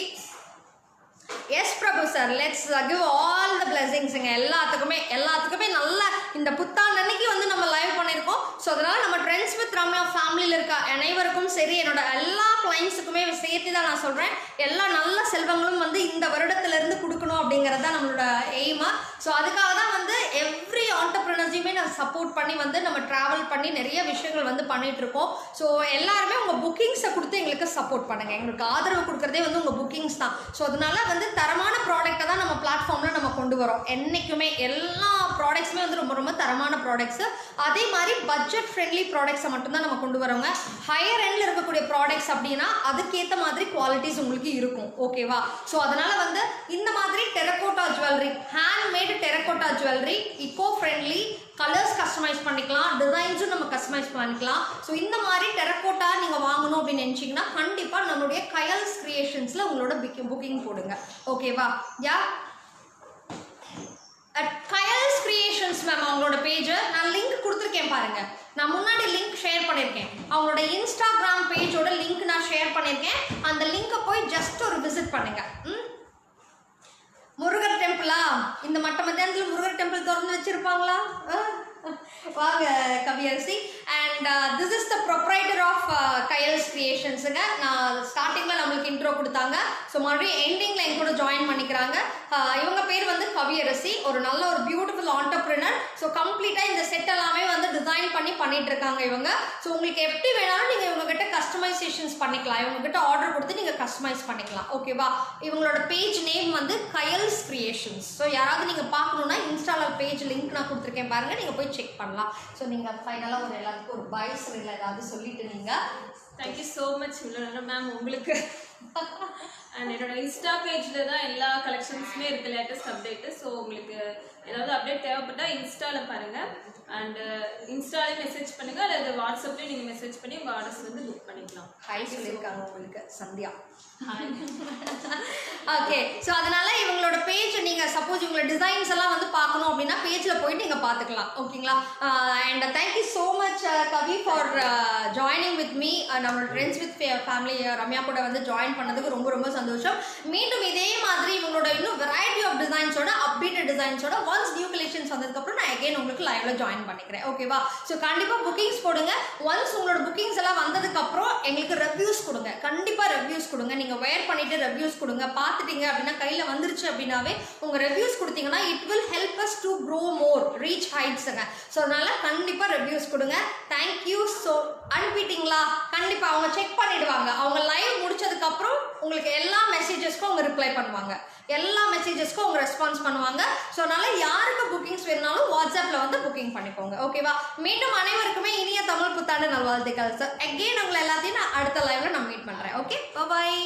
A: Yes Prabhu sir, let's give all the பிளெஸிங்ஸுங்க. எல்லாத்துக்குமே நல்லா இந்த புத்தாண்டு அன்னைக்கு வந்து நம்ம லைவ் பண்ணியிருக்கோம். ஸோ அதனால் நம்ம ட்ரெண்ட்ஸ் வித் ரம்யா ஃபேமிலியில் இருக்க அனைவருக்கும் சரி, என்னோட எல்லா கிளைண்ட்ஸுக்குமே சேர்த்து தான் நான் சொல்கிறேன், எல்லா நல்ல செல்வங்களும் வந்து இந்த வருடத்துலேருந்து கொடுக்கணும் அப்படிங்கிறது தான் நம்மளோட எய்மா. ஸோ அதுக்காக தான் வந்து எவ்ரி ஆண்டர்ப்ரனர்ஸையுமே நான் சப்போர்ட் பண்ணி வந்து நம்ம ட்ராவல் பண்ணி நிறைய விஷயங்கள் வந்து பண்ணிகிட்ருக்கோம். ஸோ எல்லாருமே உங்கள் புக்கிங்ஸை கொடுத்து எங்களுக்கு சப்போர்ட் பண்ணுங்கள். எங்களுக்கு ஆதரவு கொடுக்குறதே வந்து உங்கள் புக்கிங்ஸ் தான். ஸோ அதனால வந்து தரமான ப்ராடக்ட்டை தான் நம்ம பிளாட்ஃபார்மில் நம்ம கொண்டு வரோம். என்றைக்குமே எல்லா ப்ராடக்ட்ஸுமே வந்து ரொம்ப ரொம்ப தரமான ப்ராடக்ட்ஸு. அதே மாதிரி பட்ஜெட் ஃப்ரெண்ட்லி ப்ராடக்ட்ஸை மட்டும்தான் நம்ம கொண்டு வரோங்க. ஹையர் எண்டில் இருக்கக்கூடிய ப்ராடக்ட்ஸ் அப்படின்னா அதுக்கேற்ற மாதிரி குவாலிட்டிஸ் உங்களுக்கு இருக்கும். ஓகேவா? ஸோ அதனால் வந்து இந்த மாதிரி terracotta jewellery, handmade terracotta jewellery, eco friendly, colours customise பண்ணிக்கலாம், டிசைன்ஸும் நம்ம கஸ்டமைஸ் பண்ணிக்கலாம். ஸோ இந்த மாதிரி டெரகோட்டா நீங்கள் வாங்கணும் அப்படின்னு நினச்சிங்கன்னா கண்டிப்பாக நம்மளுடைய கயல்ஸ் கிரியேஷன்ஸில் உங்களோட புக்கிங் போடுங்க. ஓகேவா? யா, கயல்ஸ் கிரியேஷன்ஸ் மேம் அவங்களோட பேஜை நான் லிங்க் கொடுத்துருக்கேன் பாருங்க. நான் முன்னாடி லிங்க் ஷேர் பண்ணியிருக்கேன். அவங்களோட இன்ஸ்டாகிராம் பேஜோட லிங்க் நான் ஷேர் பண்ணியிருக்கேன். அந்த லிங்கை போய் ஜஸ்ட் ஒரு விசிட் பண்ணுங்க. முருகர் டெம்பிளா? இந்த மட்ட மத்தியானத்தில் முருகர் டெம்பிள் திறந்து வச்சிருப்பாங்களா? வாங்க Kaviyarasi. And this is the proprietor of Kayal's கிரியேஷன்ஸுங்க. நான் ஸ்டார்டிங்கில் நம்மளுக்கு இன்ட்ரோ கொடுத்தாங்க. ஸோ மறுபடியும் எண்டிங்கில் என் கூட ஜாயின் பண்ணிக்கிறாங்க. இவங்க பேர் வந்து கவியரசி, ஒரு நல்ல ஒரு பியூட்டிஃபுல் ஆண்டர்ப்ரினர். ஸோ கம்ப்ளீட்டாக இந்த செட் எல்லாமே வந்து டிசைன் பண்ணிட்டு இருக்காங்க இவங்க. ஸோ உங்களுக்கு எப்படி வேணாலும் நீங்கள் இவங்ககிட்ட கஸ்டமைசேஷன்ஸ் பண்ணிக்கலாம். இவங்ககிட்ட ஆர்டர் கொடுத்து நீங்கள் கஸ்டமைஸ் பண்ணிக்கலாம். ஓகேவா? இவங்களோட பேஜ் நேம் வந்து கயல்ஸ் கிரியேஷன்ஸ். ஸோ யாராவது நீங்கள் பார்க்கணுன்னா இன்ஸ்டாவில் பேஜ் லிங்க் நான் கொடுத்துருக்கேன் பாருங்கள், நீங்கள் போய் செக் பண்ணலாம். ஸோ நீங்கள் ஃபைனலாக ஒரு எல்லாத்துக்கும் ஒரு பாய்ஸ் இல்லை ஏதாவது சொல்லிட்டு நீங்கள்.
B: தேங்க்யூ ஸோ மச் இவ்வளோ நேரம் மேம் உங்களுக்கு. அண்ட் என்னோட இன்ஸ்டா பேஜில் தான் எல்லா கலெக்ஷன்ஸுமே இருக்குது, லேட்டஸ்ட் அப்டேட்டு. ஸோ உங்களுக்கு ஏதாவது அப்டேட் தேவைப்பட்டால் இன்ஸ்டாவில் பாருங்கள். அண்ட் இன்ஸ்டாலே மெசேஜ் பண்ணுங்க அல்லது வாட்ஸ்அப்லேயும் நீங்கள் மெசேஜ் பண்ணி உங்கள் ஆர்டர்ஸ் வந்து புக் பண்ணிக்கலாம்.
A: ஹாய் சொல்லியிருக்காங்க உங்களுக்கு சந்தியா. ஓகே, ஸோ அதனால இவங்களோட பேஜ் நீங்கள் சப்போஸ் இவங்களோட டிசைன்ஸ் எல்லாம் வந்து பார்க்கணும் அப்படின்னா பேஜில் போயிட்டு நீங்கள் பார்த்துக்கலாம். ஓகேங்களா? And thank you so much Kavi for joining with me. நம்மளோட ஃப்ரெண்ட்ஸ் வித் ஃபேமிலி ரம்யா கூட வந்து ஜாயின் பண்ணதுக்கு ரொம்ப ரொம்ப சந்தோஷம். மீண்டும் இதே மாதிரி இவங்களோட இன்னும் வெரைட்டி ஆஃப் டிசைன்ஸோட அப்டேட்டட் டிசைன்ஸோட ஒன்ஸ் நியூ கலெக்ஷன்ஸ் வந்ததுக்கப்புறம் நான் அகைன் உங்களுக்கு லைவ்ல ஜாயின் பண்ணிக்கிறேன். ஓகேவா? ஸோ கண்டிப்பாக புக்கிங்ஸ் போடுங்க. ஒன்ஸ் உங்களோட புக்கிங்ஸ் எல்லாம் வந்ததுக்கப்புறம் எங்களுக்கு ரிவ்யூஸ் கொடுங்க. கண்டிப்பாக ரிவ்யூஸ் கொடுங்க. நீங்கள் வேர் பண்ணிட்டு ரிவ்யூஸ் கொடுங்க. பார்த்துட்டீங்க அப்படின்னா கையில் வந்துருச்சு அப்படின்னாவே உங்கள் ரிவ்யூஸ் கொடுத்தீங்கன்னா it will help us to grow more, reach ஹைட்ஸுங்க. ஸோ அதனால கண்டிப்பாக ரிவ்யூஸ் கொடுங்க. தேங்க்யூ. ஸோ அனுப்பிட்டீங்களா? கண்டிப்பாக அவங்க செக் பண்ணிடுவாங்க. அவங்க லைவ் முடிச்சதுக்கப்புறம் உங்களுக்கு எல்லா மெசேஜஸ்க்கும் அவங்க ரிப்ளை பண்ணுவாங்க. எல்லா மெசேஜஸ்க்கும் அவங்க ரெஸ்பான்ஸ் பண்ணுவாங்க. ஸோ அதனால யாருக்கு புக்கிங்ஸ் வேணுனாலும் வாட்ஸ்அப்பில் வந்து புக்கிங் பண்ணிக்கோங்க. ஓகேவா? மீண்டும் அனைவருக்குமே இனிய தமிழ் புத்தாண்டு நல்வாழ்த்துக்கள். ஸோ அகெயின் உங்களை எல்லாத்தையும் நான் அடுத்த லைவ்ல நான் மீட் பண்ணுறேன். ஓகே, பாய்.